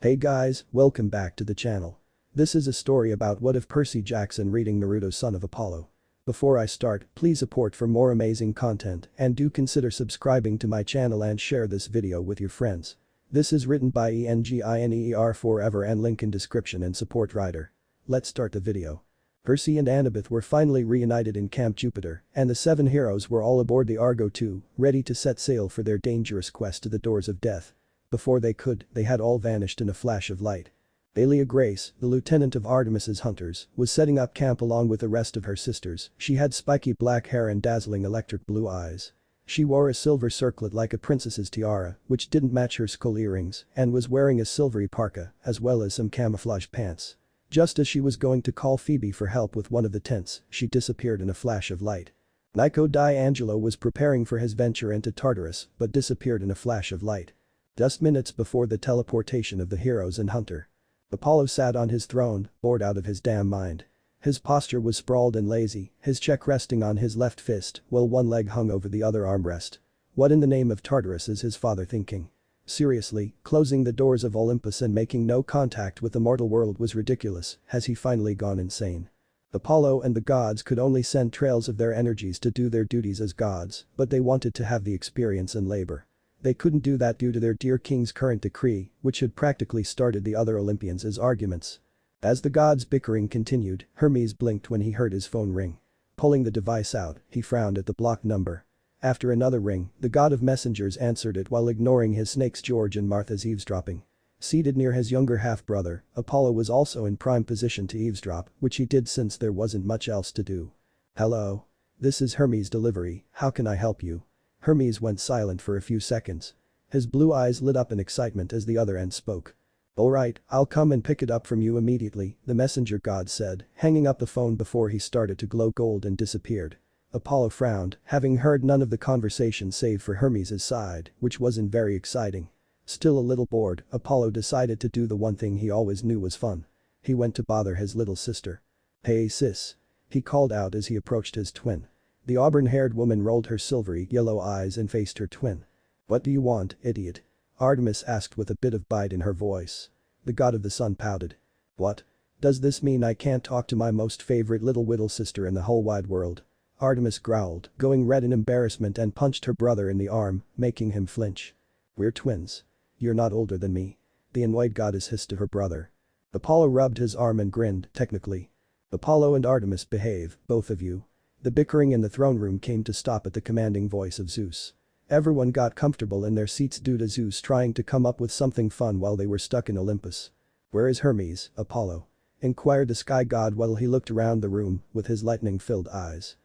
Hey guys, welcome back to the channel. This is a story about what if Percy Jackson reading Naruto Son of Apollo. Before I start, please support for more amazing content and do consider subscribing to my channel and share this video with your friends. This is written by Engineer Forever and link in description and support writer. Let's start the video. Percy and Annabeth were finally reunited in Camp Jupiter, and the 7 heroes were all aboard the Argo II, ready to set sail for their dangerous quest to the doors of death. Before they could, they had all vanished in a flash of light. Baelia Grace, the lieutenant of Artemis's hunters, was setting up camp along with the rest of her sisters. She had spiky black hair and dazzling electric blue eyes. She wore a silver circlet like a princess's tiara, which didn't match her skull earrings, and was wearing a silvery parka, as well as some camouflage pants. Just as she was going to call Phoebe for help with one of the tents, she disappeared in a flash of light. Nico di Angelo was preparing for his venture into Tartarus, but disappeared in a flash of light. Just minutes before the teleportation of the heroes and hunter. Apollo sat on his throne, bored out of his damn mind. His posture was sprawled and lazy, his cheek resting on his left fist, while one leg hung over the other armrest. What in the name of Tartarus is his father thinking? Seriously, closing the doors of Olympus and making no contact with the mortal world was ridiculous. Has he finally gone insane? Apollo and the gods could only send trails of their energies to do their duties as gods, but they wanted to have the experience and labor. They couldn't do that due to their dear king's current decree, which had practically started the other Olympians as arguments. As the gods' bickering continued, Hermes blinked when he heard his phone ring. Pulling the device out, he frowned at the blocked number. After another ring, the god of messengers answered it while ignoring his snakes George and Martha's eavesdropping. Seated near his younger half-brother, Apollo was also in prime position to eavesdrop, which he did since there wasn't much else to do. "Hello? This is Hermes' delivery, how can I help you?" Hermes went silent for a few seconds. His blue eyes lit up in excitement as the other end spoke. "Alright, I'll come and pick it up from you immediately," the messenger god said, hanging up the phone before he started to glow gold and disappeared. Apollo frowned, having heard none of the conversation save for Hermes' side, which wasn't very exciting. Still a little bored, Apollo decided to do the one thing he always knew was fun. He went to bother his little sister. "Hey sis," he called out as he approached his twin. The auburn-haired woman rolled her silvery yellow eyes and faced her twin. "What do you want, idiot?" Artemis asked with a bit of bite in her voice. The god of the sun pouted. "What? Does this mean I can't talk to my most favorite little sister in the whole wide world?" Artemis growled, going red in embarrassment and punched her brother in the arm, making him flinch. "We're twins. You're not older than me," the annoyed goddess hissed to her brother. Apollo rubbed his arm and grinned, technically. "Apollo and Artemis behave, both of you." The bickering in the throne room came to stop at the commanding voice of Zeus. Everyone got comfortable in their seats due to Zeus trying to come up with something fun while they were stuck in Olympus. "Where is Hermes, Apollo?" inquired the sky god while he looked around the room with his lightning-filled eyes.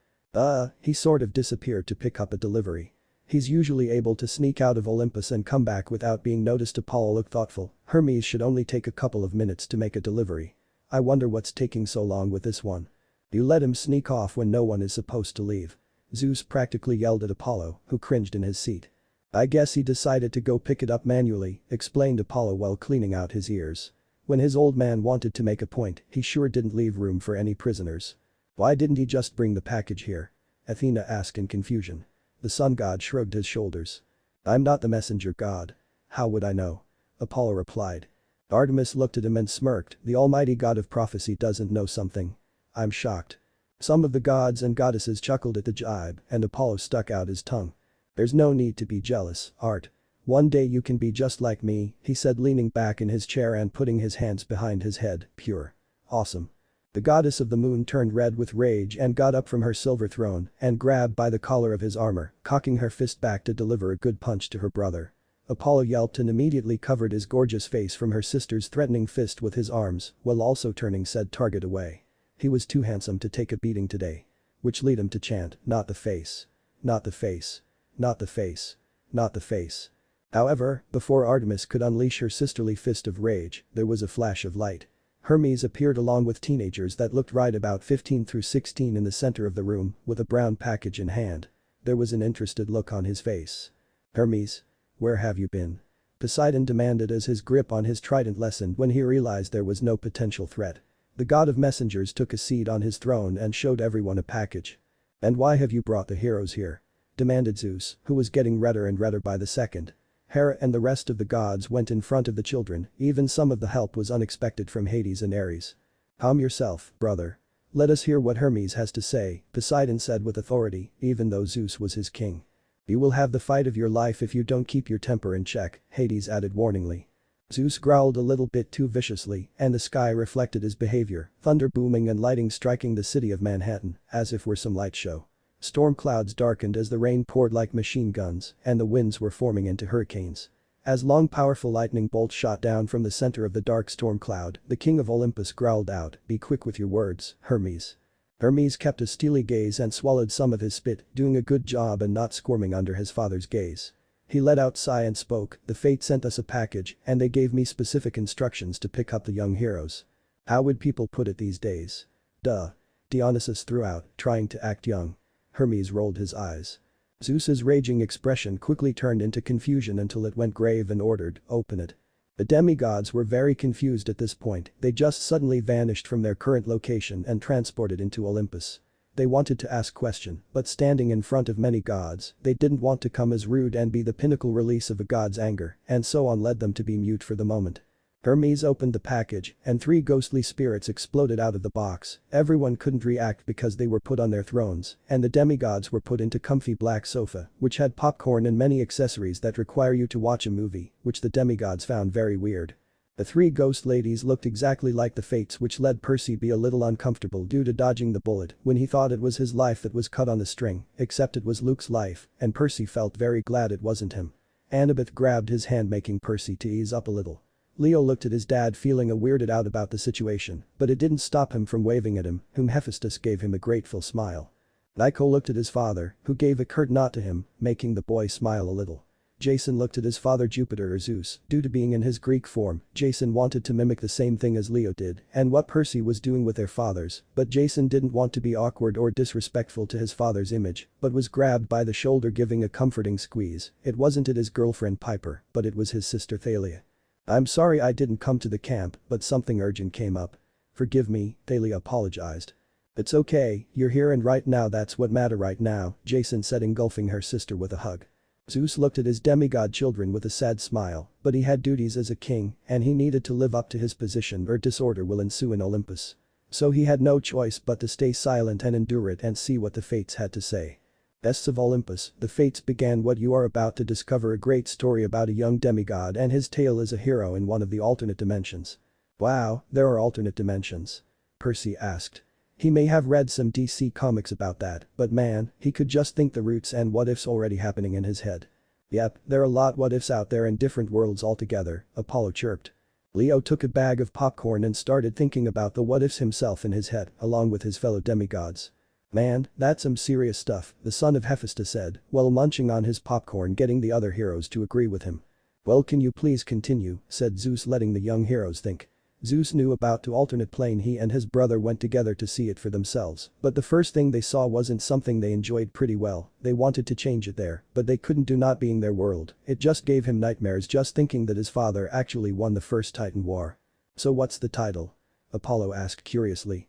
He sort of disappeared to pick up a delivery. He's usually able to sneak out of Olympus and come back without being noticed. Apollo looked thoughtful. Hermes should only take a couple of minutes to make a delivery. I wonder what's taking so long with this one. You let him sneak off when no one is supposed to leave. Zeus practically yelled at Apollo, who cringed in his seat. "I guess he decided to go pick it up manually," explained Apollo while cleaning out his ears. When his old man wanted to make a point, he sure didn't leave room for any prisoners. "Why didn't he just bring the package here?" Athena asked in confusion. The sun god shrugged his shoulders. "I'm not the messenger god. How would I know?" Apollo replied. Artemis looked at him and smirked, the almighty god of prophecy doesn't know something. "I'm shocked." Some of the gods and goddesses chuckled at the jibe, and Apollo stuck out his tongue. "There's no need to be jealous, Art. One day you can be just like me," he said leaning back in his chair and putting his hands behind his head. "Pure. Awesome." The goddess of the moon turned red with rage and got up from her silver throne and grabbed by the collar of his armor, cocking her fist back to deliver a good punch to her brother. Apollo yelped and immediately covered his gorgeous face from her sister's threatening fist with his arms, while also turning said target away. He was too handsome to take a beating today. Which led him to chant, "Not the face. Not the face. Not the face. Not the face." However, before Artemis could unleash her sisterly fist of rage, there was a flash of light. Hermes appeared along with teenagers that looked right about 15 through 16 in the center of the room, with a brown package in hand. There was an interested look on his face. "Hermes? Where have you been?" Poseidon demanded as his grip on his trident lessened when he realized there was no potential threat. The god of messengers took a seat on his throne and showed everyone a package. "And why have you brought the heroes here?" demanded Zeus, who was getting redder and redder by the second. Hera and the rest of the gods went in front of the children, even some of the help was unexpected from Hades and Ares. Calm yourself, brother. Let us hear what Hermes has to say, Poseidon said with authority, even though Zeus was his king. You will have the fight of your life if you don't keep your temper in check, Hades added warningly. Zeus growled a little bit too viciously, and the sky reflected his behavior, thunder booming and lightning striking the city of Manhattan, as if were some light show. Storm clouds darkened as the rain poured like machine guns, and the winds were forming into hurricanes. As long powerful lightning bolts shot down from the center of the dark storm cloud, the king of Olympus growled out, "Be quick with your words, Hermes." Hermes kept a steely gaze and swallowed some of his spit, doing a good job and not squirming under his father's gaze. He let out a sigh and spoke, "The fate sent us a package and they gave me specific instructions to pick up the young heroes." How would people put it these days? Duh. Dionysus threw out, trying to act young. Hermes rolled his eyes. Zeus's raging expression quickly turned into confusion until it went grave and ordered, "Open it." The demigods were very confused at this point, they just suddenly vanished from their current location and transported into Olympus. They wanted to ask question, but standing in front of many gods, they didn't want to come as rude and be the pinnacle release of a god's anger, and so on led them to be mute for the moment. Hermes opened the package, and 3 ghostly spirits exploded out of the box. Everyone couldn't react because they were put on their thrones, and the demigods were put into comfy black sofa, which had popcorn and many accessories that require you to watch a movie, which the demigods found very weird. The 3 ghost ladies looked exactly like the fates, which led Percy be a little uncomfortable due to dodging the bullet when he thought it was his life that was cut on the string, except it was Luke's life, and Percy felt very glad it wasn't him. Annabeth grabbed his hand, making Percy to ease up a little. Leo looked at his dad, feeling weirded out about the situation, but it didn't stop him from waving at him, whom Hephaestus gave him a grateful smile. Nico looked at his father, who gave a curt nod to him, making the boy smile a little. Jason looked at his father Jupiter or Zeus, due to being in his Greek form, Jason wanted to mimic the same thing as Leo did and what Percy was doing with their fathers, but Jason didn't want to be awkward or disrespectful to his father's image, but was grabbed by the shoulder, giving a comforting squeeze. It wasn't his girlfriend Piper, but it was his sister Thalia. "I'm sorry I didn't come to the camp, but something urgent came up. Forgive me," Thalia apologized. "It's okay, you're here and right now, that's what matters right now," Jason said, engulfing her sister with a hug. Zeus looked at his demigod children with a sad smile, but he had duties as a king and he needed to live up to his position or disorder will ensue in Olympus. So he had no choice but to stay silent and endure it and see what the fates had to say. Beasts of Olympus, the fates began. What you are about to discover, a great story about a young demigod and his tale as a hero in one of the alternate dimensions. Wow, there are alternate dimensions? Percy asked. He may have read some DC comics about that, but man, he could just think the roots and what ifs already happening in his head. Yep, there are a lot what ifs out there in different worlds altogether, Apollo chirped. Leo took a bag of popcorn and started thinking about the what ifs himself in his head, along with his fellow demigods. Man, that's some serious stuff, the son of Hephaestus said, while munching on his popcorn, getting the other heroes to agree with him. Well, can you please continue, said Zeus, letting the young heroes think. Zeus knew about the alternate plane. He and his brother went together to see it for themselves, but the first thing they saw wasn't something they enjoyed pretty well. They wanted to change it there, but they couldn't due not being their world. It just gave him nightmares just thinking that his father actually won the first Titan War. So what's the title? Apollo asked curiously.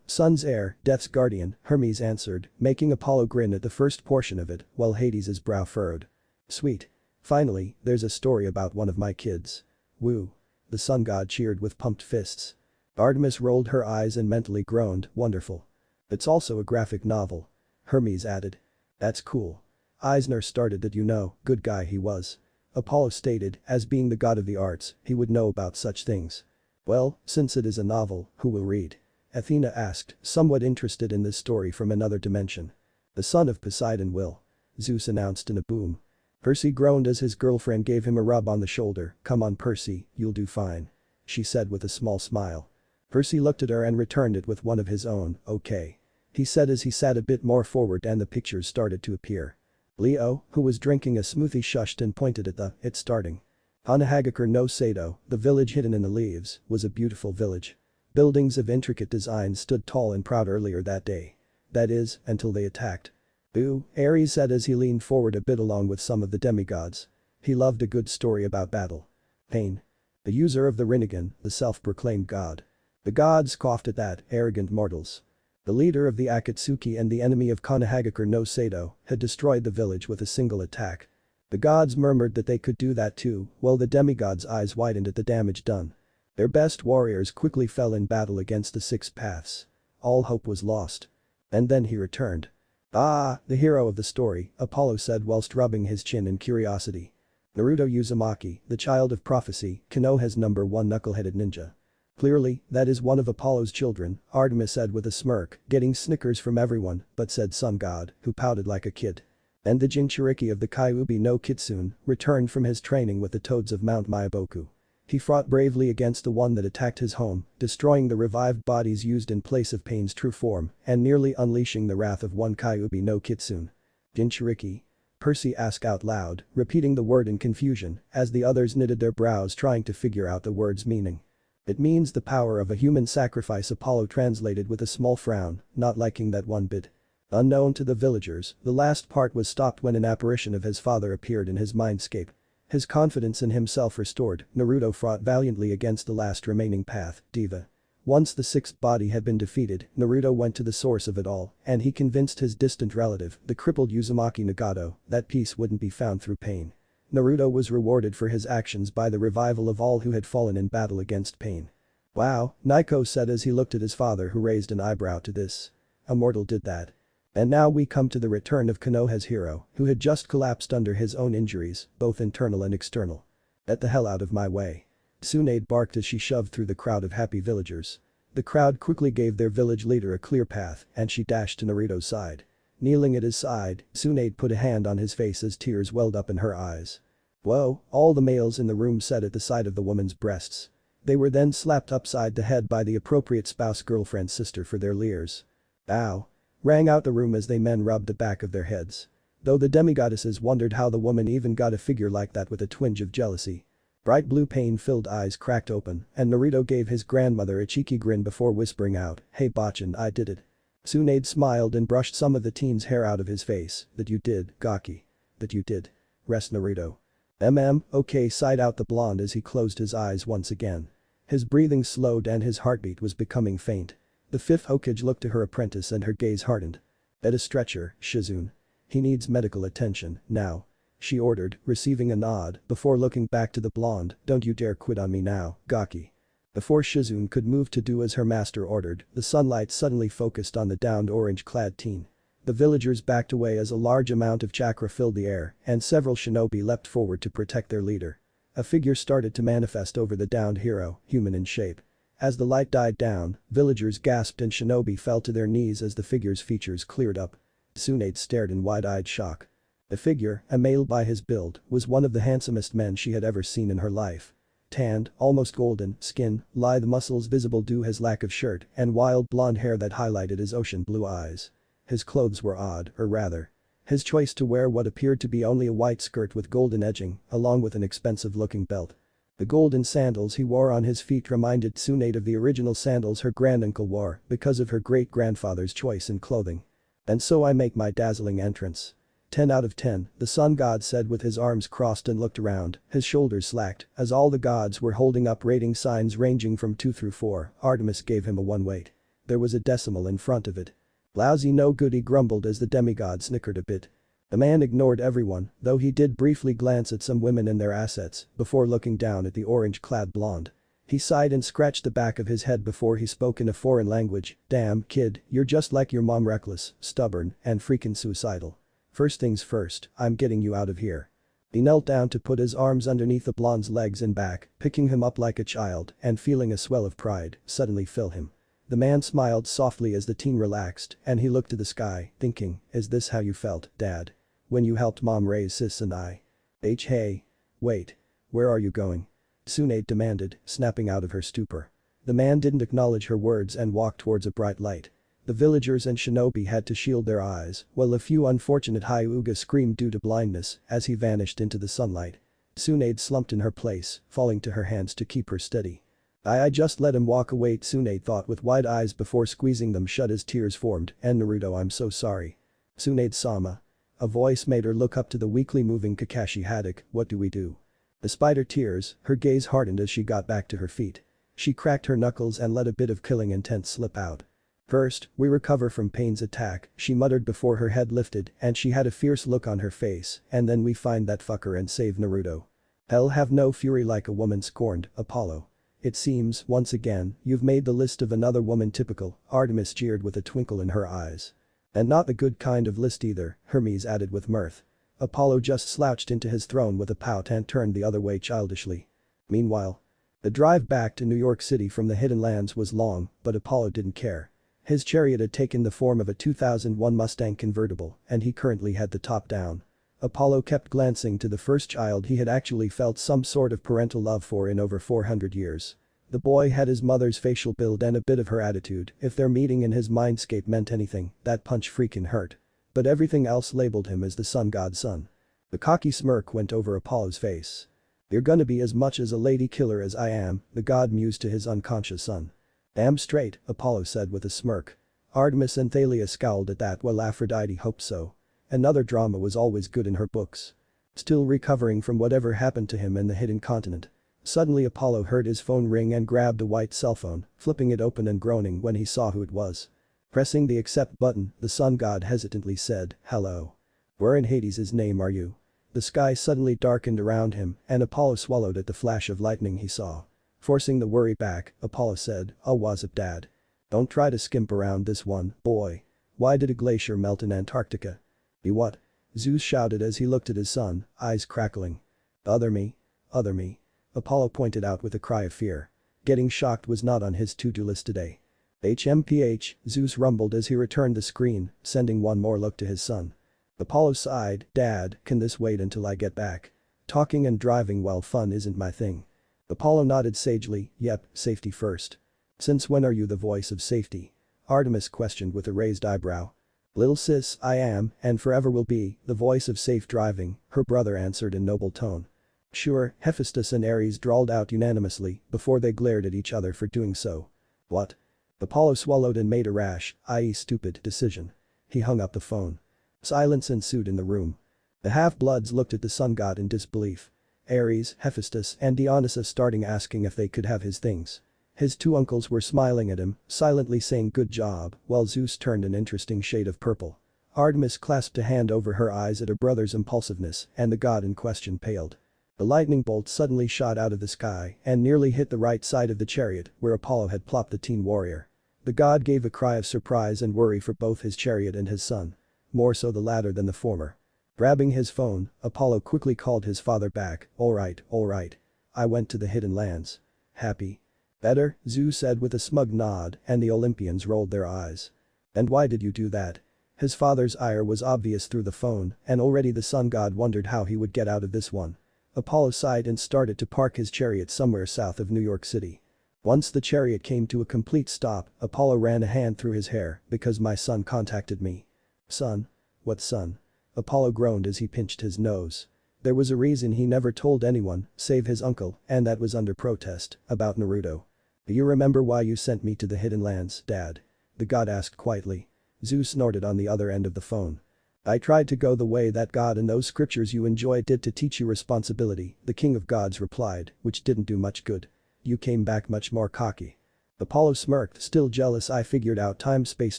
Sun's heir, Death's guardian, Hermes answered, making Apollo grin at the first portion of it, while Hades' brow furrowed. Sweet. Finally, there's a story about one of my kids. Woo. The sun god cheered with pumped fists. Artemis rolled her eyes and mentally groaned, wonderful. It's also a graphic novel. Hermes added. That's cool. Eisner started that, good guy he was. Apollo stated, as being the god of the arts, he would know about such things. Well, since it is a novel, who will read? Athena asked, somewhat interested in this story from another dimension. The son of Poseidon will. Zeus announced in a boom. Percy groaned as his girlfriend gave him a rub on the shoulder. Come on Percy, you'll do fine. She said with a small smile. Percy looked at her and returned it with one of his own, okay. He said as he sat a bit more forward and the pictures started to appear. Leo, who was drinking a smoothie, shushed and pointed at it's starting. Hanahagakure no Sato, the village hidden in the leaves, was a beautiful village. Buildings of intricate design stood tall and proud earlier that day. That is, until they attacked. Boo, Ares said as he leaned forward a bit along with some of the demigods. He loved a good story about battle. Pain. The user of the Rinnegan, the self-proclaimed god. The gods scoffed at that, arrogant mortals. The leader of the Akatsuki and the enemy of Hanahagakure no Sato had destroyed the village with a single attack. The gods murmured that they could do that too, while the demigods' eyes widened at the damage done. Their best warriors quickly fell in battle against the six paths. All hope was lost. And then he returned. "Ah, the hero of the story," Apollo said whilst rubbing his chin in curiosity. "Naruto Uzumaki, the child of prophecy, Konoha's #1 knuckle-headed ninja." "Clearly, that is one of Apollo's children," Artemis said with a smirk, getting snickers from everyone but said sun god, who pouted like a kid. And the Jinchuriki of the Kyuubi no Kitsune returned from his training with the toads of Mount Myaboku. He fought bravely against the one that attacked his home, destroying the revived bodies used in place of Pain's true form and nearly unleashing the wrath of one Kyuubi no Kitsune. "Jinchuriki?" Percy asked out loud, repeating the word in confusion as the others knitted their brows trying to figure out the word's meaning. "It means the power of a human sacrifice," Apollo translated with a small frown, not liking that one bit. Unknown to the villagers, the last part was stopped when an apparition of his father appeared in his mindscape. His confidence in himself restored, Naruto fought valiantly against the last remaining path, Diva. Once the sixth body had been defeated, Naruto went to the source of it all, and he convinced his distant relative, the crippled Uzumaki Nagato, that peace wouldn't be found through pain. Naruto was rewarded for his actions by the revival of all who had fallen in battle against pain. "Wow," Naiko said as he looked at his father, who raised an eyebrow to this. "A mortal did that." And now we come to the return of Konoha's hero, who had just collapsed under his own injuries, both internal and external. "Get the hell out of my way." Tsunade barked as she shoved through the crowd of happy villagers. The crowd quickly gave their village leader a clear path and she dashed to Naruto's side. Kneeling at his side, Tsunade put a hand on his face as tears welled up in her eyes. "Whoa," all the males in the room said at the sight of the woman's breasts. They were then slapped upside the head by the appropriate spouse, girlfriend, sister for their leers. "Ow," rang out the room as they men rubbed the back of their heads. Though the demigoddesses wondered how the woman even got a figure like that with a twinge of jealousy. Bright blue pain-filled eyes cracked open and Naruto gave his grandmother a cheeky grin before whispering out, "Hey Bachan, I did it." Tsunade smiled and brushed some of the teen's hair out of his face. "That you did, Gaki. That you did." "Rest Naruto." Okay," sighed out the blonde as he closed his eyes once again. His breathing slowed and his heartbeat was becoming faint. The fifth Hokage looked to her apprentice and her gaze hardened. "At a stretcher, Shizune. He needs medical attention, now," she ordered, receiving a nod before looking back to the blonde. "Don't you dare quit on me now, Gaki." Before Shizune could move to do as her master ordered, the sunlight suddenly focused on the downed orange-clad teen. The villagers backed away as a large amount of chakra filled the air and several shinobi leapt forward to protect their leader. A figure started to manifest over the downed hero, human in shape. As the light died down, villagers gasped and shinobi fell to their knees as the figure's features cleared up. Tsunade stared in wide-eyed shock. The figure, a male by his build, was one of the handsomest men she had ever seen in her life. Tanned, almost golden, skin, lithe muscles visible due his lack of shirt and wild blonde hair that highlighted his ocean blue eyes. His clothes were odd, or rather. His choice to wear what appeared to be only a white skirt with golden edging, along with an expensive-looking belt. The golden sandals he wore on his feet reminded Tsunade of the original sandals her granduncle wore because of her great-grandfather's choice in clothing. "And so I make my dazzling entrance." 10 out of 10, the sun god said with his arms crossed and looked around, his shoulders slacked, as all the gods were holding up rating signs ranging from 2 through 4, Artemis gave him a 1 weight. There was a decimal in front of it. "Lousy no good," he grumbled as the demigod snickered a bit. The man ignored everyone, though he did briefly glance at some women and their assets, before looking down at the orange-clad blonde. He sighed and scratched the back of his head before he spoke in a foreign language. "Damn, kid, you're just like your mom, reckless, stubborn, and freaking suicidal. First things first, I'm getting you out of here." He knelt down to put his arms underneath the blonde's legs and back, picking him up like a child and feeling a swell of pride suddenly fill him. The man smiled softly as the teen relaxed and he looked to the sky, thinking, "Is this how you felt, Dad? When you helped Mom raise sis and I?" Hey. Wait. Where are you going?" Tsunade demanded, snapping out of her stupor. The man didn't acknowledge her words and walked towards a bright light. The villagers and shinobi had to shield their eyes, while a few unfortunate Hyuga screamed due to blindness as he vanished into the sunlight. Tsunade slumped in her place, falling to her hands to keep her steady. I just let him walk away," Tsunade thought with wide eyes before squeezing them shut as tears formed, "and Naruto, I'm so sorry." "Tsunade-sama." A voice made her look up to the weakly moving Kakashi Haddock. "What do we do?" Despite her tears, her gaze hardened as she got back to her feet. She cracked her knuckles and let a bit of killing intent slip out. First, we recover from Pain's attack, she muttered before her head lifted and she had a fierce look on her face, and then we find that fucker and save Naruto. Hell have no fury like a woman scorned, Apollo. It seems, once again, you've made the list of another woman typical, Artemis jeered with a twinkle in her eyes. And not the good kind of list either, Hermes added with mirth. Apollo just slouched into his throne with a pout and turned the other way childishly. Meanwhile, the drive back to New York City from the Hidden Lands was long, but Apollo didn't care. His chariot had taken the form of a 2001 Mustang convertible, and he currently had the top down. Apollo kept glancing to the first child he had actually felt some sort of parental love for in over 400 years. The boy had his mother's facial build and a bit of her attitude, if their meeting in his mindscape meant anything, that punch freaking hurt. But everything else labeled him as the sun god's son. The cocky smirk went over Apollo's face. You're gonna be as much as a lady killer as I am, the god mused to his unconscious son. Damn straight, Apollo said with a smirk. Artemis and Thalia scowled at that while Aphrodite hoped so. Another drama was always good in her books. Still recovering from whatever happened to him in the hidden continent. Suddenly Apollo heard his phone ring and grabbed a white cell phone, flipping it open and groaning when he saw who it was. Pressing the accept button, the sun god hesitantly said, "Hello. Where in Hades' name are you?" The sky suddenly darkened around him and Apollo swallowed at the flash of lightning he saw. Forcing the worry back, Apollo said, "Oh what's up dad? Don't try to skimp around this one, boy. Why did a glacier melt in Antarctica?" "You what?" Zeus shouted as he looked at his son, eyes crackling. "Other me. Other me." Apollo pointed out with a cry of fear. Getting shocked was not on his to-do list today. HMPH, Zeus rumbled as he returned the screen, sending one more look to his son. Apollo sighed, "Dad, can this wait until I get back? Talking and driving while fun isn't my thing." Apollo nodded sagely, "Yep, safety first." "Since when are you the voice of safety?" Artemis questioned with a raised eyebrow. "Little sis, I am, and forever will be, the voice of safe driving," her brother answered in noble tone. "Sure," Hephaestus and Ares drawled out unanimously before they glared at each other for doing so. "What?" Apollo swallowed and made a rash, i.e. stupid, decision. He hung up the phone. Silence ensued in the room. The half-bloods looked at the sun god in disbelief. Ares, Hephaestus and Dionysus starting asking if they could have his things. His two uncles were smiling at him, silently saying good job, while Zeus turned an interesting shade of purple. Artemis clasped a hand over her eyes at her brother's impulsiveness and the god in question paled. The lightning bolt suddenly shot out of the sky and nearly hit the right side of the chariot where Apollo had plopped the teen warrior. The god gave a cry of surprise and worry for both his chariot and his son. More so the latter than the former. Grabbing his phone, Apollo quickly called his father back, all right. I went to the Hidden Lands. Happy? Better, Zeus said with a smug nod and the Olympians rolled their eyes. And why did you do that? His father's ire was obvious through the phone and already the sun god wondered how he would get out of this one. Apollo sighed and started to park his chariot somewhere south of New York City. Once the chariot came to a complete stop, Apollo ran a hand through his hair, "Because my son contacted me." "Son? What son?" Apollo groaned as he pinched his nose. There was a reason he never told anyone, save his uncle, and that was under protest, about Naruto. "Do you remember why you sent me to the Hidden Lands, Dad?" the god asked quietly. Zeus snorted on the other end of the phone. "I tried to go the way that god and those scriptures you enjoy did to teach you responsibility," the king of gods replied, "which didn't do much good. You came back much more cocky." Apollo smirked, still jealous. "I figured out time-space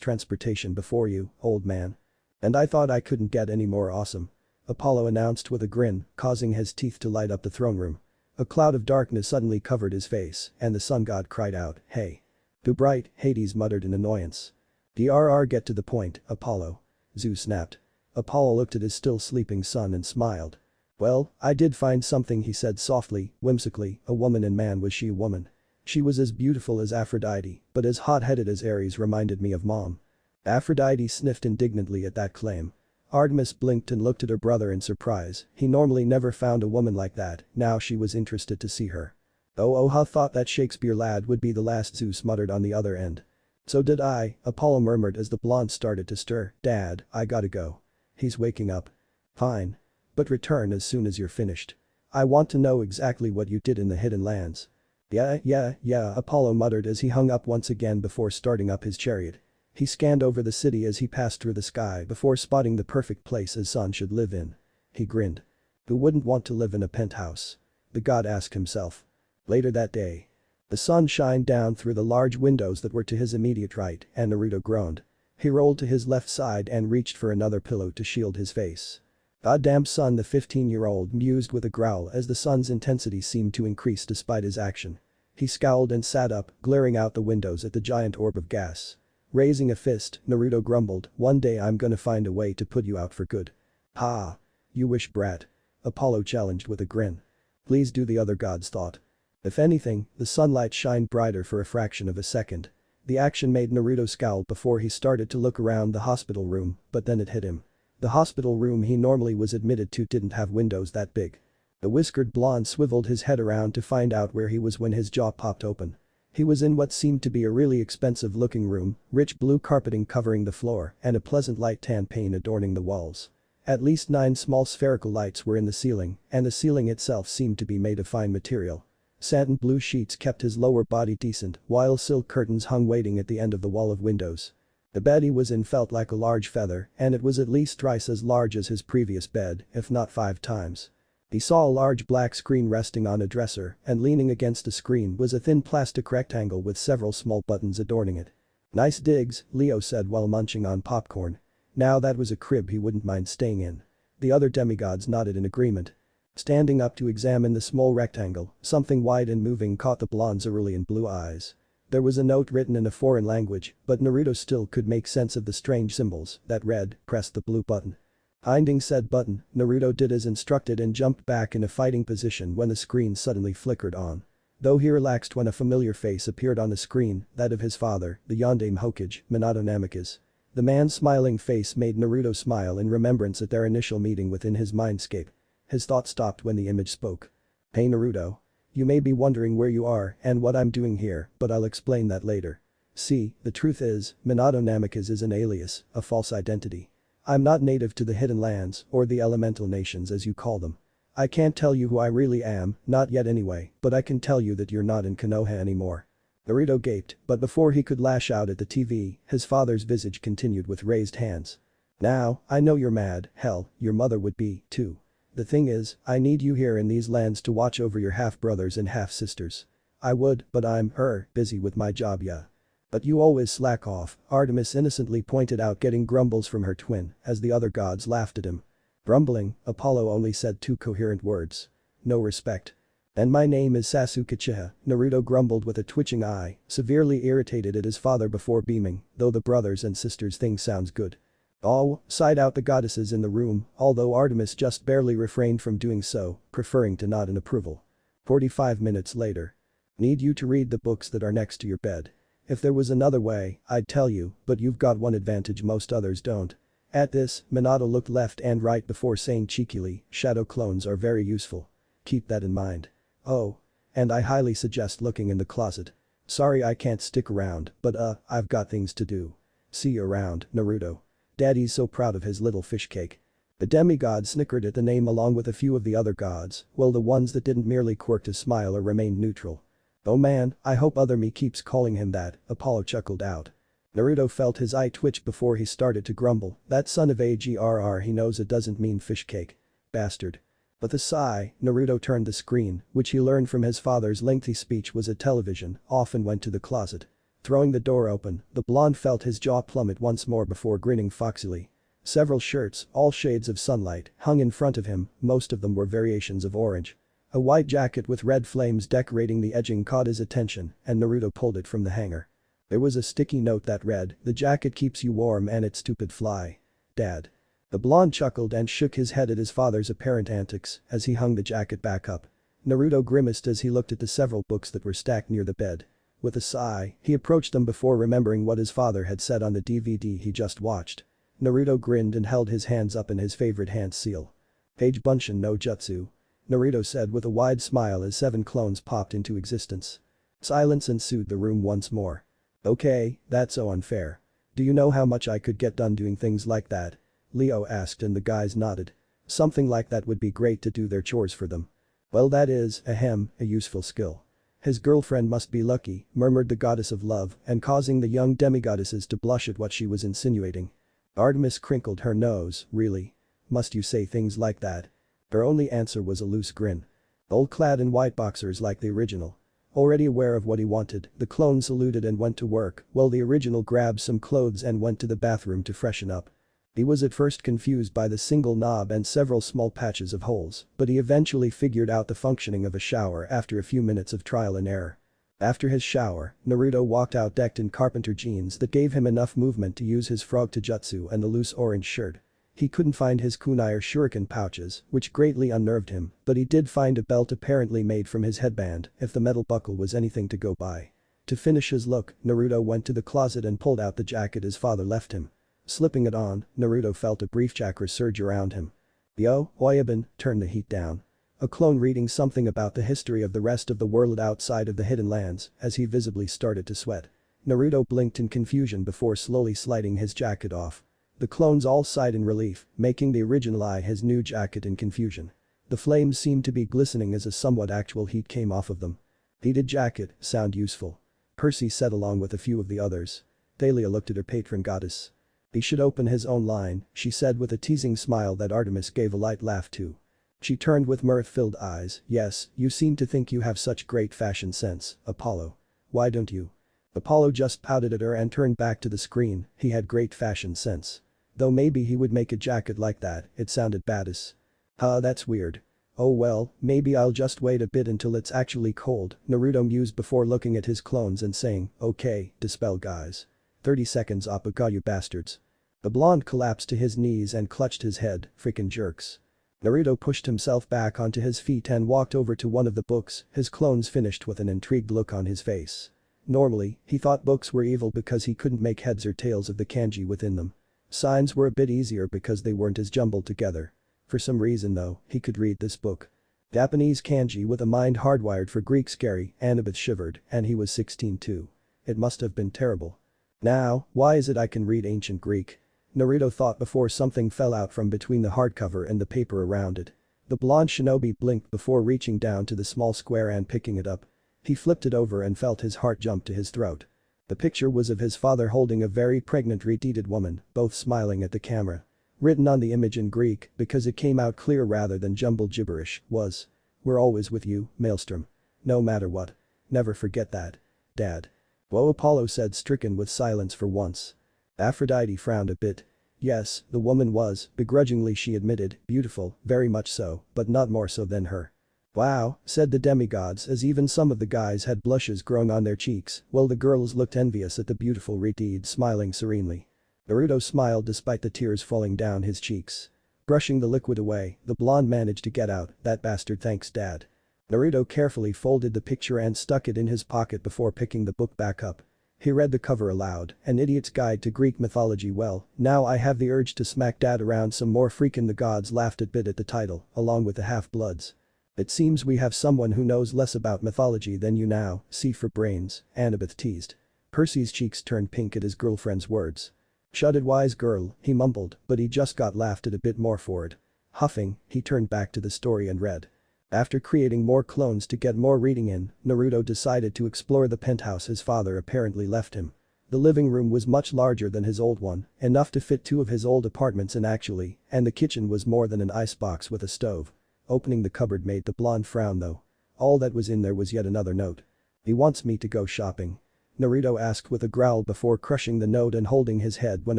transportation before you, old man. And I thought I couldn't get any more awesome," Apollo announced with a grin, causing his teeth to light up the throne room. A cloud of darkness suddenly covered his face and the sun god cried out, "Hey. Too bright," Hades muttered in annoyance. "Drr get to the point, Apollo," Zeus snapped. Apollo looked at his still sleeping son and smiled. "Well, I did find something," he said softly, whimsically, "a woman and man was she a woman. She was as beautiful as Aphrodite, but as hot-headed as Ares reminded me of mom." Aphrodite sniffed indignantly at that claim. Artemis blinked and looked at her brother in surprise, he normally never found a woman like that, now she was interested to see her. "Oh how thought that Shakespeare lad would be the last," Zeus muttered on the other end. "So did I," Apollo murmured as the blonde started to stir. "Dad, I gotta go." "He's waking up." "Fine. But return as soon as you're finished. I want to know exactly what you did in the Hidden Lands." Yeah, Apollo muttered as he hung up once again before starting up his chariot. He scanned over the city as he passed through the sky before spotting the perfect place his son should live in. He grinned. Who wouldn't want to live in a penthouse? The god asked himself. Later that day. The sun shined down through the large windows that were to his immediate right and Naruto groaned. He rolled to his left side and reached for another pillow to shield his face. "Goddamn son," the 15-year-old mused with a growl as the sun's intensity seemed to increase despite his action. He scowled and sat up, glaring out the windows at the giant orb of gas. Raising a fist, Naruto grumbled, "One day I'm gonna find a way to put you out for good." "Ha! You wish, brat." Apollo challenged with a grin. "Please do," the other gods thought. If anything, the sunlight shined brighter for a fraction of a second. The action made Naruto scowl before he started to look around the hospital room, but then it hit him. The hospital room he normally was admitted to didn't have windows that big. The whiskered blonde swiveled his head around to find out where he was when his jaw popped open. He was in what seemed to be a really expensive-looking room, rich blue carpeting covering the floor and a pleasant light tan paint adorning the walls. At least 9 small spherical lights were in the ceiling, and the ceiling itself seemed to be made of fine material. Satin blue sheets kept his lower body decent, while silk curtains hung waiting at the end of the wall of windows. The bed he was in felt like a large feather, and it was at least twice as large as his previous bed, if not 5 times. He saw a large black screen resting on a dresser, and leaning against the screen was a thin plastic rectangle with several small buttons adorning it. "Nice digs," Leo said while munching on popcorn. Now that was a crib he wouldn't mind staying in. The other demigods nodded in agreement. Standing up to examine the small rectangle, something white and moving caught the blonde's cerulean blue eyes. There was a note written in a foreign language, but Naruto still could make sense of the strange symbols that read, "Press the blue button." Finding said button, Naruto did as instructed and jumped back in a fighting position when the screen suddenly flickered on. Though he relaxed when a familiar face appeared on the screen, that of his father, the Yondaime Hokage, Minato Namikaze. The man's smiling face made Naruto smile in remembrance at their initial meeting within his mindscape. His thought stopped when the image spoke. "Hey Naruto. You may be wondering where you are and what I'm doing here, but I'll explain that later. See, the truth is, Minato Namikaze is an alias, a false identity. I'm not native to the Hidden Lands, or the Elemental Nations as you call them. I can't tell you who I really am, not yet anyway, but I can tell you that you're not in Konoha anymore." Naruto gaped, but before he could lash out at the TV, his father's visage continued with raised hands. "Now, I know you're mad, hell, your mother would be, too. The thing is, I need you here in these lands to watch over your half-brothers and half-sisters. I would, but I'm, busy with my job, yeah. But you always slack off," Artemis innocently pointed out, getting grumbles from her twin as the other gods laughed at him. Grumbling, Apollo only said 2 coherent words. "No respect." "And my name is Sasuke Uchiha," Naruto grumbled with a twitching eye, severely irritated at his father before beaming, "though the brothers and sisters thing sounds good." "Oh," sighed out the goddesses in the room, although Artemis just barely refrained from doing so, preferring to nod in approval. 45 minutes later. "Need you to read the books that are next to your bed. If there was another way, I'd tell you, but you've got one advantage most others don't." At this, Minato looked left and right before saying cheekily, "Shadow clones are very useful. Keep that in mind. Oh. And I highly suggest looking in the closet. Sorry I can't stick around, but I've got things to do. See you around, Naruto. Daddy's so proud of his little fish cake." The demigod snickered at the name along with a few of the other gods, while the ones that didn't merely quirked a smile or remained neutral. "Oh man, I hope other me keeps calling him that," Apollo chuckled out. Naruto felt his eye twitch before he started to grumble, "That son of a grr, he knows it doesn't mean fish cake. Bastard." With a sigh, Naruto turned the screen, which he learned from his father's lengthy speech was a television, off and went to the closet. Throwing the door open, the blonde felt his jaw plummet once more before grinning foxily. Several shirts, all shades of sunlight, hung in front of him, most of them were variations of orange. A white jacket with red flames decorating the edging caught his attention, and Naruto pulled it from the hanger. There was a sticky note that read, "The jacket keeps you warm and it stupid fly. Dad." The blonde chuckled and shook his head at his father's apparent antics as he hung the jacket back up. Naruto grimaced as he looked at the several books that were stacked near the bed. With a sigh, he approached them before remembering what his father had said on the DVD he just watched. Naruto grinned and held his hands up in his favorite hand seal. "Page Bunshin no Jutsu," Naruto said with a wide smile as 7 clones popped into existence. Silence ensued the room once more. "Okay, that's so unfair. Do you know how much I could get done doing things like that?" Leo asked and the guys nodded. "Something like that would be great to do their chores for them." "Well that is, a useful skill. His girlfriend must be lucky," murmured the goddess of love and causing the young demigoddesses to blush at what she was insinuating. Artemis crinkled her nose, "Really? Must you say things like that?" Her only answer was a loose grin. "All clad in white boxers like the original." Already aware of what he wanted, the clone saluted and went to work, while the original grabbed some clothes and went to the bathroom to freshen up. He was at first confused by the single knob and several small patches of holes, but he eventually figured out the functioning of a shower after a few minutes of trial and error. After his shower, Naruto walked out decked in carpenter jeans that gave him enough movement to use his frog taijutsu and the loose orange shirt. He couldn't find his kunai or shuriken pouches, which greatly unnerved him, but he did find a belt apparently made from his headband, if the metal buckle was anything to go by. To finish his look, Naruto went to the closet and pulled out the jacket his father left him. Slipping it on, Naruto felt a brief chakra surge around him. Yo, Oyabun, turn the heat down. A clone reading something about the history of the rest of the world outside of the hidden lands, as he visibly started to sweat. Naruto blinked in confusion before slowly sliding his jacket off. The clones all sighed in relief, making the original eye his new jacket in confusion. The flames seemed to be glistening as a somewhat actual heat came off of them. Heated jacket, sound useful. Percy said along with a few of the others. Thalia looked at her patron goddess. He should open his own line, she said with a teasing smile that Artemis gave a light laugh to. She turned with mirth-filled eyes, yes, you seem to think you have such great fashion sense, Apollo. Why don't you? Apollo just pouted at her and turned back to the screen, he had great fashion sense. Though maybe he would make a jacket like that, it sounded badass. Huh, that's weird. Oh well, maybe I'll just wait a bit until it's actually cold, Naruto mused before looking at his clones and saying, okay, dispel guys. 30 seconds Appa, you bastards. The blonde collapsed to his knees and clutched his head, frickin' jerks. Naruto pushed himself back onto his feet and walked over to one of the books, his clones finished with an intrigued look on his face. Normally, he thought books were evil because he couldn't make heads or tails of the kanji within them. Signs were a bit easier because they weren't as jumbled together. For some reason though, he could read this book. Japanese kanji with a mind hardwired for Greek scary, Annabeth shivered, and he was 16 too. It must have been terrible. Now, why is it I can read ancient Greek? Naruto thought before something fell out from between the hardcover and the paper around it. The blonde shinobi blinked before reaching down to the small square and picking it up. He flipped it over and felt his heart jump to his throat. The picture was of his father holding a very pregnant redeeded woman, both smiling at the camera. Written on the image in Greek, because it came out clear rather than jumbled gibberish, was, "We're always with you, Maelstrom. No matter what. Never forget that. Dad." Whoa, Apollo said, stricken with silence for once. Aphrodite frowned a bit. Yes, the woman was, begrudgingly she admitted, beautiful, very much so, but not more so than her. Wow, said the demigods as even some of the guys had blushes growing on their cheeks, while the girls looked envious at the beautiful Redeed smiling serenely. Naruto smiled despite the tears falling down his cheeks. Brushing the liquid away, the blonde managed to get out, "That bastard thanks Dad." Naruto carefully folded the picture and stuck it in his pocket before picking the book back up. He read the cover aloud, An Idiot's Guide to Greek Mythology. Well, now I have the urge to smack Dad around some more. Freakin' the gods laughed a bit at the title, along with the half-bloods. It seems we have someone who knows less about mythology than you now, C for brains, Annabeth teased. Percy's cheeks turned pink at his girlfriend's words. Shut it, wise girl, he mumbled, but he just got laughed at a bit more for it. Huffing, he turned back to the story and read. After creating more clones to get more reading in, Naruto decided to explore the penthouse his father apparently left him. The living room was much larger than his old one, enough to fit 2 of his old apartments in actually, and the kitchen was more than an icebox with a stove. Opening the cupboard made the blonde frown though. All that was in there was yet another note. He wants me to go shopping. Naruto asked with a growl before crushing the note and holding his head when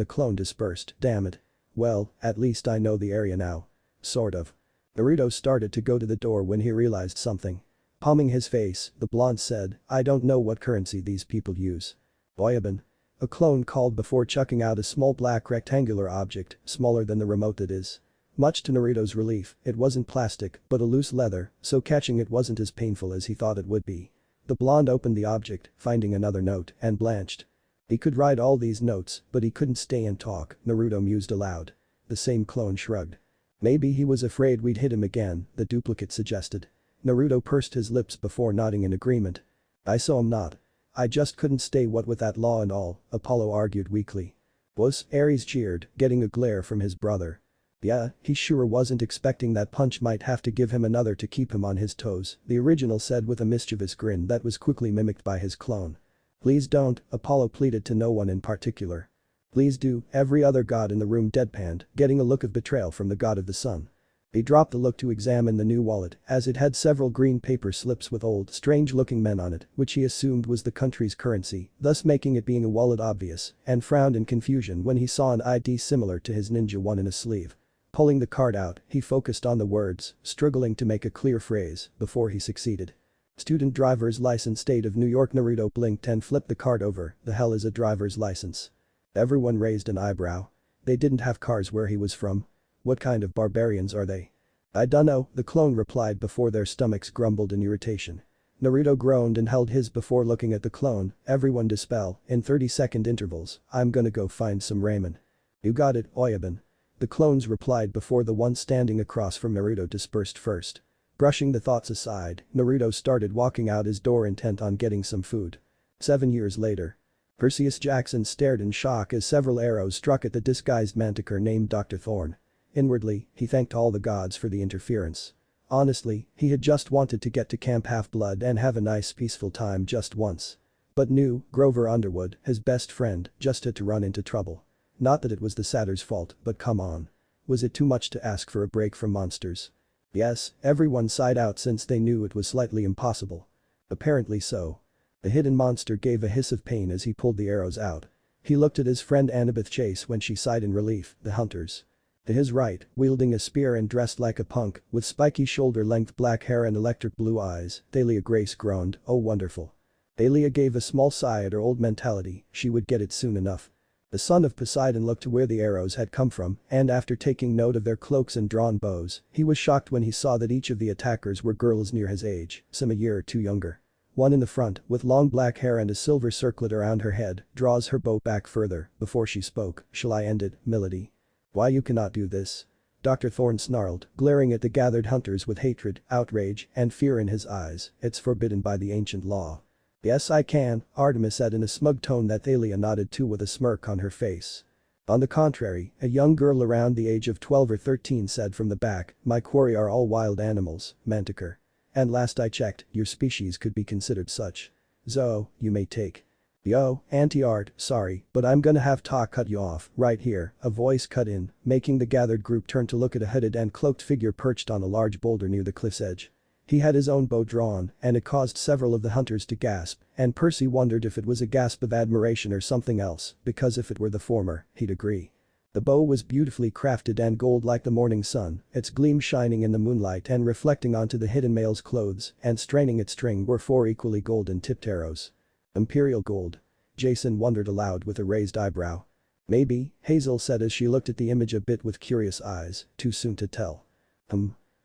a clone dispersed. Damn it. Well, at least I know the area now. Sort of. Naruto started to go to the door when he realized something. Palming his face, the blonde said, I don't know what currency these people use. Oyabun. A clone called before chucking out a small black rectangular object, smaller than the remote that is. Much to Naruto's relief, it wasn't plastic, but a loose leather, so catching it wasn't as painful as he thought it would be. The blonde opened the object, finding another note, and blanched. He could write all these notes, but he couldn't stay and talk, Naruto mused aloud. The same clone shrugged. Maybe he was afraid we'd hit him again, the duplicate suggested. Naruto pursed his lips before nodding in agreement. I saw him not. I just couldn't stay what with that law and all, Apollo argued weakly. Was, Ares jeered, getting a glare from his brother. Yeah, he sure wasn't expecting that punch might have to give him another to keep him on his toes, the original said with a mischievous grin that was quickly mimicked by his clone. Please don't, Apollo pleaded to no one in particular. Please do, every other god in the room deadpanned, getting a look of betrayal from the god of the sun. He dropped the look to examine the new wallet as it had several green paper slips with old, strange-looking men on it, which he assumed was the country's currency, thus making it being a wallet obvious, and frowned in confusion when he saw an ID similar to his ninja one in a sleeve. Pulling the card out, he focused on the words, struggling to make a clear phrase, before he succeeded. Student driver's license state of New York. Naruto blinked and flipped the card over. The hell is a driver's license? Everyone raised an eyebrow. They didn't have cars where he was from. What kind of barbarians are they? I dunno, the clone replied before their stomachs grumbled in irritation. Naruto groaned and held his before looking at the clone. Everyone dispel, in 30-second intervals. I'm gonna go find some ramen. You got it, Oyabun. The clones replied before the one standing across from Naruto dispersed first. Brushing the thoughts aside, Naruto started walking out his door intent on getting some food. 7 years later. Percy Jackson stared in shock as several arrows struck at the disguised manticore named Dr. Thorne. Inwardly, he thanked all the gods for the interference. Honestly, he had just wanted to get to Camp Half-Blood and have a nice peaceful time just once. But knew, Grover Underwood, his best friend, just had to run into trouble. Not that it was the satyr's fault, but come on. Was it too much to ask for a break from monsters? Yes, everyone sighed out since they knew it was slightly impossible. Apparently so. The hidden monster gave a hiss of pain as he pulled the arrows out. He looked at his friend Annabeth Chase when she sighed in relief, the hunters. To his right, wielding a spear and dressed like a punk, with spiky shoulder-length black hair and electric blue eyes, Thalia Grace groaned, oh wonderful. Thalia gave a small sigh at her old mentality, she would get it soon enough. The son of Poseidon looked to where the arrows had come from, and after taking note of their cloaks and drawn bows, he was shocked when he saw that each of the attackers were girls near his age, some a year or two younger. One in the front, with long black hair and a silver circlet around her head, draws her bow back further, before she spoke, shall I end it, milady? Why you cannot do this? Dr. Thorne snarled, glaring at the gathered hunters with hatred, outrage, and fear in his eyes, it's forbidden by the ancient law. Yes I can, Artemis said in a smug tone that Thalia nodded to with a smirk on her face. On the contrary, a young girl around the age of 12 or 13 said from the back, my quarry are all wild animals, Manticore. And last I checked, your species could be considered such. So, you may take. Yo, Auntie-Art, sorry, but I'm gonna have to cut you off, right here, a voice cut in, making the gathered group turn to look at a hooded and cloaked figure perched on a large boulder near the cliff's edge. He had his own bow drawn, and it caused several of the hunters to gasp, and Percy wondered if it was a gasp of admiration or something else, because if it were the former, he'd agree. The bow was beautifully crafted and gold like the morning sun, its gleam shining in the moonlight and reflecting onto the hidden male's clothes, and straining its string were 4 equally golden-tipped arrows. Imperial gold. Jason wondered aloud with a raised eyebrow. Maybe, Hazel said as she looked at the image a bit with curious eyes, too soon to tell.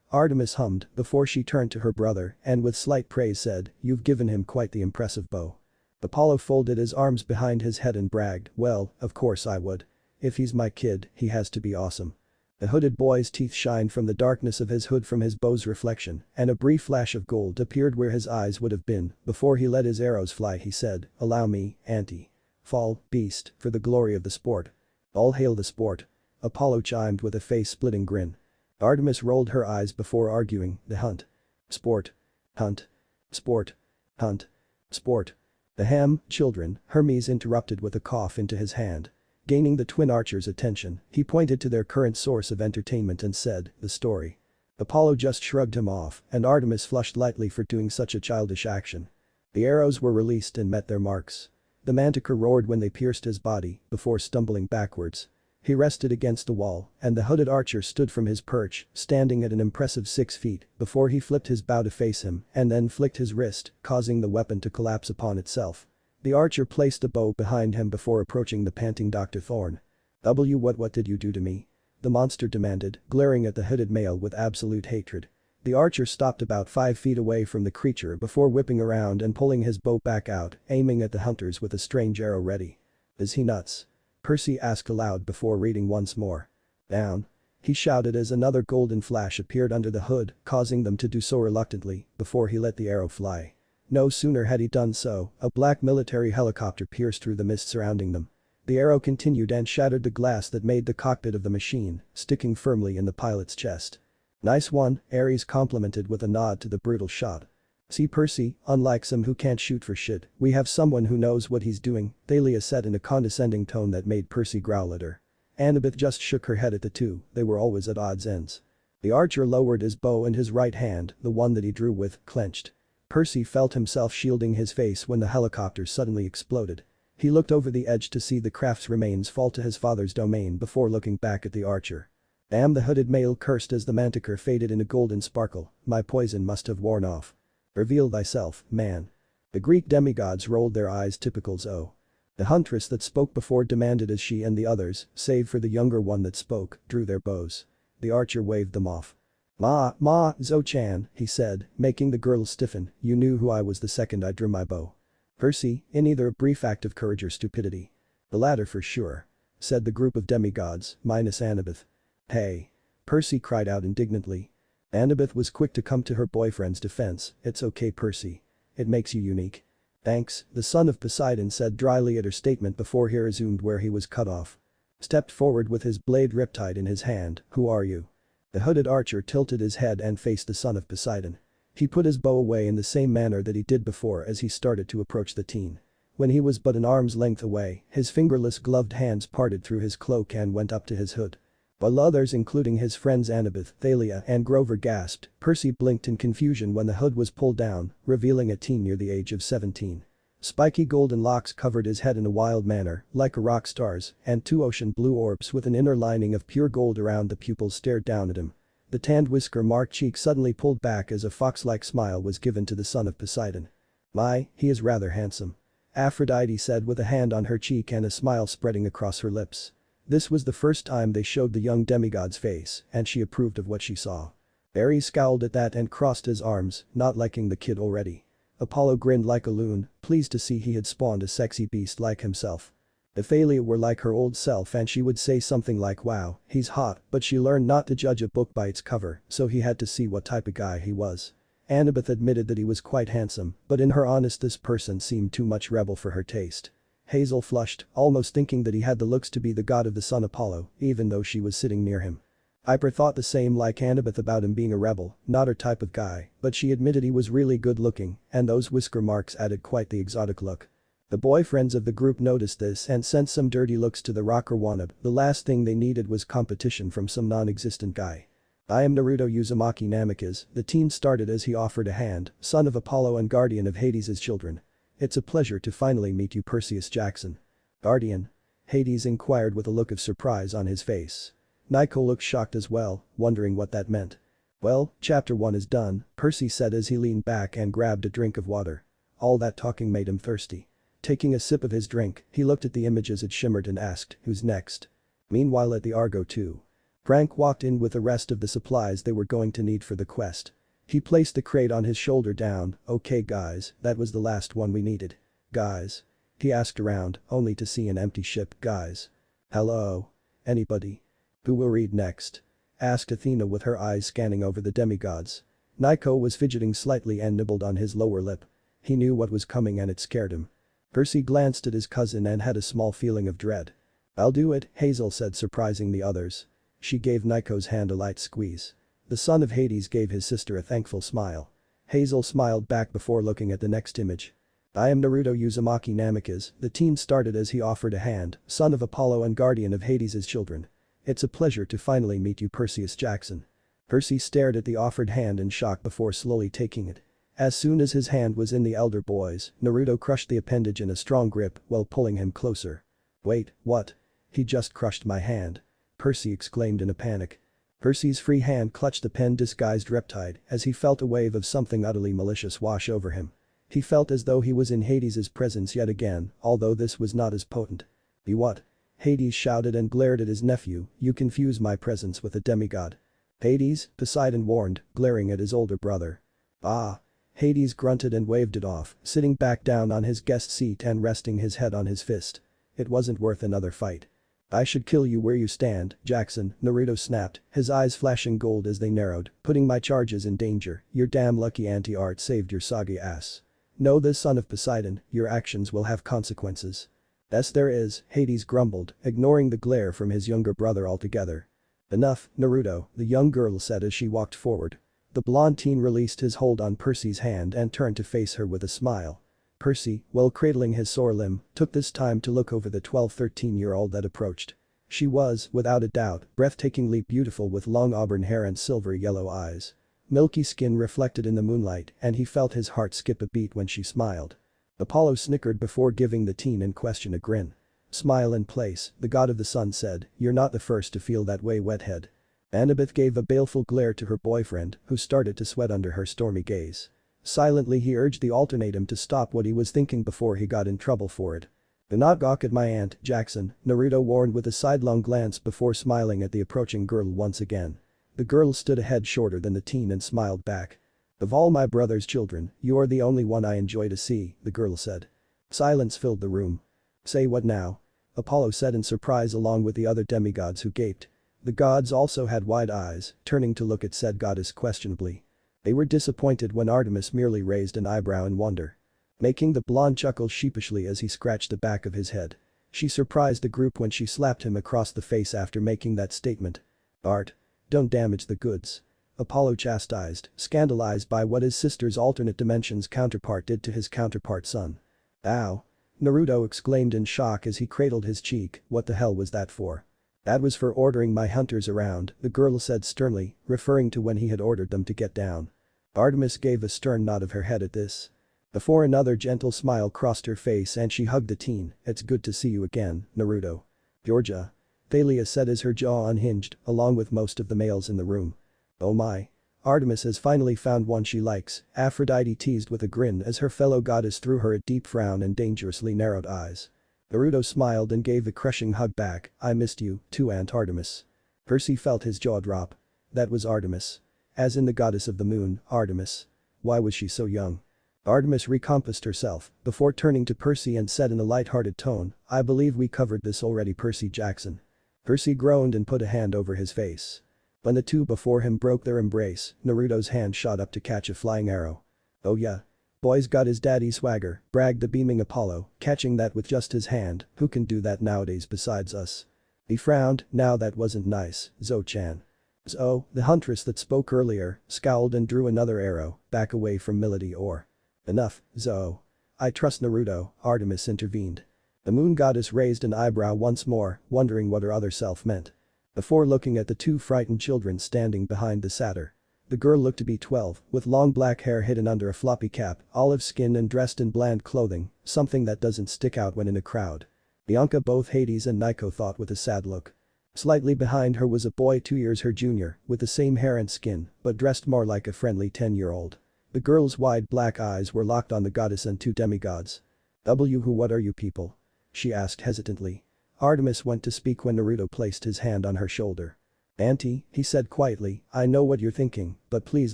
Artemis hummed before she turned to her brother and with slight praise said, you've given him quite the impressive bow. Apollo folded his arms behind his head and bragged, well, of course I would. If he's my kid, he has to be awesome. The hooded boy's teeth shined from the darkness of his hood from his bow's reflection, and a brief flash of gold appeared where his eyes would have been. Before he let his arrows fly he said, allow me, Auntie. Fall, beast, for the glory of the sport. All hail the sport. Apollo chimed with a face-splitting grin. Artemis rolled her eyes before arguing, the hunt. Sport. Hunt. Sport. Hunt. Sport. Ahem, children, Hermes interrupted with a cough into his hand. Gaining the twin archers' attention, he pointed to their current source of entertainment and said, the story. Apollo just shrugged him off, and Artemis flushed lightly for doing such a childish action. The arrows were released and met their marks. The manticore roared when they pierced his body, before stumbling backwards. He rested against the wall, and the hooded archer stood from his perch, standing at an impressive 6 feet, before he flipped his bow to face him, and then flicked his wrist, causing the weapon to collapse upon itself. The archer placed the bow behind him before approaching the panting Dr. Thorne. What did you do to me? The monster demanded, glaring at the hooded male with absolute hatred. The archer stopped about 5 feet away from the creature before whipping around and pulling his bow back out, aiming at the hunters with a strange arrow ready. Is he nuts? Percy asked aloud before reading once more. Down. He shouted as another golden flash appeared under the hood, causing them to do so reluctantly, before he let the arrow fly. No sooner had he done so, a black military helicopter pierced through the mist surrounding them. The arrow continued and shattered the glass that made the cockpit of the machine, sticking firmly in the pilot's chest. Nice one, Ares complimented with a nod to the brutal shot. See Percy, unlike some who can't shoot for shit, we have someone who knows what he's doing, Thalia said in a condescending tone that made Percy growl at her. Annabeth just shook her head at the two, they were always at odds ends. The archer lowered his bow and his right hand, the one that he drew with, clenched. Percy felt himself shielding his face when the helicopter suddenly exploded. He looked over the edge to see the craft's remains fall to his father's domain before looking back at the archer. Damn, the hooded male cursed as the manticore faded in a golden sparkle, my poison must have worn off. Reveal thyself, man. The Greek demigods rolled their eyes typical Zo. The huntress that spoke before demanded as she and the others, save for the younger one that spoke, drew their bows. The archer waved them off. Ma, Zo-chan, he said, making the girl stiffen, you knew who I was the second I drew my bow. Percy, in either a brief act of courage or stupidity. The latter for sure. Said the group of demigods, minus Annabeth. Hey. Percy cried out indignantly. Annabeth was quick to come to her boyfriend's defense, it's okay Percy. It makes you unique. Thanks, the son of Poseidon said dryly at her statement before he resumed where he was cut off. Stepped forward with his blade riptide in his hand, who are you? The hooded archer tilted his head and faced the son of Poseidon. He put his bow away in the same manner that he did before as he started to approach the teen. When he was but an arm's length away, his fingerless gloved hands parted through his cloak and went up to his hood. While others including his friends Annabeth, Thalia and Grover gasped, Percy blinked in confusion when the hood was pulled down, revealing a teen near the age of 17. Spiky golden locks covered his head in a wild manner, like a rock star's, and two ocean blue orbs with an inner lining of pure gold around the pupils stared down at him. The tanned whisker-marked cheek suddenly pulled back as a fox-like smile was given to the son of Poseidon. My, he is rather handsome. Aphrodite said with a hand on her cheek and a smile spreading across her lips. This was the first time they showed the young demigod's face, and she approved of what she saw. Ares scowled at that and crossed his arms, not liking the kid already. Apollo grinned like a loon, pleased to see he had spawned a sexy beast like himself. If Thalia were like her old self and she would say something like wow, he's hot, but she learned not to judge a book by its cover, so he had to see what type of guy he was. Annabeth admitted that he was quite handsome, but in her honest this person seemed too much rebel for her taste. Hazel flushed, almost thinking that he had the looks to be the god of the sun Apollo, even though she was sitting near him. Piper thought the same like Annabeth about him being a rebel, not her type of guy, but she admitted he was really good looking, and those whisker marks added quite the exotic look. The boyfriends of the group noticed this and sent some dirty looks to the rocker wannabe, the last thing they needed was competition from some non-existent guy. I am Naruto Uzumaki Namikaze, the teen started as he offered a hand, son of Apollo and guardian of Hades' children. It's a pleasure to finally meet you Percy Jackson. Guardian? Hades inquired with a look of surprise on his face. Nico looked shocked as well, wondering what that meant. Well, chapter 1 is done, Percy said as he leaned back and grabbed a drink of water. All that talking made him thirsty. Taking a sip of his drink, he looked at the image as it shimmered and asked, who's next? Meanwhile at the Argo 2. Frank walked in with the rest of the supplies they were going to need for the quest. He placed the crate on his shoulder down, okay guys, that was the last one we needed. Guys? He asked around, only to see an empty ship, guys. Hello? Anybody? Who will read next? Asked Athena with her eyes scanning over the demigods. Nico was fidgeting slightly and nibbled on his lower lip. He knew what was coming and it scared him. Percy glanced at his cousin and had a small feeling of dread. I'll do it, Hazel said surprising the others. She gave Nico's hand a light squeeze. The son of Hades gave his sister a thankful smile. Hazel smiled back before looking at the next image. I am Naruto Uzumaki Namikaze, the teen started as he offered a hand, son of Apollo and guardian of Hades' children. It's a pleasure to finally meet you Percy Jackson. Percy stared at the offered hand in shock before slowly taking it. As soon as his hand was in the elder boy's, Naruto crushed the appendage in a strong grip while pulling him closer. Wait, what? He just crushed my hand. Percy exclaimed in a panic. Percy's free hand clutched the pen-disguised riptide as he felt a wave of something utterly malicious wash over him. He felt as though he was in Hades' presence yet again, although this was not as potent. Be what? Hades shouted and glared at his nephew, you confuse my presence with a demigod. Hades, Poseidon warned, glaring at his older brother. Ah. Hades grunted and waved it off, sitting back down on his guest seat and resting his head on his fist. It wasn't worth another fight. I should kill you where you stand, Jackson, Naruto snapped, his eyes flashing gold as they narrowed, putting my charges in danger, your damn lucky anti-art saved your soggy ass. Know this son of Poseidon, your actions will have consequences. Yes there is, Hades grumbled, ignoring the glare from his younger brother altogether. Enough, Naruto, the young girl said as she walked forward. The blonde teen released his hold on Percy's hand and turned to face her with a smile. Percy, while cradling his sore limb, took this time to look over the 12-13-year-old that approached. She was, without a doubt, breathtakingly beautiful with long auburn hair and silvery yellow eyes. Milky skin reflected in the moonlight and he felt his heart skip a beat when she smiled. Apollo snickered before giving the teen in question a grin. "Smile in place," the god of the sun said, "you're not the first to feel that way, wethead." Annabeth gave a baleful glare to her boyfriend, who started to sweat under her stormy gaze. Silently he urged the alternatum to stop what he was thinking before he got in trouble for it. "Do not gawk at my aunt, Jackson," Naruto warned with a sidelong glance before smiling at the approaching girl once again. The girl stood a head shorter than the teen and smiled back. "Of all my brother's children, you are the only one I enjoy to see," the girl said. Silence filled the room. "Say what now?" Apollo said in surprise along with the other demigods who gaped. The gods also had wide eyes, turning to look at said goddess questionably. They were disappointed when Artemis merely raised an eyebrow in wonder. Making the blonde chuckle sheepishly as he scratched the back of his head. She surprised the group when she slapped him across the face after making that statement. "Art. Don't damage the goods." Apollo chastised, scandalized by what his sister's alternate dimensions counterpart did to his counterpart son. "Ow." Naruto exclaimed in shock as he cradled his cheek, "What the hell was that for?" "That was for ordering my hunters around," the girl said sternly, referring to when he had ordered them to get down. Artemis gave a stern nod of her head at this. Before another gentle smile crossed her face and she hugged the teen. "It's good to see you again, Naruto." "Georgia." Thalia said as her jaw unhinged, along with most of the males in the room. "Oh my. Artemis has finally found one she likes," Aphrodite teased with a grin as her fellow goddess threw her a deep frown and dangerously narrowed eyes. Naruto smiled and gave a crushing hug back. "I missed you, too, Aunt Artemis." Percy felt his jaw drop. That was Artemis. As in the goddess of the moon, Artemis. Why was she so young? Artemis recompassed herself before turning to Percy and said in a light-hearted tone, "I believe we covered this already, Percy Jackson." Percy groaned and put a hand over his face. When the two before him broke their embrace, Naruto's hand shot up to catch a flying arrow. "Oh yeah. Boy's got his daddy swagger," bragged the beaming Apollo, catching that with just his hand. "Who can do that nowadays besides us?" He frowned. "Now that wasn't nice, Zo-chan." Zo, the huntress that spoke earlier, scowled and drew another arrow, back away from Milady or. "Enough, Zo. I trust Naruto," Artemis intervened. The moon goddess raised an eyebrow once more, wondering what her other self meant. Before looking at the two frightened children standing behind the satyr. The girl looked to be 12, with long black hair hidden under a floppy cap, olive skin and dressed in bland clothing, something that doesn't stick out when in a crowd. Bianca, both Hades and Nico thought with a sad look. Slightly behind her was a boy 2 years her junior, with the same hair and skin, but dressed more like a friendly 10-year-old. The girl's wide black eyes were locked on the goddess and two demigods. What are you people?" she asked hesitantly. Artemis went to speak when Naruto placed his hand on her shoulder. "Auntie," he said quietly, "I know what you're thinking, but please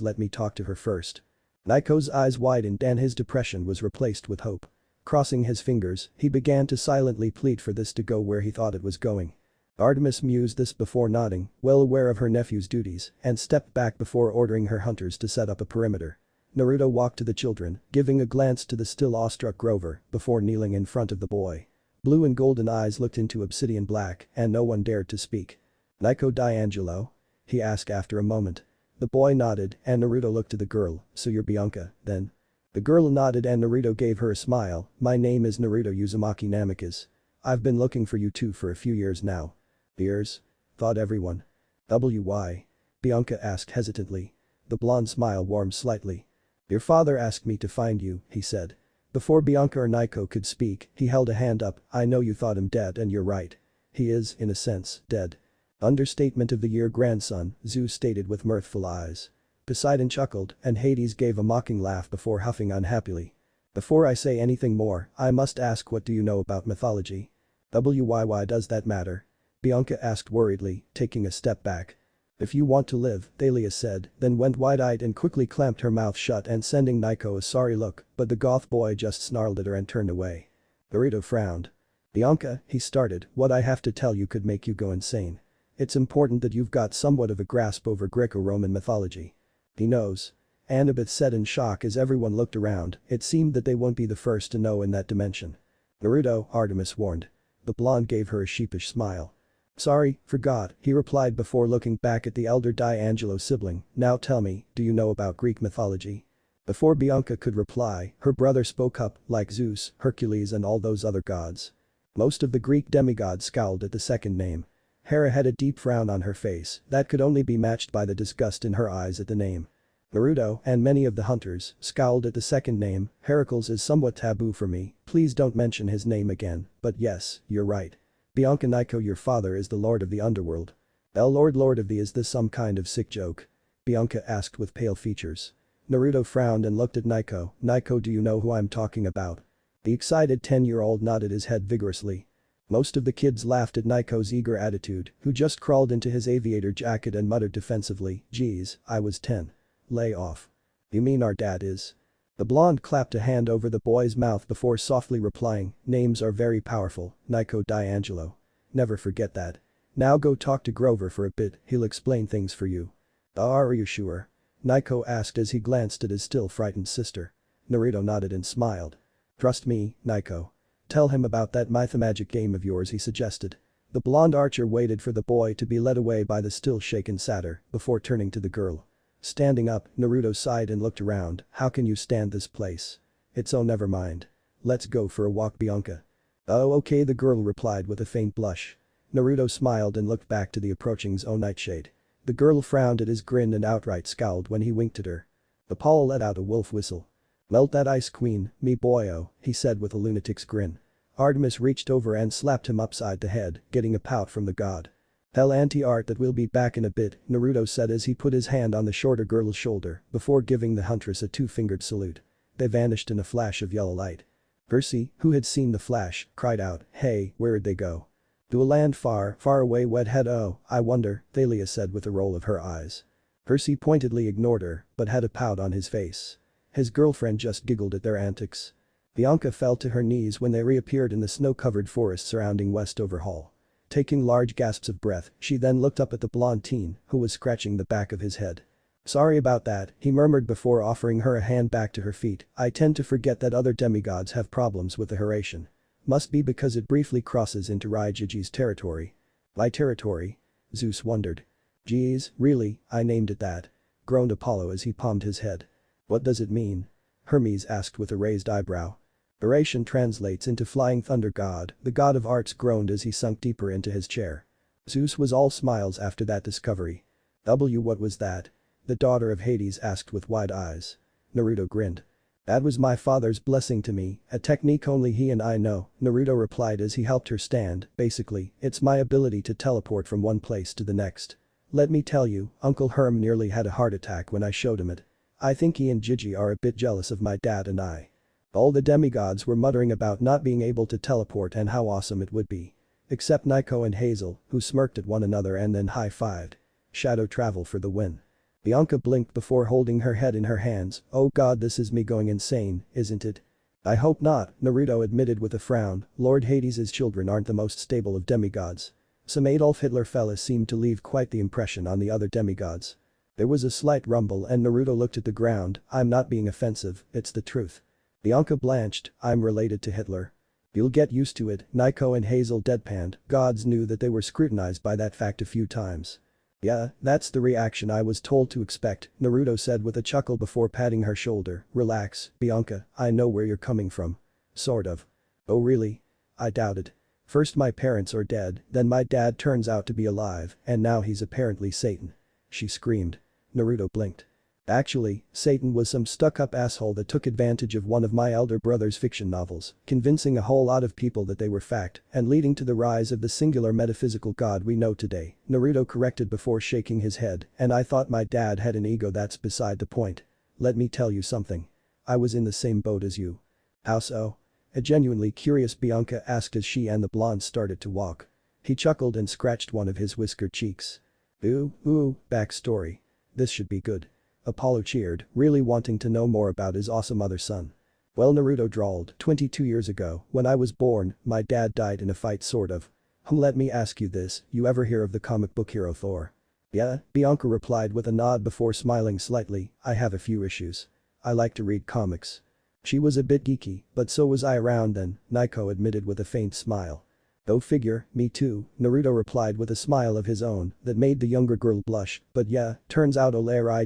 let me talk to her first." Nico's eyes widened and his depression was replaced with hope. Crossing his fingers, he began to silently plead for this to go where he thought it was going. Artemis mused this before nodding, well aware of her nephew's duties, and stepped back before ordering her hunters to set up a perimeter. Naruto walked to the children, giving a glance to the still awestruck Grover, before kneeling in front of the boy. Blue and golden eyes looked into obsidian black, and no one dared to speak. "Nico D'Angelo?" he asked after a moment. The boy nodded, and Naruto looked to the girl. "So you're Bianca, then?" The girl nodded and Naruto gave her a smile. "My name is Naruto Uzumaki Namikaze. I've been looking for you two for a few years now." "Years?" thought everyone. "Why?" Bianca asked hesitantly. The blonde smile warmed slightly. "Your father asked me to find you," he said. Before Bianca or Nico could speak, he held a hand up. "I know you thought him dead and you're right. He is, in a sense, dead." "Understatement of the year, grandson," Zeus stated with mirthful eyes. Poseidon chuckled and Hades gave a mocking laugh before huffing unhappily. "Before I say anything more, I must ask, what do you know about mythology?" Why does that matter?" Bianca asked worriedly, taking a step back. "If you want to live," Thalia said, then went wide-eyed and quickly clamped her mouth shut and sending Nico a sorry look, but the goth boy just snarled at her and turned away. Naruto frowned. "Bianca," he started, "what I have to tell you could make you go insane. It's important that you've got somewhat of a grasp over Greco-Roman mythology." "He knows." Annabeth said in shock as everyone looked around. It seemed that they won't be the first to know in that dimension. "Naruto," Artemis warned. The blonde gave her a sheepish smile. "Sorry, forgot," he replied before looking back at the elder Angelos sibling. "Now tell me, do you know about Greek mythology?" Before Bianca could reply, her brother spoke up, like Zeus, Hercules and all those other gods. Most of the Greek demigods scowled at the second name. Hera had a deep frown on her face that could only be matched by the disgust in her eyes at the name. Naruto and many of the hunters scowled at the second name. Heracles is somewhat taboo for me, please don't mention his name again, but yes, you're right. Bianca Nico, your father is the lord of the underworld. Lord of the, is this some kind of sick joke? Bianca asked with pale features. Naruto frowned and looked at Nico. Nico, do you know who I'm talking about? The excited 10-year-old nodded his head vigorously. Most of the kids laughed at Nico's eager attitude, who just crawled into his aviator jacket and muttered defensively, geez, I was 10. Lay off. You mean our dad is? The blonde clapped a hand over the boy's mouth before softly replying, names are very powerful, Nico di Angelo. Never forget that. Now go talk to Grover for a bit, he'll explain things for you. Are you sure? Nico asked as he glanced at his still frightened sister. Naruto nodded and smiled. Trust me, Nico. Tell him about that mythomagic game of yours, he suggested. The blonde archer waited for the boy to be led away by the still shaken satyr before turning to the girl. Standing up, Naruto sighed and looked around, how can you stand this place? It's oh never mind. Let's go for a walk, Bianca. Oh okay, the girl replied with a faint blush. Naruto smiled and looked back to the approaching nightshade. The girl frowned at his grin and outright scowled when he winked at her. Apollo let out a wolf whistle. Melt that ice, queen, me boyo, he said with a lunatic's grin. Artemis reached over and slapped him upside the head, getting a pout from the god. Tell Auntie Art that we'll be back in a bit, Naruto said as he put his hand on the shorter girl's shoulder before giving the huntress a two-fingered salute. They vanished in a flash of yellow light. Percy, who had seen the flash, cried out, hey, where'd they go? To a land far, far away, Wedhead. Oh, I wonder, Thalia said with a roll of her eyes. Percy pointedly ignored her, but had a pout on his face. His girlfriend just giggled at their antics. Bianca fell to her knees when they reappeared in the snow-covered forest surrounding Westover Hall. Taking large gasps of breath, she then looked up at the blonde teen, who was scratching the back of his head. Sorry about that, he murmured before offering her a hand back to her feet. I tend to forget that other demigods have problems with the Horatian. Must be because it briefly crosses into Raijiji's territory. My territory? Zeus wondered. Geez, really, I named it that. Groaned Apollo as he palmed his head. What does it mean? Hermes asked with a raised eyebrow. Horatian translates into flying thunder god, the god of arts groaned as he sunk deeper into his chair. Zeus was all smiles after that discovery. What was that? The daughter of Hades asked with wide eyes. Naruto grinned. That was my father's blessing to me, a technique only he and I know, Naruto replied as he helped her stand, basically, it's my ability to teleport from one place to the next. Let me tell you, Uncle Herm nearly had a heart attack when I showed him it. I think he and Gigi are a bit jealous of my dad and I. All the demigods were muttering about not being able to teleport and how awesome it would be. Except Nico and Hazel, who smirked at one another and then high-fived. Shadow travel for the win. Bianca blinked before holding her head in her hands. Oh god, this is me going insane, isn't it? I hope not, Naruto admitted with a frown. Lord Hades' children aren't the most stable of demigods. Some Adolf Hitler fella seemed to leave quite the impression on the other demigods. There was a slight rumble and Naruto looked at the ground. I'm not being offensive, it's the truth. Bianca blanched, I'm related to Hitler. You'll get used to it, Nico and Hazel deadpanned, gods knew that they were scrutinized by that fact a few times. Yeah, that's the reaction I was told to expect, Naruto said with a chuckle before patting her shoulder. Relax, Bianca, I know where you're coming from. Sort of. Oh really? I doubt it. First my parents are dead, then my dad turns out to be alive, and now he's apparently Satan. She screamed. Naruto blinked. Actually, Satan was some stuck-up asshole that took advantage of one of my elder brother's fiction novels, convincing a whole lot of people that they were fact and leading to the rise of the singular metaphysical god we know today, Naruto corrected before shaking his head, and I thought my dad had an ego. That's beside the point. Let me tell you something. I was in the same boat as you. How so? A genuinely curious Bianca asked as she and the blonde started to walk. He chuckled and scratched one of his whiskered cheeks. Ooh, backstory. This should be good. Apollo cheered, really wanting to know more about his awesome other son. Well, Naruto drawled, 22 years ago, when I was born, my dad died in a fight sort of. Let me ask you this, you ever hear of the comic book hero Thor? Yeah, Bianca replied with a nod before smiling slightly. I have a few issues. I like to read comics. She was a bit geeky, but so was I around then, Nico admitted with a faint smile. Go figure, me too, Naruto replied with a smile of his own that made the younger girl blush, but yeah, turns out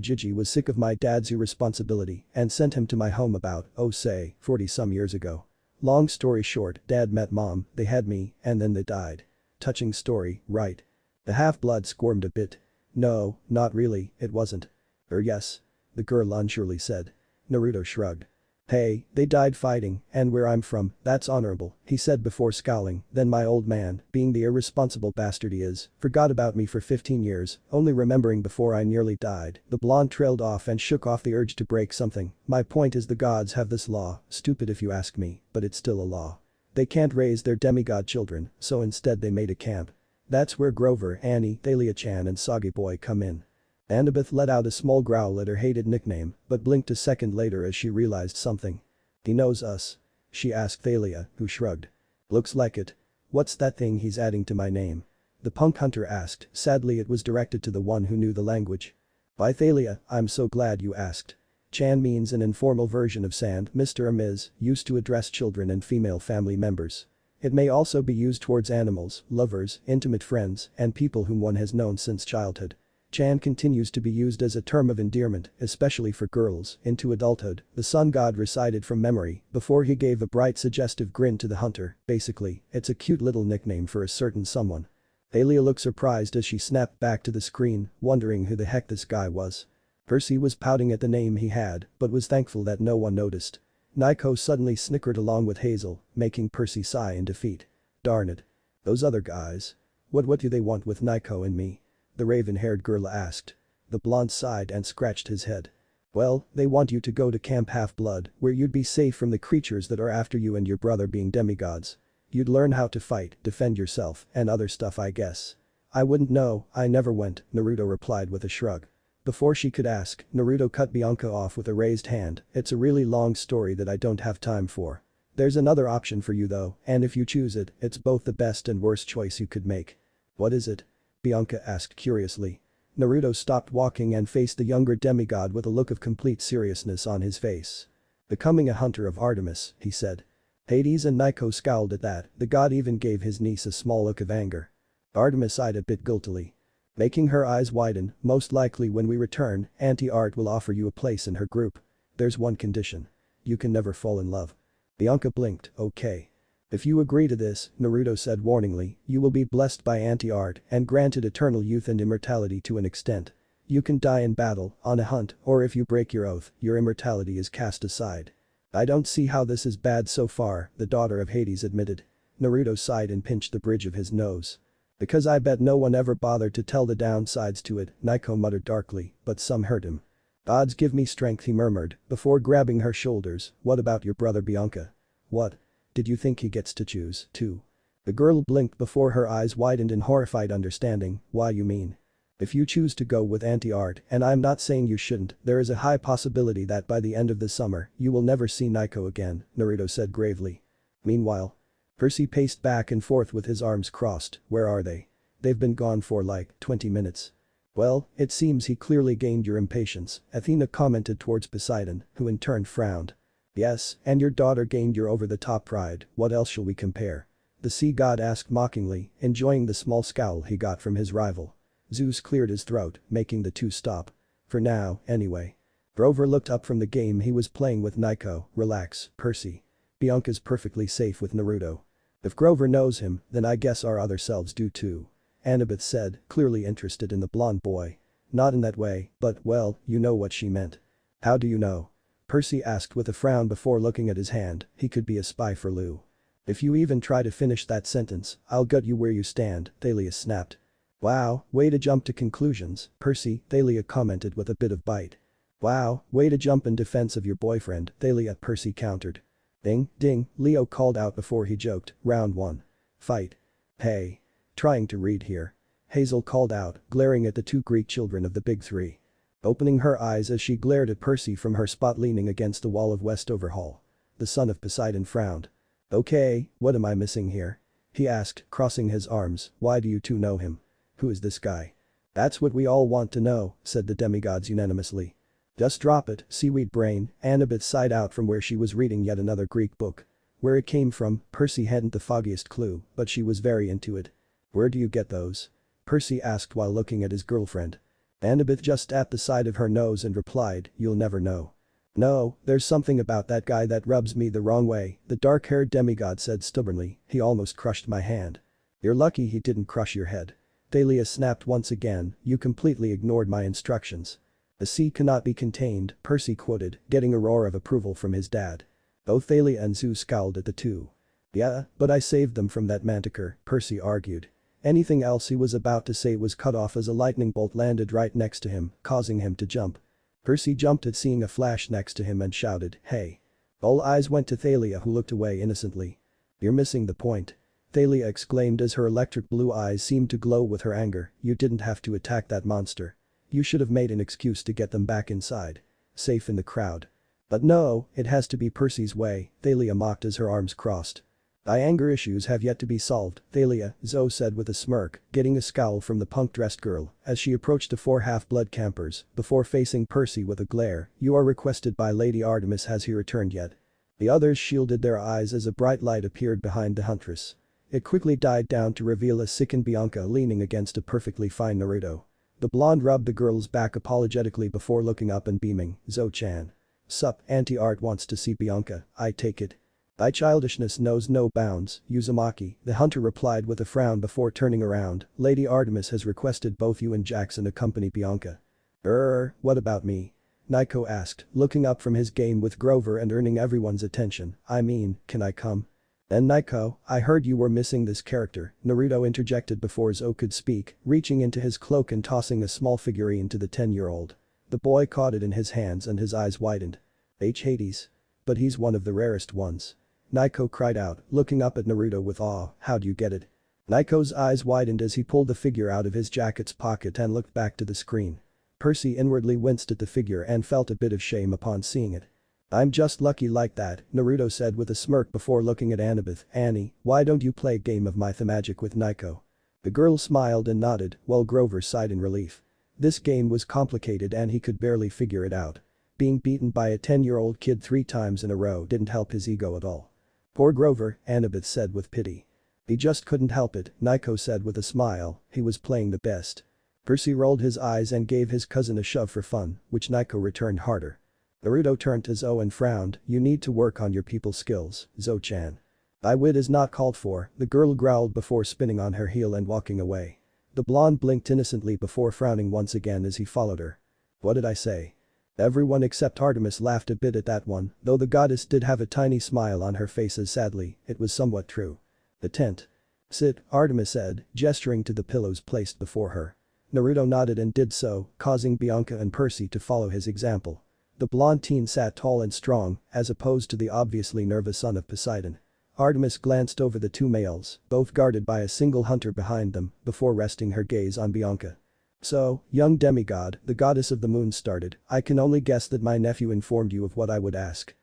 Gigi was sick of my dad's irresponsibility and sent him to my home about, 40-some years ago. Long story short, dad met mom, they had me, and then they died. Touching story, right? The half-blood squirmed a bit. No, not really, it wasn't. Yes. The girl unsurely said. Naruto shrugged. Hey, they died fighting, and where I'm from, that's honorable, he said before scowling. Then my old man, being the irresponsible bastard he is, forgot about me for 15 years, only remembering before I nearly died. The blonde trailed off and shook off the urge to break something. My point is the gods have this law, stupid if you ask me, but it's still a law. They can't raise their demigod children, so instead they made a camp. That's where Grover, Annie, Thalia-chan and Soggy Boy come in. Annabeth let out a small growl at her hated nickname, but blinked a second later as she realized something. He knows us? She asked Thalia, who shrugged. Looks like it. What's that thing he's adding to my name? The punk hunter asked, sadly it was directed to the one who knew the language. By Thalia, I'm so glad you asked. Chan means an informal version of Sand, Mr. Hermes, used to address children and female family members. It may also be used towards animals, lovers, intimate friends, and people whom one has known since childhood. Chan continues to be used as a term of endearment, especially for girls, into adulthood, the sun god recited from memory, before he gave a bright suggestive grin to the hunter. Basically, it's a cute little nickname for a certain someone. Thalia looked surprised as she snapped back to the screen, wondering who the heck this guy was. Percy was pouting at the name he had, but was thankful that no one noticed. Nico suddenly snickered along with Hazel, making Percy sigh in defeat. Darn it. Those other guys. What do they want with Nico and me? The raven-haired girl asked. The blonde sighed and scratched his head. Well, they want you to go to Camp Half-Blood, where you'd be safe from the creatures that are after you and your brother being demigods. You'd learn how to fight, defend yourself, and other stuff I guess. I wouldn't know, I never went, Naruto replied with a shrug. Before she could ask, Naruto cut Bianca off with a raised hand. It's a really long story that I don't have time for. There's another option for you though, and if you choose it, it's both the best and worst choice you could make. What is it? Bianca asked curiously. Naruto stopped walking and faced the younger demigod with a look of complete seriousness on his face. Becoming a hunter of Artemis, he said. Hades and Nico scowled at that, the god even gave his niece a small look of anger. Artemis sighed a bit guiltily. Making her eyes widen, most likely when we return, Auntie Art will offer you a place in her group. There's one condition. You can never fall in love. Bianca blinked, okay. If you agree to this, Naruto said warningly, you will be blessed by Auntie Art and granted eternal youth and immortality to an extent. You can die in battle, on a hunt, or if you break your oath, your immortality is cast aside. I don't see how this is bad so far, the daughter of Hades admitted. Naruto sighed and pinched the bridge of his nose. Because I bet no one ever bothered to tell the downsides to it, Nico muttered darkly, but some hurt him. Gods give me strength, he murmured, before grabbing her shoulders. What about your brother Bianca? What? Did you think he gets to choose, too? The girl blinked before her eyes widened in horrified understanding. Why you mean? If you choose to go with Auntie Art, and I'm not saying you shouldn't, there is a high possibility that by the end of the summer, you will never see Nico again, Naruto said gravely. Meanwhile, Percy paced back and forth with his arms crossed. Where are they? They've been gone for like 20 minutes. Well, it seems he clearly gained your impatience, Athena commented towards Poseidon, who in turn frowned. Yes, and your daughter gained your over-the-top pride, what else shall we compare? The sea god asked mockingly, enjoying the small scowl he got from his rival. Zeus cleared his throat, making the two stop. For now, anyway. Grover looked up from the game he was playing with Nico. Relax, Percy. Bianca's perfectly safe with Naruto. If Grover knows him, then I guess our other selves do too. Annabeth said, clearly interested in the blonde boy. Not in that way, but well, you know what she meant. How do you know? Percy asked with a frown before looking at his hand. He could be a spy for Lou. If you even try to finish that sentence, I'll gut you where you stand, Thalia snapped. Wow, way to jump to conclusions, Percy, Thalia commented with a bit of bite. Wow, way to jump in defense of your boyfriend, Thalia, Percy countered. Ding, ding, Leo called out before he joked. Round 1. Fight. Hey. Trying to read here. Hazel called out, glaring at the two Greek children of the big three. Opening her eyes as she glared at Percy from her spot leaning against the wall of Westover Hall. The son of Poseidon frowned. Okay, what am I missing here? He asked, crossing his arms. Why do you two know him? Who is this guy? That's what we all want to know, said the demigods unanimously. Just drop it, seaweed brain, Annabeth sighed out from where she was reading yet another Greek book. Where it came from, Percy hadn't the foggiest clue, but she was very into it. Where do you get those? Percy asked while looking at his girlfriend. Annabeth just at the side of her nose and replied, you'll never know. No, there's something about that guy that rubs me the wrong way, the dark-haired demigod said stubbornly, he almost crushed my hand. You're lucky he didn't crush your head. Thalia snapped once again, you completely ignored my instructions. The sea cannot be contained, Percy quoted, getting a roar of approval from his dad. Both Thalia and Zoo scowled at the two. Yeah, but I saved them from that manticore, Percy argued. Anything else he was about to say was cut off as a lightning bolt landed right next to him, causing him to jump. Percy jumped at seeing a flash next to him and shouted, hey. All eyes went to Thalia, who looked away innocently. You're missing the point. Thalia exclaimed as her electric blue eyes seemed to glow with her anger, you didn't have to attack that monster. You should have made an excuse to get them back inside. Safe in the crowd. But no, it has to be Percy's way, Thalia mocked as her arms crossed. Thy anger issues have yet to be solved, Thalia, Zoe said with a smirk, getting a scowl from the punk-dressed girl as she approached the 4 half-blood campers before facing Percy with a glare, you are requested by Lady Artemis, has he returned yet? The others shielded their eyes as a bright light appeared behind the huntress. It quickly died down to reveal a sickened Bianca leaning against a perfectly fine Naruto. The blonde rubbed the girl's back apologetically before looking up and beaming, Zoe-chan. Sup, Auntie Art wants to see Bianca, I take it. Thy childishness knows no bounds, Uzumaki, the hunter replied with a frown before turning around, Lady Artemis has requested both you and Jackson accompany Bianca. What about me? Naiko asked, looking up from his game with Grover and earning everyone's attention, I mean, can I come? And Naiko, I heard you were missing this character, Naruto interjected before Zoe could speak, reaching into his cloak and tossing a small figurine to the 10-year-old. The boy caught it in his hands and his eyes widened. Hades. But he's one of the rarest ones. Naiko cried out, looking up at Naruto with awe, how'd you get it? Naiko's eyes widened as he pulled the figure out of his jacket's pocket and looked back to the screen. Percy inwardly winced at the figure and felt a bit of shame upon seeing it. I'm just lucky like that, Naruto said with a smirk before looking at Annabeth, Annie, why don't you play a game of Mythmagic with Naiko? The girl smiled and nodded, while Grover sighed in relief. This game was complicated and he could barely figure it out. Being beaten by a 10-year-old kid 3 times in a row didn't help his ego at all. Poor Grover, Annabeth said with pity. He just couldn't help it, Naiko said with a smile, he was playing the best. Percy rolled his eyes and gave his cousin a shove for fun, which Naiko returned harder. Naruto turned to Zoe and frowned, you need to work on your people skills, Zoe-chan. Thy wit is not called for, the girl growled before spinning on her heel and walking away. The blonde blinked innocently before frowning once again as he followed her. What did I say? Everyone except Artemis laughed a bit at that one, though the goddess did have a tiny smile on her face as sadly, it was somewhat true. The tent. Sit, Artemis said, gesturing to the pillows placed before her. Naruto nodded and did so, causing Bianca and Percy to follow his example. The blonde teen sat tall and strong, as opposed to the obviously nervous son of Poseidon. Artemis glanced over the 2 males, both guarded by a single hunter behind them, before resting her gaze on Bianca. So, young demigod, the goddess of the moon started, I can only guess that my nephew informed you of what I would ask.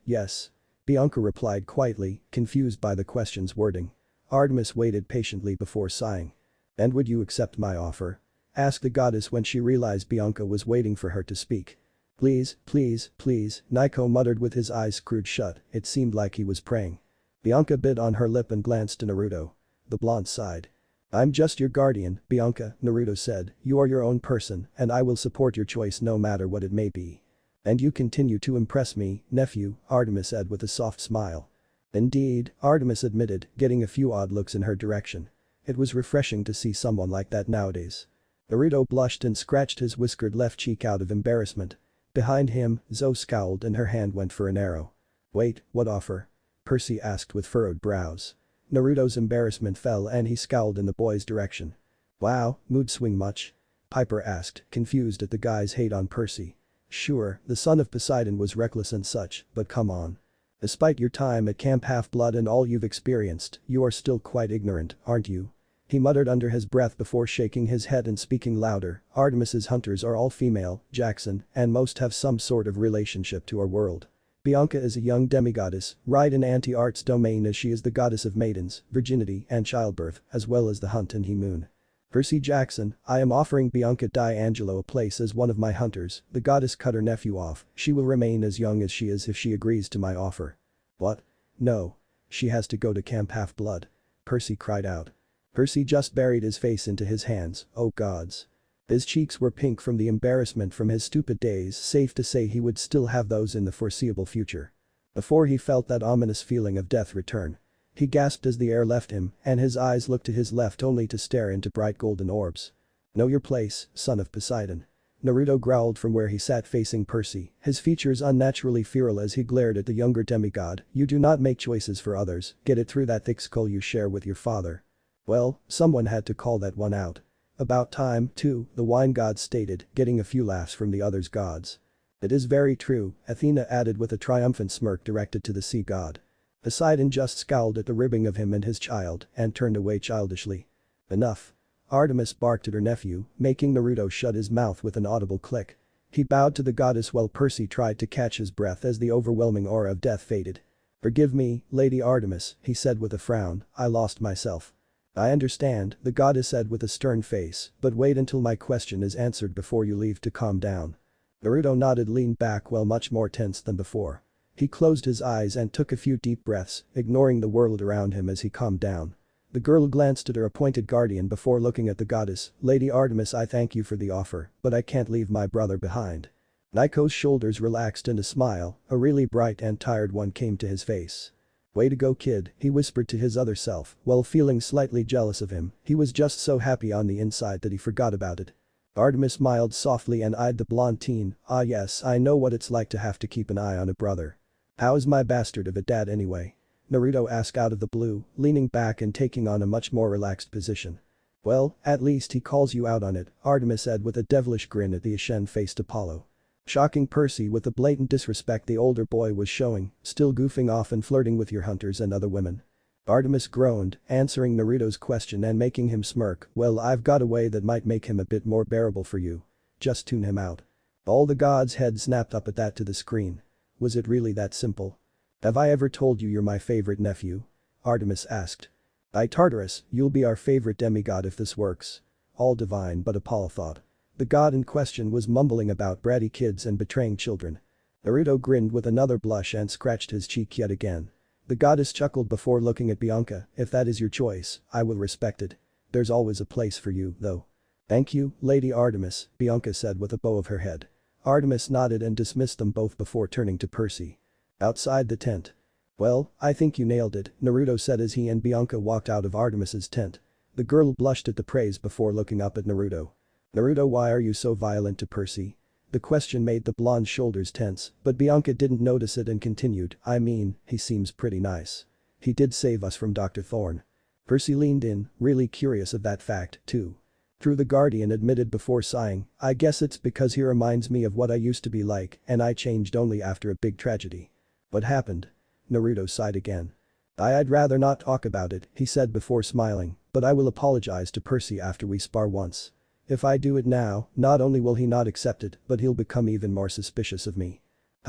Yes. Bianca replied quietly, confused by the question's wording. Artemis waited patiently before sighing. And would you accept my offer? Asked the goddess when she realized Bianca was waiting for her to speak. Please, Naiko muttered with his eyes screwed shut, it seemed like he was praying. Bianca bit on her lip and glanced to Naruto. The blonde sighed. I'm just your guardian, Bianca, Naruto said, you are your own person and I will support your choice no matter what it may be. And you continue to impress me, nephew, Artemis said with a soft smile. Indeed, Artemis admitted, getting a few odd looks in her direction. It was refreshing to see someone like that nowadays. Naruto blushed and scratched his whiskered left cheek out of embarrassment. Behind him, Zoe scowled and her hand went for an arrow. Wait, what offer? Percy asked with furrowed brows. Naruto's embarrassment fell and he scowled in the boy's direction. Wow, mood swing much? Piper asked, confused at the guy's hate on Percy. Sure, the son of Poseidon was reckless and such, but come on. Despite your time at Camp Half-Blood and all you've experienced, you are still quite ignorant, aren't you? He muttered under his breath before shaking his head and speaking louder, Artemis's hunters are all female, Jackson, and most have some sort of relationship to our world. Bianca is a young demigoddess, right in Auntie Art's domain as she is the goddess of maidens, virginity and childbirth, as well as the hunt and he-moon. Percy Jackson, I am offering Bianca di Angelo a place as one of my hunters, the goddess cut her nephew off, she will remain as young as she is if she agrees to my offer. What? No. She has to go to Camp Half-Blood. Percy cried out. Percy just buried his face into his hands, oh gods. His cheeks were pink from the embarrassment from his stupid days, safe to say he would still have those in the foreseeable future. Before he felt that ominous feeling of death return. He gasped as the air left him, and his eyes looked to his left only to stare into bright golden orbs. Know your place, son of Poseidon. Naruto growled from where he sat facing Percy, his features unnaturally feral as he glared at the younger demigod. You do not make choices for others, get it through that thick skull you share with your father. Well, someone had to call that one out. About time, too, the wine god stated, getting a few laughs from the others' gods. It is very true, Athena added with a triumphant smirk directed to the sea god. Poseidon just scowled at the ribbing of him and his child and turned away childishly. Enough. Artemis barked at her nephew, making Naruto shut his mouth with an audible click. He bowed to the goddess while Percy tried to catch his breath as the overwhelming aura of death faded. Forgive me, Lady Artemis, he said with a frown, I lost myself. I understand, the goddess said with a stern face, but wait until my question is answered before you leave to calm down. Naruto nodded, leaned back while much more tense than before. He closed his eyes and took a few deep breaths, ignoring the world around him as he calmed down. The girl glanced at her appointed guardian before looking at the goddess. Lady Artemis, I thank you for the offer, but I can't leave my brother behind. Naiko's shoulders relaxed and a smile, a really bright and tired one, came to his face. Way to go, kid, he whispered to his other self, while feeling slightly jealous of him. He was just so happy on the inside that he forgot about it. Artemis smiled softly and eyed the blonde teen. Ah yes, I know what it's like to have to keep an eye on a brother. How is my bastard of a dad anyway? Naruto asked out of the blue, leaning back and taking on a much more relaxed position. Well, at least he calls you out on it, Artemis said with a devilish grin at the ashen-faced Apollo. Shocking Percy with the blatant disrespect the older boy was showing, still goofing off and flirting with your hunters and other women. Artemis groaned, answering Naruto's question and making him smirk. Well, I've got a way that might make him a bit more bearable for you. Just tune him out. All the gods' heads snapped up at that to the screen. Was it really that simple? Have I ever told you you're my favorite nephew? Artemis asked. By Tartarus, you'll be our favorite demigod if this works. All divine, but Apollo thought. The god in question was mumbling about bratty kids and betraying children. Naruto grinned with another blush and scratched his cheek yet again. The goddess chuckled before looking at Bianca. If that is your choice, I will respect it. There's always a place for you, though. Thank you, Lady Artemis, Bianca said with a bow of her head. Artemis nodded and dismissed them both before turning to Percy. Outside the tent. Well, I think you nailed it, Naruto said as he and Bianca walked out of Artemis's tent. The girl blushed at the praise before looking up at Naruto. Naruto, why are you so violent to Percy? The question made the blonde's shoulders tense, but Bianca didn't notice it and continued, I mean, he seems pretty nice. He did save us from Dr. Thorne. Percy leaned in, really curious of that fact, too. True, the guardian admitted before sighing, I guess it's because he reminds me of what I used to be like, and I changed only after a big tragedy. What happened? Naruto sighed again. I'd rather not talk about it, he said before smiling, but I will apologize to Percy after we spar once. If I do it now, not only will he not accept it, but he'll become even more suspicious of me.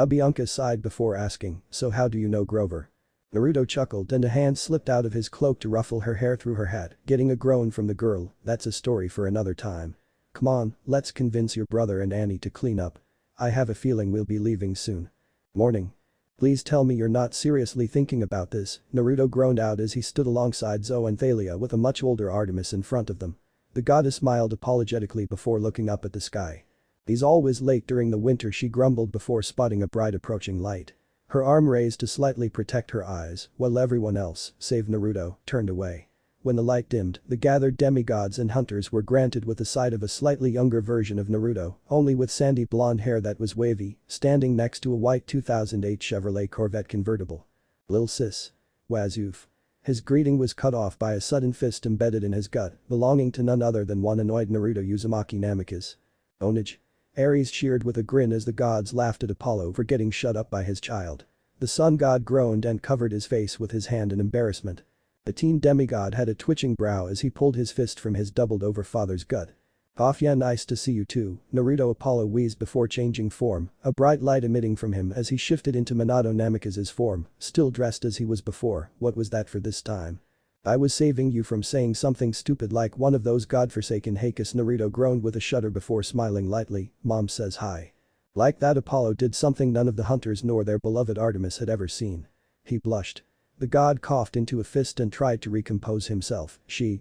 Bianca sighed before asking, so how do you know Grover? Naruto chuckled and a hand slipped out of his cloak to ruffle her hair through her hat, getting a groan from the girl. That's a story for another time. Come on, let's convince your brother and Annie to clean up. I have a feeling we'll be leaving soon. Morning. Please tell me you're not seriously thinking about this, Naruto groaned out as he stood alongside Zoe and Thalia with a much older Artemis in front of them. The goddess smiled apologetically before looking up at the sky. He's always late during the winter, she grumbled before spotting a bright approaching light. Her arm raised to slightly protect her eyes, while everyone else, save Naruto, turned away. When the light dimmed, the gathered demigods and hunters were granted with the sight of a slightly younger version of Naruto, only with sandy blonde hair that was wavy, standing next to a white 2008 Chevrolet Corvette convertible. Lil sis. Wazoof. His greeting was cut off by a sudden fist embedded in his gut, belonging to none other than one annoyed Naruto Uzumaki Namikaze. Onage. Ares cheered with a grin as the gods laughed at Apollo for getting shut up by his child. The sun god groaned and covered his face with his hand in embarrassment. The teen demigod had a twitching brow as he pulled his fist from his doubled over father's gut. Afia, nice to see you too, Naruto Apollo wheezed before changing form, a bright light emitting from him as he shifted into Minato Namikaze's form, still dressed as he was before. What was that for this time? I was saving you from saying something stupid like one of those godforsaken Hakis, Naruto groaned with a shudder before smiling lightly. Mom says hi. Like that, Apollo did something none of the hunters nor their beloved Artemis had ever seen. He blushed. The god coughed into a fist and tried to recompose himself. She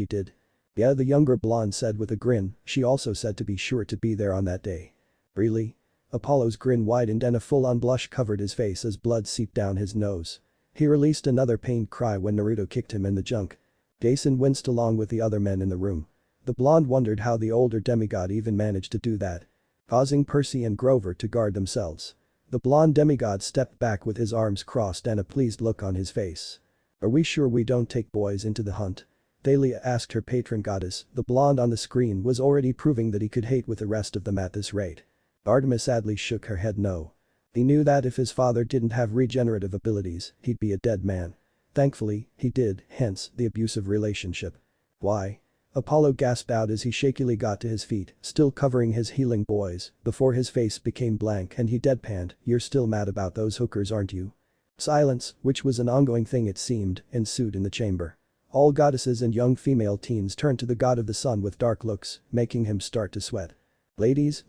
did. Yeah, the younger blonde said with a grin. She also said to be sure to be there on that day. Really? Apollo's grin widened and a full-on blush covered his face as blood seeped down his nose. He released another pained cry when Naruto kicked him in the junk. Jason winced along with the other men in the room. The blonde wondered how the older demigod even managed to do that, causing Percy and Grover to guard themselves. The blonde demigod stepped back with his arms crossed and a pleased look on his face. "Are we sure we don't take boys into the hunt?" Thalia asked her patron goddess. The blonde on the screen was already proving that he could hate with the rest of them at this rate. Artemis sadly shook her head no. He knew that if his father didn't have regenerative abilities, he'd be a dead man. Thankfully, he did, hence the abusive relationship. Why? Apollo gasped out as he shakily got to his feet, still covering his healing boys, before his face became blank and he deadpanned, "You're still mad about those hookers, aren't you?" Silence, which was an ongoing thing it seemed, ensued in the chamber. All goddesses and young female teens turned to the god of the sun with dark looks, making him start to sweat. Ladies,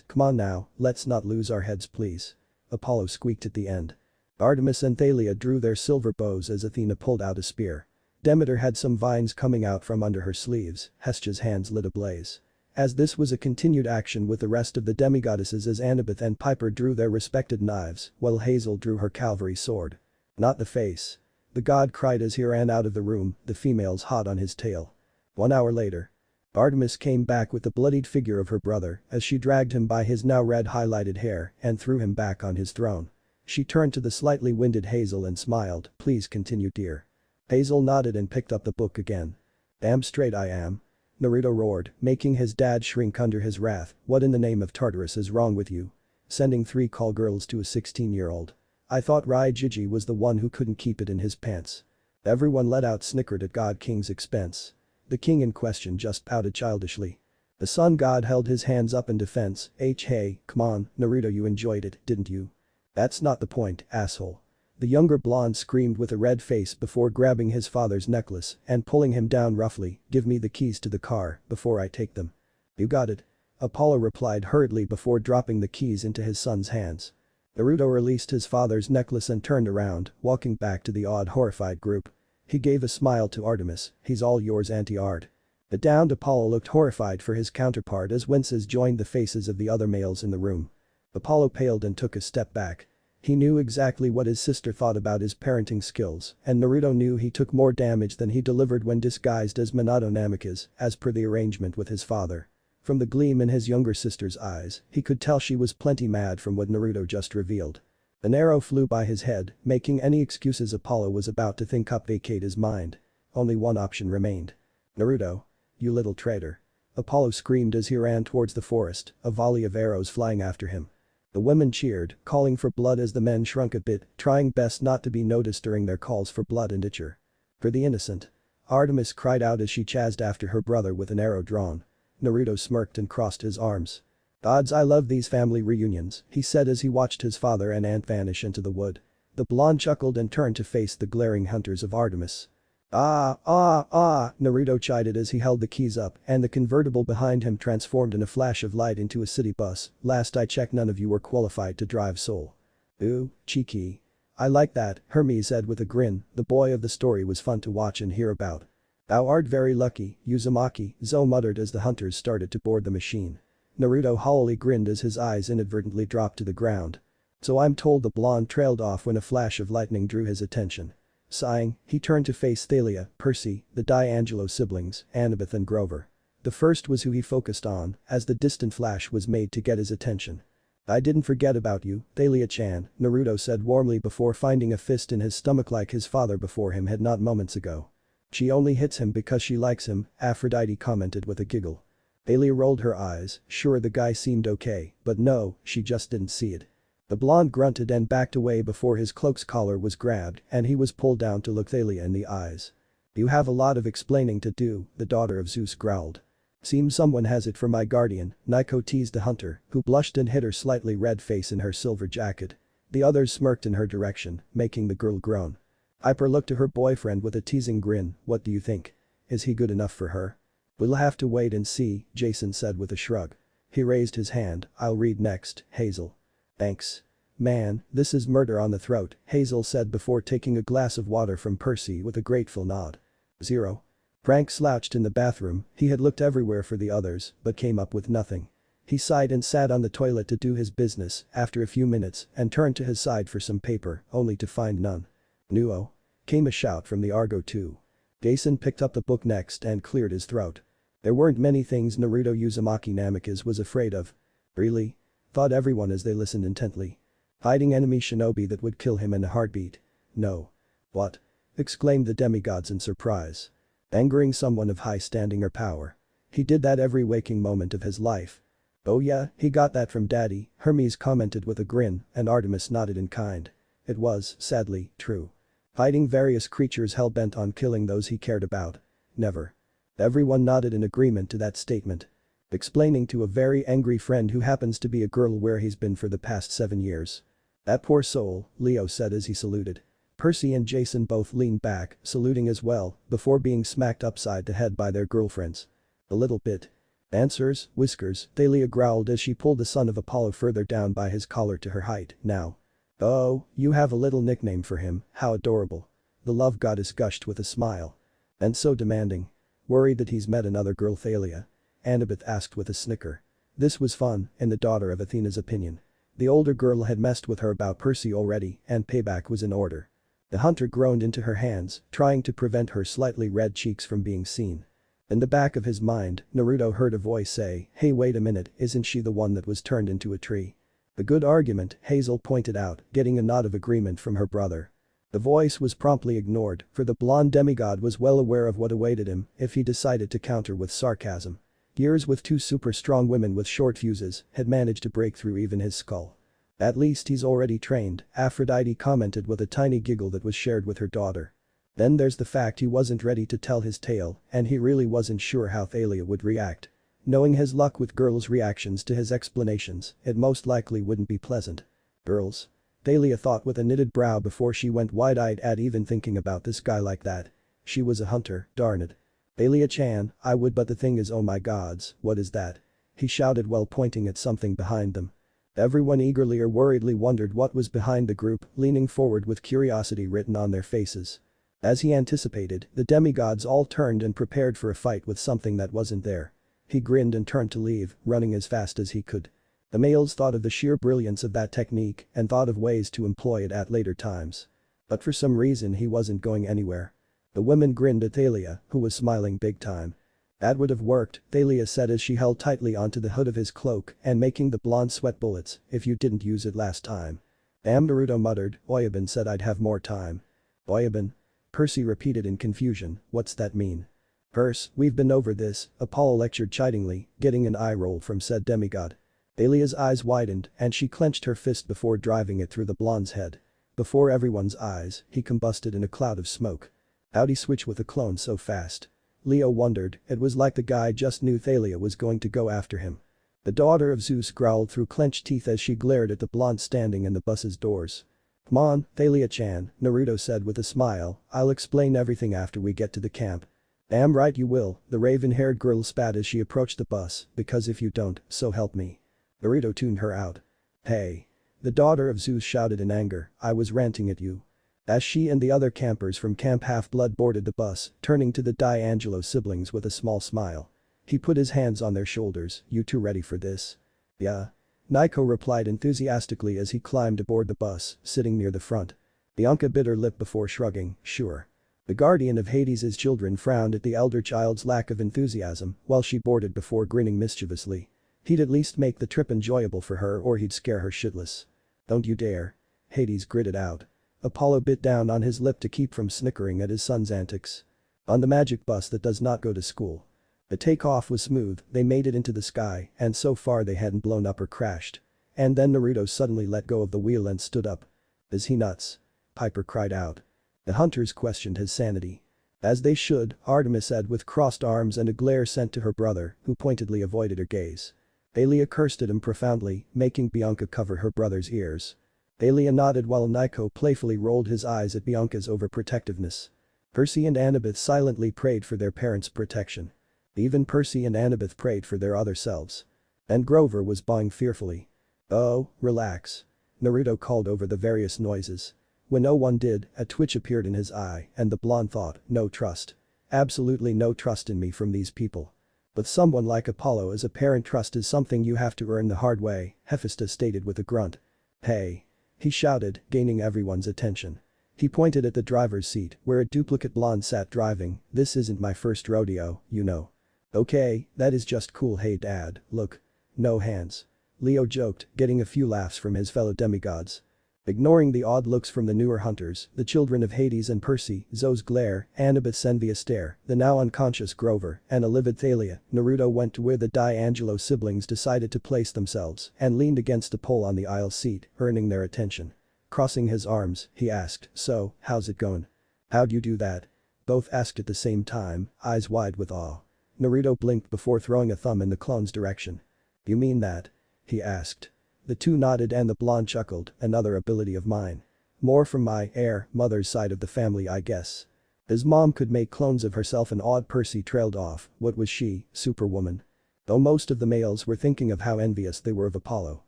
come on now, let's not lose our heads please." Apollo squeaked at the end. Artemis and Thalia drew their silver bows as Athena pulled out a spear. Demeter had some vines coming out from under her sleeves, Hestia's hands lit ablaze. As this was a continued action with the rest of the demigoddesses as Annabeth and Piper drew their respected knives, while Hazel drew her cavalry sword. "Not the face." The god cried as he ran out of the room, the females hot on his tail. 1 hour later. Artemis came back with the bloodied figure of her brother as she dragged him by his now red highlighted hair and threw him back on his throne. She turned to the slightly winded Hazel and smiled, "Please continue dear." Hazel nodded and picked up the book again. "Damn straight I am." Naruto roared, making his dad shrink under his wrath. "What in the name of Tartarus is wrong with you? Sending 3 call girls to a 16-year-old. I thought Raijiji was the one who couldn't keep it in his pants." Everyone let out snickered at God King's expense. The king in question just pouted childishly. The sun god held his hands up in defense. Hey, come on, Naruto, you enjoyed it, didn't you?" "That's not the point, asshole." The younger blonde screamed with a red face before grabbing his father's necklace and pulling him down roughly. "Give me the keys to the car before I take them." "You got it." Apollo replied hurriedly before dropping the keys into his son's hands. Naruto released his father's necklace and turned around, walking back to the awed horrified group. He gave a smile to Artemis. "He's all yours, Auntie Art." The downed Apollo looked horrified for his counterpart as winces joined the faces of the other males in the room. Apollo paled and took a step back. He knew exactly what his sister thought about his parenting skills, and Naruto knew he took more damage than he delivered when disguised as Minato Namikaze, as per the arrangement with his father. From the gleam in his younger sister's eyes, he could tell she was plenty mad from what Naruto just revealed. An arrow flew by his head, making any excuses Apollo was about to think up vacate his mind. Only one option remained. "Naruto. You little traitor." Apollo screamed as he ran towards the forest, a volley of arrows flying after him. The women cheered, calling for blood as the men shrunk a bit, trying best not to be noticed during their calls for blood and itcher. "For the innocent." Artemis cried out as she chased after her brother with an arrow drawn. Naruto smirked and crossed his arms. "Gods, I love these family reunions," he said as he watched his father and aunt vanish into the wood. The blonde chuckled and turned to face the glaring hunters of Artemis. Naruto chided as he held the keys up and the convertible behind him transformed in a flash of light into a city bus. "Last I checked none of you were qualified to drive Soul." "Ooh, cheeky." "I like that," Hermes said with a grin. The boy of the story was fun to watch and hear about. "Thou art very lucky, Uzumaki," Zo muttered as the hunters started to board the machine. Naruto hollowly grinned as his eyes inadvertently dropped to the ground. "So I'm told." The blonde trailed off when a flash of lightning drew his attention. Sighing, he turned to face Thalia, Percy, the Angelos siblings, Annabeth and Grover. The first was who he focused on, as the distant flash was made to get his attention. "I didn't forget about you, Thalia-chan," Naruto said warmly before finding a fist in his stomach like his father before him had not moments ago. "She only hits him because she likes him," Aphrodite commented with a giggle. Thalia rolled her eyes, sure the guy seemed okay, but no, she just didn't see it. The blonde grunted and backed away before his cloak's collar was grabbed and he was pulled down to look Thalia in the eyes. "You have a lot of explaining to do," the daughter of Zeus growled. "Seems someone has it for my guardian," Nico teased the hunter, who blushed and hid her slightly red face in her silver jacket. The others smirked in her direction, making the girl groan. Piper looked to her boyfriend with a teasing grin. "What do you think? Is he good enough for her?" "We'll have to wait and see," Jason said with a shrug. He raised his hand. "I'll read next, Hazel." "Thanks. Man, this is murder on the throat," Hazel said before taking a glass of water from Percy with a grateful nod. 0. Frank slouched in the bathroom. He had looked everywhere for the others, but came up with nothing. He sighed and sat on the toilet to do his business after a few minutes and turned to his side for some paper, only to find none. Nuo. Came a shout from the Argo 2. Jason picked up the book next and cleared his throat. There weren't many things Naruto Uzumaki Namikaze was afraid of. Really? Thought everyone as they listened intently. Hiding enemy shinobi that would kill him in a heartbeat. No. What? Exclaimed the demigods in surprise. Angering someone of high standing or power. He did that every waking moment of his life. Oh yeah, he got that from daddy, Hermes commented with a grin, and Artemis nodded in kind. It was, sadly, true. Hiding various creatures hell-bent on killing those he cared about. Never. Everyone nodded in agreement to that statement. Explaining to a very angry friend who happens to be a girl where he's been for the past 7 years. That poor soul, Leo said as he saluted. Percy and Jason both leaned back, saluting as well, before being smacked upside the head by their girlfriends. A little bit. Answers, whiskers, Thalia growled as she pulled the son of Apollo further down by his collar to her height, now. Oh, you have a little nickname for him, how adorable. The love goddess gushed with a smile. And so demanding. Worried that he's met another girl Thalia? Annabeth asked with a snicker. This was fun, in the daughter of Athena's opinion. The older girl had messed with her about Percy already, and payback was in order. The hunter groaned into her hands, trying to prevent her slightly red cheeks from being seen. In the back of his mind, Naruto heard a voice say, "Hey, wait a minute, isn't she the one that was turned into a tree?" A good argument, Hazel pointed out, getting a nod of agreement from her brother. The voice was promptly ignored, for the blonde demigod was well aware of what awaited him if he decided to counter with sarcasm. Years with 2 super strong women with short fuses had managed to break through even his skull. At least he's already trained, Aphrodite commented with a tiny giggle that was shared with her daughter. Then there's the fact he wasn't ready to tell his tale and he really wasn't sure how Thalia would react. Knowing his luck with girls' reactions to his explanations, it most likely wouldn't be pleasant. Girls? Thalia thought with a knitted brow before she went wide-eyed at even thinking about this guy like that. She was a hunter, darn it. Thalia-chan, I would, but the thing is, oh my gods, what is that? He shouted while pointing at something behind them. Everyone eagerly or worriedly wondered what was behind the group, leaning forward with curiosity written on their faces. As he anticipated, the demigods all turned and prepared for a fight with something that wasn't there. He grinned and turned to leave, running as fast as he could. The males thought of the sheer brilliance of that technique and thought of ways to employ it at later times. But for some reason he wasn't going anywhere. The women grinned at Thalia, who was smiling big time. That would have worked, Thalia said as she held tightly onto the hood of his cloak and making the blonde sweat bullets, if you didn't use it last time. Damn, Naruto muttered, Oyabun said I'd have more time. Oyabun? Percy repeated in confusion, what's that mean? Perce, we've been over this, Apollo lectured chidingly, getting an eye roll from said demigod. Thalia's eyes widened and she clenched her fist before driving it through the blonde's head. Before everyone's eyes, he combusted in a cloud of smoke. How'd he switch with a clone so fast? Leo wondered, it was like the guy just knew Thalia was going to go after him. The daughter of Zeus growled through clenched teeth as she glared at the blonde standing in the bus's doors. Come on, Thalia-chan, Naruto said with a smile, I'll explain everything after we get to the camp. Damn right you will, the raven-haired girl spat as she approached the bus, because if you don't, so help me. Naruto tuned her out. Hey. The daughter of Zeus shouted in anger, I was ranting at you. As she and the other campers from Camp Half-Blood boarded the bus, turning to the Angelos siblings with a small smile. He put his hands on their shoulders, you two ready for this? Yeah. Naiko replied enthusiastically as he climbed aboard the bus, sitting near the front. Bianca bit her lip before shrugging, sure. The guardian of Hades' children frowned at the elder child's lack of enthusiasm while she boarded before grinning mischievously. He'd at least make the trip enjoyable for her or he'd scare her shitless. Don't you dare. Hades gritted out. Apollo bit down on his lip to keep from snickering at his son's antics. On the magic bus that does not go to school. The takeoff was smooth, they made it into the sky and so far they hadn't blown up or crashed. And then Naruto suddenly let go of the wheel and stood up. Is he nuts? Piper cried out. The hunters questioned his sanity. As they should, Artemis said with crossed arms and a glare sent to her brother, who pointedly avoided her gaze. Thalia cursed at him profoundly, making Bianca cover her brother's ears. Thalia nodded while Naiko playfully rolled his eyes at Bianca's overprotectiveness. Percy and Annabeth silently prayed for their parents' protection. Even Percy and Annabeth prayed for their other selves. And Grover was bawling fearfully. Oh, relax. Naruto called over the various noises. When no one did, a twitch appeared in his eye and the blonde thought, no trust. Absolutely no trust in me from these people. With someone like Apollo as a parent, trust is something you have to earn the hard way, Hephaestus stated with a grunt. Hey. He shouted, gaining everyone's attention. He pointed at the driver's seat, where a duplicate blonde sat driving. "This isn't my first rodeo, you know." "Okay, that is just cool. Hey dad, look. No hands." Leo joked, getting a few laughs from his fellow demigods. Ignoring the odd looks from the newer hunters, the children of Hades and Percy, Zoe's glare, Annabeth's envious stare, the now unconscious Grover, and a livid Thalia, Naruto went to where the Angelos siblings decided to place themselves and leaned against the pole on the aisle seat, earning their attention. Crossing his arms, he asked, "So, how's it going?" "How'd you do that?" Both asked at the same time, eyes wide with awe. Naruto blinked before throwing a thumb in the clone's direction. "You mean that?" he asked. The two nodded and the blonde chuckled, "Another ability of mine. More from my mother's side of the family I guess." His mom could make clones of herself and odd Percy trailed off. What was she, Superwoman? Though most of the males were thinking of how envious they were of Apollo.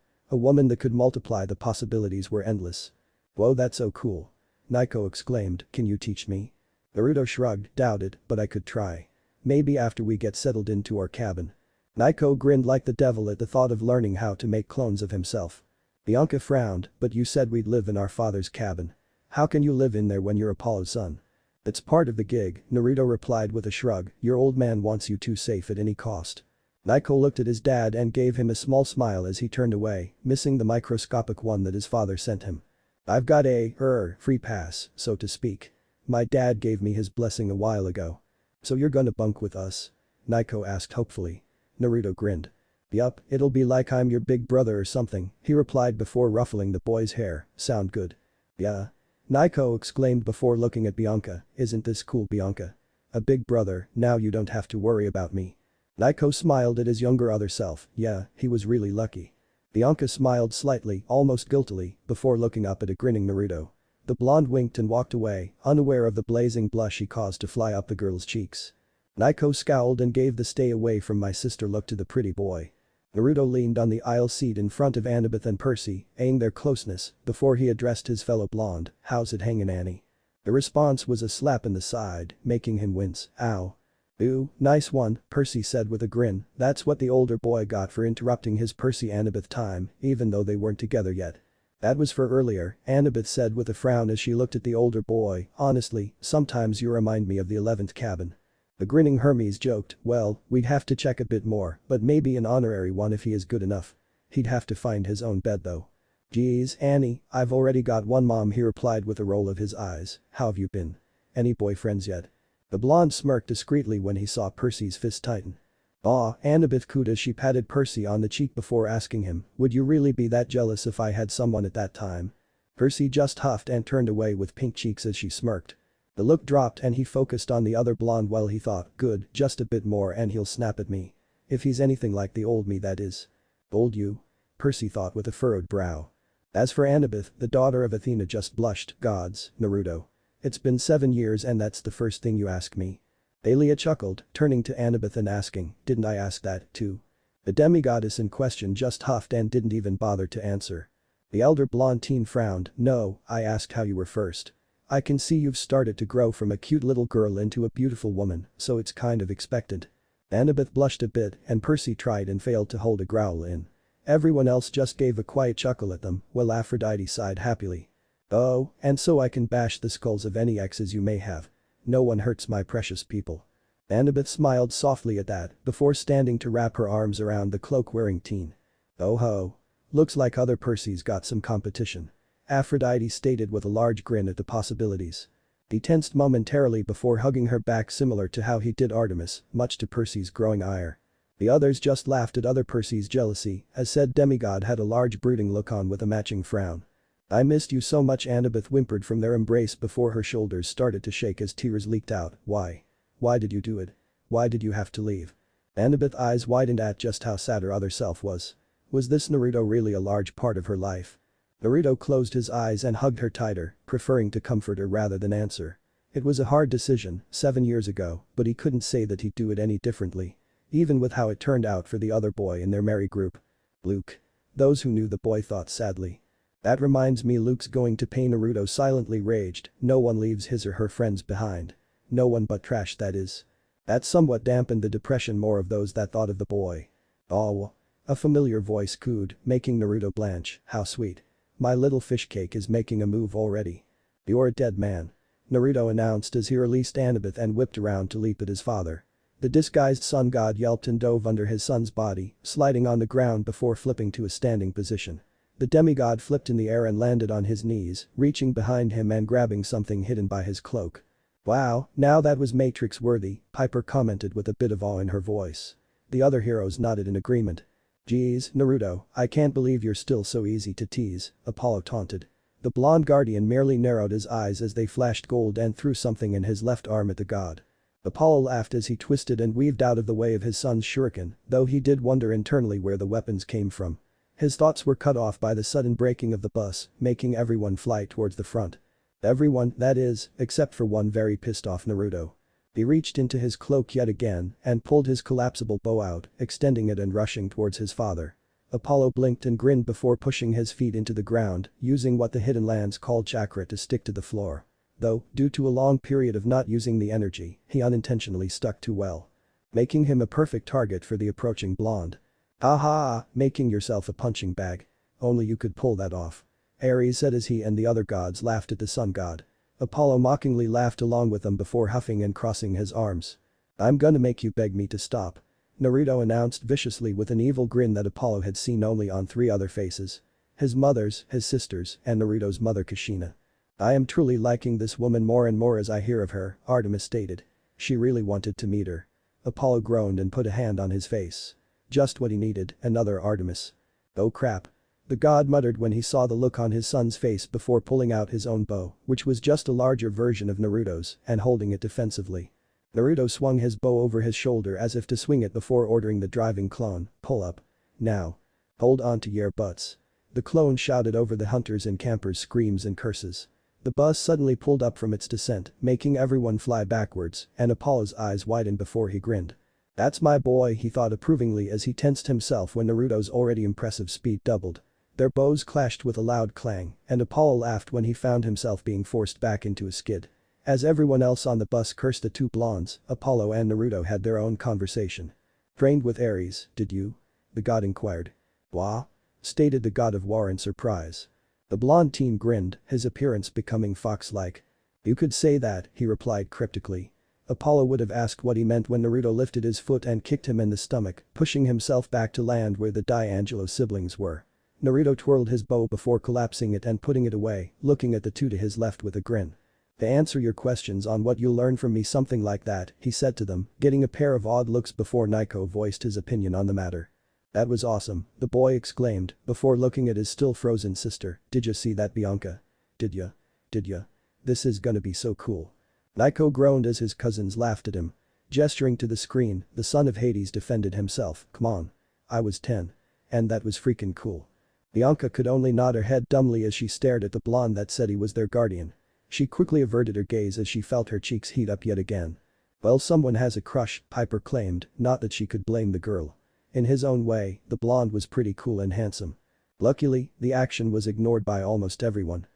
A woman that could multiply the possibilities were endless. "Whoa, that's so cool." Naiko exclaimed, "Can you teach me?" Naruto shrugged, "Doubted, but I could try. Maybe after we get settled into our cabin." Naiko grinned like the devil at the thought of learning how to make clones of himself. Bianca frowned, "But you said we'd live in our father's cabin. How can you live in there when you're Apollo's son?" "It's part of the gig," Naruto replied with a shrug, "your old man wants you too safe at any cost." Naiko looked at his dad and gave him a small smile as he turned away, missing the microscopic one that his father sent him. "I've got a free pass, so to speak. My dad gave me his blessing a while ago." "So you're gonna bunk with us?" Naiko asked hopefully. Naruto grinned. "Yup, it'll be like I'm your big brother or something," he replied before ruffling the boy's hair. "Sound good?" "Yeah." Naiko exclaimed before looking at Bianca, "Isn't this cool, Bianca? A big brother, now you don't have to worry about me." Naiko smiled at his younger other self. Yeah, he was really lucky. Bianca smiled slightly, almost guiltily, before looking up at a grinning Naruto. The blonde winked and walked away, unaware of the blazing blush he caused to fly up the girl's cheeks. Naiko scowled and gave the "stay away from my sister" look to the pretty boy. Naruto leaned on the aisle seat in front of Annabeth and Percy, eyeing their closeness, before he addressed his fellow blonde, "How's it hangin', Annie?" The response was a slap in the side, making him wince. "Ow." "Ooh, nice one," Percy said with a grin. That's what the older boy got for interrupting his Percy-Annabeth time, even though they weren't together yet. "That was for earlier," Annabeth said with a frown as she looked at the older boy. "Honestly, sometimes you remind me of the 11th cabin." The grinning Hermes joked, "Well, we'd have to check a bit more, but maybe an honorary one if he is good enough. He'd have to find his own bed though." "Geez, Annie, I've already got one mom," he replied with a roll of his eyes. "How have you been? Any boyfriends yet?" The blonde smirked discreetly when he saw Percy's fist tighten. "Aw," Annabeth cooed as she patted Percy on the cheek before asking him, "Would you really be that jealous if I had someone at that time?" Percy just huffed and turned away with pink cheeks as she smirked. The look dropped and he focused on the other blonde while he thought, "Good, just a bit more and he'll snap at me. If he's anything like the old me, that is." "Old you?" Percy thought with a furrowed brow. As for Annabeth, the daughter of Athena, just blushed. "Gods, Naruto. It's been 7 years and that's the first thing you ask me?" Thalia chuckled, turning to Annabeth and asking, "Didn't I ask that, too?" The demigoddess in question just huffed and didn't even bother to answer. The elder blonde teen frowned, "No, I asked how you were first. I can see you've started to grow from a cute little girl into a beautiful woman, so it's kind of expected." Annabeth blushed a bit and Percy tried and failed to hold a growl in. Everyone else just gave a quiet chuckle at them, while Aphrodite sighed happily. "Oh, and so I can bash the skulls of any exes you may have. No one hurts my precious people." Annabeth smiled softly at that, before standing to wrap her arms around the cloak-wearing teen. "Oh ho. Looks like other Percy's got some competition." Aphrodite stated with a large grin at the possibilities. He tensed momentarily before hugging her back, similar to how he did Artemis, much to Percy's growing ire. The others just laughed at other Percy's jealousy, as said demigod had a large brooding look on with a matching frown. "I missed you so much," Annabeth whimpered from their embrace before her shoulders started to shake as tears leaked out. "Why? Why did you do it? Why did you have to leave?" Annabeth's eyes widened at just how sad her other self was. Was this Naruto really a large part of her life? Naruto closed his eyes and hugged her tighter, preferring to comfort her rather than answer. It was a hard decision, 7 years ago, but he couldn't say that he'd do it any differently. Even with how it turned out for the other boy in their merry group. "Luke." Those who knew the boy thought sadly. "That reminds me, Luke's going to pay." Naruto silently raged, "No one leaves his or her friends behind. No one but trash, that is." That somewhat dampened the depression more of those that thought of the boy. "Oh." A familiar voice cooed, making Naruto blanch. "How sweet. My little fish cake is making a move already." "You're a dead man," Naruto announced as he released Annabeth and whipped around to leap at his father. The disguised sun god yelped and dove under his son's body, sliding on the ground before flipping to a standing position. The demigod flipped in the air and landed on his knees, reaching behind him and grabbing something hidden by his cloak. "Wow, now that was Matrix-worthy," Piper commented with a bit of awe in her voice. The other heroes nodded in agreement. "Geez, Naruto, I can't believe you're still so easy to tease," Apollo taunted. The blonde guardian merely narrowed his eyes as they flashed gold and threw something in his left arm at the god. Apollo laughed as he twisted and weaved out of the way of his son's shuriken, though he did wonder internally where the weapons came from. His thoughts were cut off by the sudden braking of the bus, making everyone fly towards the front. Everyone, that is, except for one very pissed off Naruto. He reached into his cloak yet again and pulled his collapsible bow out, extending it and rushing towards his father. Apollo blinked and grinned before pushing his feet into the ground, using what the Hidden Lands call chakra to stick to the floor. Though, due to a long period of not using the energy, he unintentionally stuck too well, making him a perfect target for the approaching blonde. "Ha, making yourself a punching bag. Only you could pull that off," Ares said as he and the other gods laughed at the sun god. Apollo mockingly laughed along with them before huffing and crossing his arms. "I'm gonna make you beg me to stop," Naruto announced viciously with an evil grin that Apollo had seen only on 3 other faces. His mother's, his sister's, and Naruto's mother Kushina. "I am truly liking this woman more and more as I hear of her," Artemis stated. "She really wanted to meet her." Apollo groaned and put a hand on his face. "Just what he needed, another Artemis." "Oh crap." The god muttered when he saw the look on his son's face before pulling out his own bow, which was just a larger version of Naruto's, and holding it defensively. Naruto swung his bow over his shoulder as if to swing it before ordering the driving clone, "Pull up. Now. Hold on to your butts." The clone shouted over the hunters' and campers' screams and curses. The bus suddenly pulled up from its descent, making everyone fly backwards, and Apollo's eyes widened before he grinned. "That's my boy," he thought approvingly as he tensed himself when Naruto's already impressive speed doubled. Their bows clashed with a loud clang, and Apollo laughed when he found himself being forced back into a skid. As everyone else on the bus cursed the 2 blondes, Apollo and Naruto had their own conversation. "Trained with Ares, did you?" the god inquired. "Wah?" stated the god of war in surprise. The blonde teen grinned, his appearance becoming fox-like. "You could say that," he replied cryptically. Apollo would have asked what he meant when Naruto lifted his foot and kicked him in the stomach, pushing himself back to land where the Angelos siblings were. Naruto twirled his bow before collapsing it and putting it away, looking at the 2 to his left with a grin. "To answer your questions on what you'll learn from me, something like that," he said to them, getting a pair of odd looks before Nico voiced his opinion on the matter. "That was awesome," the boy exclaimed, before looking at his still frozen sister. "Did you see that, Bianca? Did ya? This is gonna be so cool." Nico groaned as his cousins laughed at him. Gesturing to the screen, the son of Hades defended himself. "Come on. I was 10. And that was freaking cool." Bianca could only nod her head dumbly as she stared at the blonde that said he was their guardian. She quickly averted her gaze as she felt her cheeks heat up yet again. "Well, someone has a crush," Piper claimed, not that she could blame the girl. In his own way, the blonde was pretty cool and handsome. Luckily, the action was ignored by almost everyone.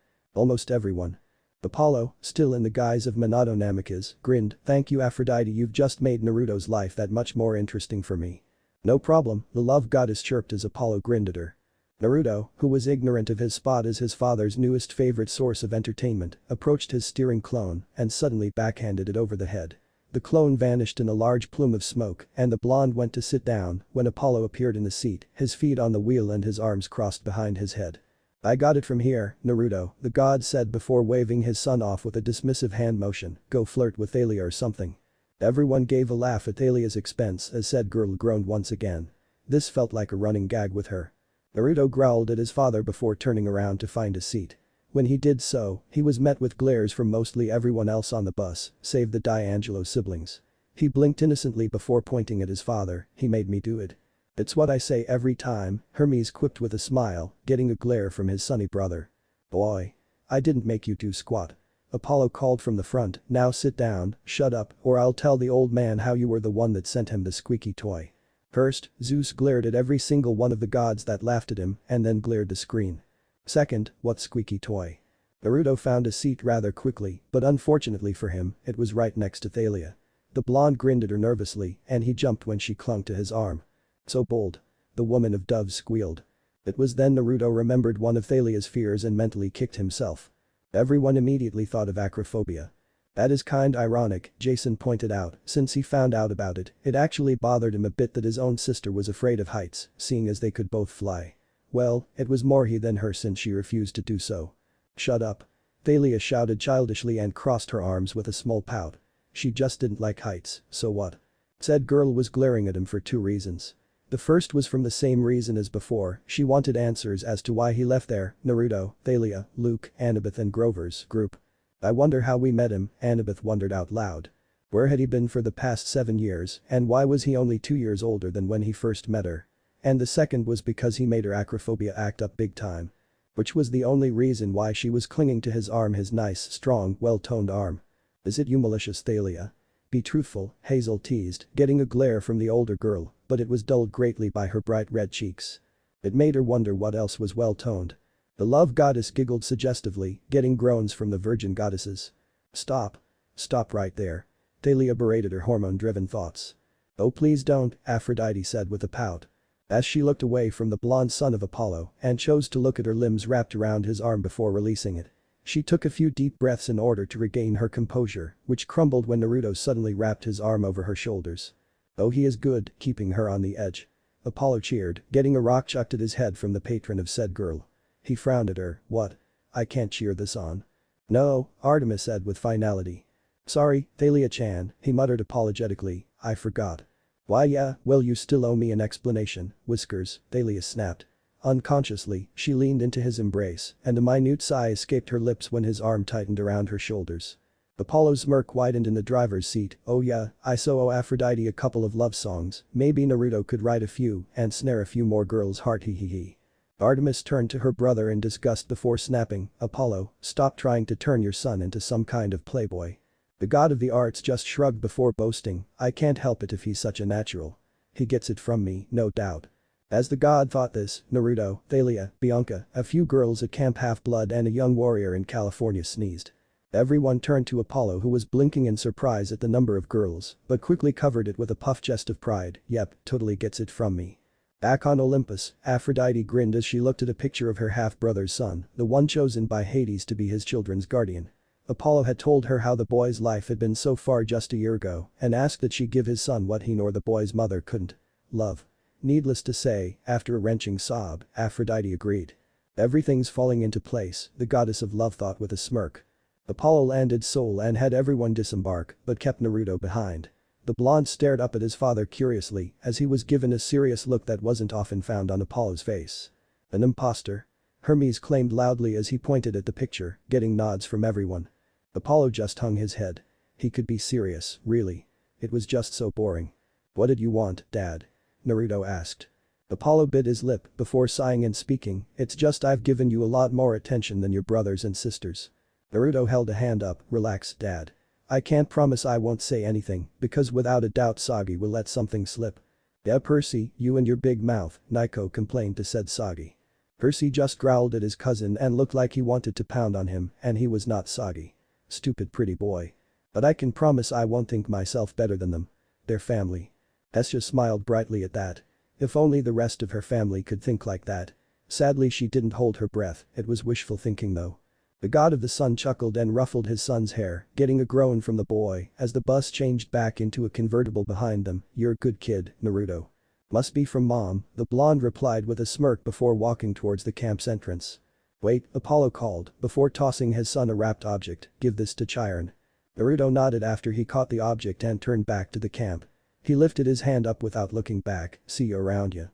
Apollo, still in the guise of Minato Namikaze, grinned, "Thank you Aphrodite, you've just made Naruto's life that much more interesting for me." "No problem," the love goddess chirped as Apollo grinned at her. Naruto, who was ignorant of his spot as his father's newest favorite source of entertainment, approached his steering clone and suddenly backhanded it over the head. The clone vanished in a large plume of smoke and the blonde went to sit down when Apollo appeared in the seat, his feet on the wheel and his arms crossed behind his head. "I got it from here, Naruto," the god said before waving his son off with a dismissive hand motion, "Go flirt with Thalia or something." Everyone gave a laugh at Thalia's expense as said girl groaned once again. This felt like a running gag with her. Naruto growled at his father before turning around to find a seat. When he did so, he was met with glares from mostly everyone else on the bus, save the Angelos siblings. He blinked innocently before pointing at his father. "He made me do it." "It's what I say every time," Hermes quipped with a smile, getting a glare from his sunny brother. "Boy. I didn't make you do squat." Apollo called from the front, "Now sit down, shut up, or I'll tell the old man how you were the one that sent him the squeaky toy." First, Zeus glared at every single one of the gods that laughed at him and then glared the screen. Second, what squeaky toy? Naruto found a seat rather quickly, but unfortunately for him, it was right next to Thalia. The blonde grinned at her nervously and he jumped when she clung to his arm. "So bold." The woman of doves squealed. It was then Naruto remembered one of Thalia's fears and mentally kicked himself. Everyone immediately thought of acrophobia. That is kind ironic, Jason pointed out, since he found out about it, it actually bothered him a bit that his own sister was afraid of heights, seeing as they could both fly. Well, it was more he than her since she refused to do so. Shut up. Thalia shouted childishly and crossed her arms with a small pout. She just didn't like heights, so what? Said girl was glaring at him for two reasons. The first was from the same reason as before, she wanted answers as to why he left their, Naruto, Thalia, Luke, Annabeth and Grover's group. I wonder how we met him, Annabeth wondered out loud. Where had he been for the past 7 years, and why was he only 2 years older than when he first met her? And the second was because he made her acrophobia act up big time. Which was the only reason why she was clinging to his arm, his nice, strong, well-toned arm. Is it you, malicious Thalia? Be truthful, Hazel teased, getting a glare from the older girl, but it was dulled greatly by her bright red cheeks. It made her wonder what else was well-toned. The love goddess giggled suggestively, getting groans from the virgin goddesses. Stop. Stop right there. Thalia berated her hormone-driven thoughts. Oh please don't, Aphrodite said with a pout. As she looked away from the blonde son of Apollo and chose to look at her limbs wrapped around his arm before releasing it. She took a few deep breaths in order to regain her composure, which crumbled when Naruto suddenly wrapped his arm over her shoulders. Oh he is good, keeping her on the edge. Apollo cheered, getting a rock chucked at his head from the patron of said girl. He frowned at her, what? I can't cheer this on. No, Artemis said with finality. Sorry, Thalia-chan, he muttered apologetically, I forgot. Why yeah, well you still owe me an explanation, Whiskers, Thalia snapped. Unconsciously, she leaned into his embrace, and a minute sigh escaped her lips when his arm tightened around her shoulders. Apollo's smirk widened in the driver's seat, oh yeah, I so owe Aphrodite a couple of love songs, maybe Naruto could write a few and snare a few more girls' heart hee. Artemis turned to her brother in disgust before snapping, Apollo, stop trying to turn your son into some kind of playboy. The god of the arts just shrugged before boasting, I can't help it if he's such a natural. He gets it from me, no doubt. As the god thought this, Naruto, Thalia, Bianca, a few girls at Camp Half-Blood and a young warrior in California sneezed. Everyone turned to Apollo who was blinking in surprise at the number of girls, but quickly covered it with a puff chest of pride, yep, totally gets it from me. Back on Olympus, Aphrodite grinned as she looked at a picture of her half-brother's son, the one chosen by Hades to be his children's guardian. Apollo had told her how the boy's life had been so far just a year ago and asked that she give his son what he nor the boy's mother couldn't. Love. Needless to say, after a wrenching sob, Aphrodite agreed. Everything's falling into place, the goddess of love thought with a smirk. Apollo landed Seoul and had everyone disembark, but kept Naruto behind. The blonde stared up at his father curiously as he was given a serious look that wasn't often found on Apollo's face. An imposter? Hermes claimed loudly as he pointed at the picture, getting nods from everyone. Apollo just hung his head. He could be serious, really. It was just so boring. What did you want, Dad? Naruto asked. Apollo bit his lip before sighing and speaking, it's just I've given you a lot more attention than your brothers and sisters. Naruto held a hand up, relax, Dad. I can't promise I won't say anything, because without a doubt Sagi will let something slip. Yeah Percy, you and your big mouth, Naiko complained to said Sagi. Percy just growled at his cousin and looked like he wanted to pound on him, and he was not Sagi. Stupid pretty boy. But I can promise I won't think myself better than them. They're family. Esha smiled brightly at that. If only the rest of her family could think like that. Sadly she didn't hold her breath, it was wishful thinking though. The god of the sun chuckled and ruffled his son's hair, getting a groan from the boy as the bus changed back into a convertible behind them. You're a good kid, Naruto. Must be from mom, the blonde replied with a smirk before walking towards the camp's entrance. Wait, Apollo called, before tossing his son a wrapped object, give this to Chiron. Naruto nodded after he caught the object and turned back to the camp. He lifted his hand up without looking back, see you around ya.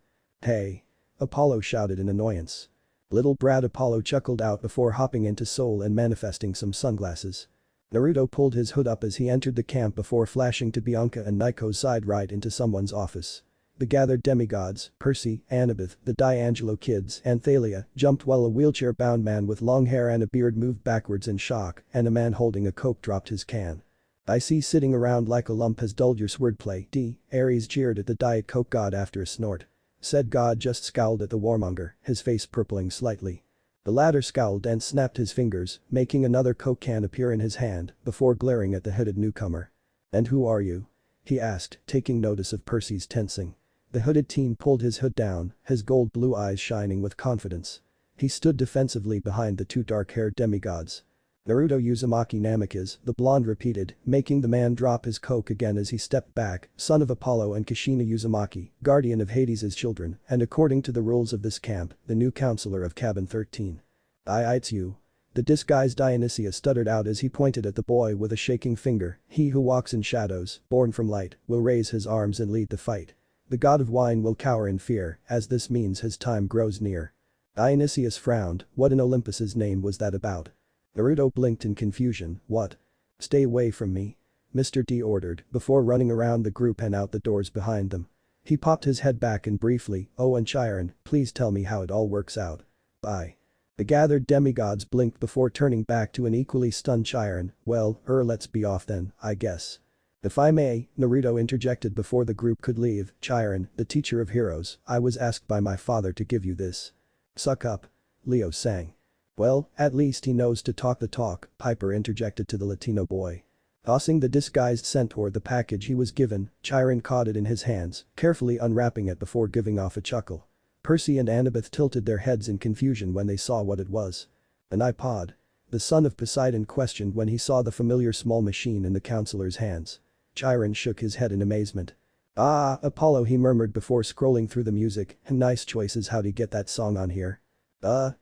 Hey. Apollo shouted in annoyance. Little brat Apollo chuckled out before hopping into Seoul and manifesting some sunglasses. Naruto pulled his hood up as he entered the camp before flashing to Bianca and Naiko's side right into someone's office. The gathered demigods, Percy, Annabeth, the D'Angelo kids and Thalia jumped while a wheelchair-bound man with long hair and a beard moved backwards in shock and a man holding a Coke dropped his can. I see sitting around like a lump has dulled your swordplay, D. Ares jeered at the Diet Coke god after a snort. Said god just scowled at the warmonger, his face purpling slightly. The latter scowled and snapped his fingers, making another Coke can appear in his hand before glaring at the hooded newcomer. And who are you? He asked, taking notice of Percy's tensing. The hooded teen pulled his hood down, his gold blue eyes shining with confidence. He stood defensively behind the two dark-haired demigods. Naruto Uzumaki Namikaze, the blonde repeated, making the man drop his coke again as he stepped back, son of Apollo and Kushina Uzumaki, guardian of Hades' children, and according to the rules of this camp, the new counselor of Cabin 13. It's you. The disguised Dionysia stuttered out as he pointed at the boy with a shaking finger. He who walks in shadows, born from light, will raise his arms and lead the fight. The god of wine will cower in fear, as this means his time grows near. Dionysius frowned, what in Olympus's name was that about? Naruto blinked in confusion, what? Stay away from me. Mr. D ordered, before running around the group and out the doors behind them. He popped his head back and briefly, oh and Chiron, please tell me how it all works out. Bye. The gathered demigods blinked before turning back to an equally stunned Chiron, well, let's be off then, I guess. If I may, Naruto interjected before the group could leave, Chiron, the teacher of heroes, I was asked by my father to give you this. Suck up. Leo sang. Well, at least he knows to talk the talk, Piper interjected to the Latino boy. Tossing the disguised centaur the package he was given, Chiron caught it in his hands, carefully unwrapping it before giving off a chuckle. Percy and Annabeth tilted their heads in confusion when they saw what it was. An iPod. The son of Poseidon questioned when he saw the familiar small machine in the counselor's hands. Chiron shook his head in amazement. Ah, Apollo, he murmured before scrolling through the music, nice choices, how'd he get that song on here?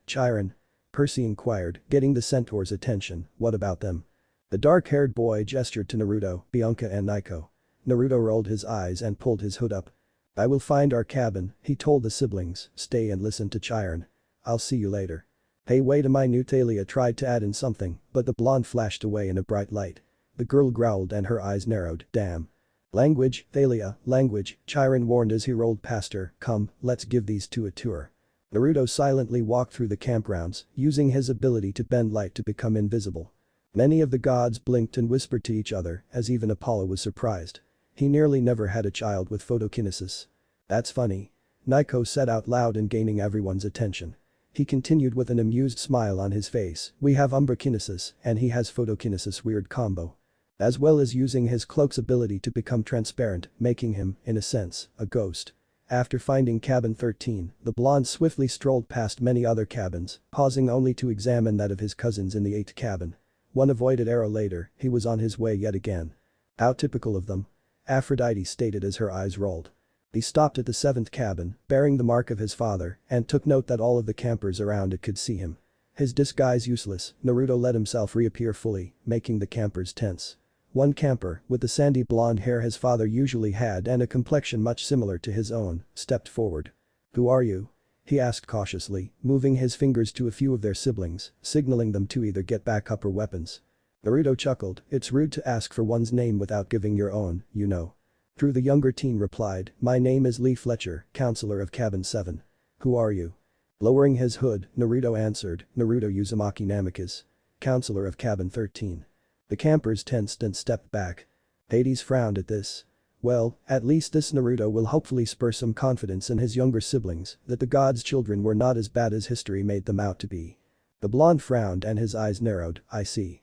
Chiron. Percy inquired, getting the centaur's attention, what about them? The dark-haired boy gestured to Naruto, Bianca and Nico. Naruto rolled his eyes and pulled his hood up. I will find our cabin, he told the siblings, stay and listen to Chiron. I'll see you later. Hey wait a minute, Thalia tried to add in something, but the blonde flashed away in a bright light. The girl growled and her eyes narrowed, damn. Language, Thalia, language, Chiron warned as he rolled past her, come, let's give these two a tour. Naruto silently walked through the campgrounds, using his ability to bend light to become invisible. Many of the gods blinked and whispered to each other, as even Apollo was surprised. He nearly never had a child with photokinesis. That's funny. Nico said out loud and gaining everyone's attention. He continued with an amused smile on his face, we have umbrakinesis, and he has photokinesis, weird combo. As well as using his cloak's ability to become transparent, making him, in a sense, a ghost. After finding cabin 13, the blonde swiftly strolled past many other cabins, pausing only to examine that of his cousins in the 8th cabin. One avoided arrow later, he was on his way yet again. How typical of them. Aphrodite stated as her eyes rolled. He stopped at the 7th cabin, bearing the mark of his father, and took note that all of the campers around it could see him. His disguise useless, Naruto let himself reappear fully, making the campers tense. One camper, with the sandy blonde hair his father usually had and a complexion much similar to his own, stepped forward. Who are you? He asked cautiously, moving his fingers to a few of their siblings, signaling them to either get back up or weapons. Naruto chuckled, it's rude to ask for one's name without giving your own, you know. Through the younger teen replied, my name is Lee Fletcher, counselor of cabin 7. Who are you? Lowering his hood, Naruto answered, Naruto Uzumaki Namikaze. Counselor of cabin 13. The campers tensed and stepped back. Hades frowned at this. Well, at least this Naruto will hopefully spur some confidence in his younger siblings that the gods' children were not as bad as history made them out to be. The blonde frowned and his eyes narrowed, I see.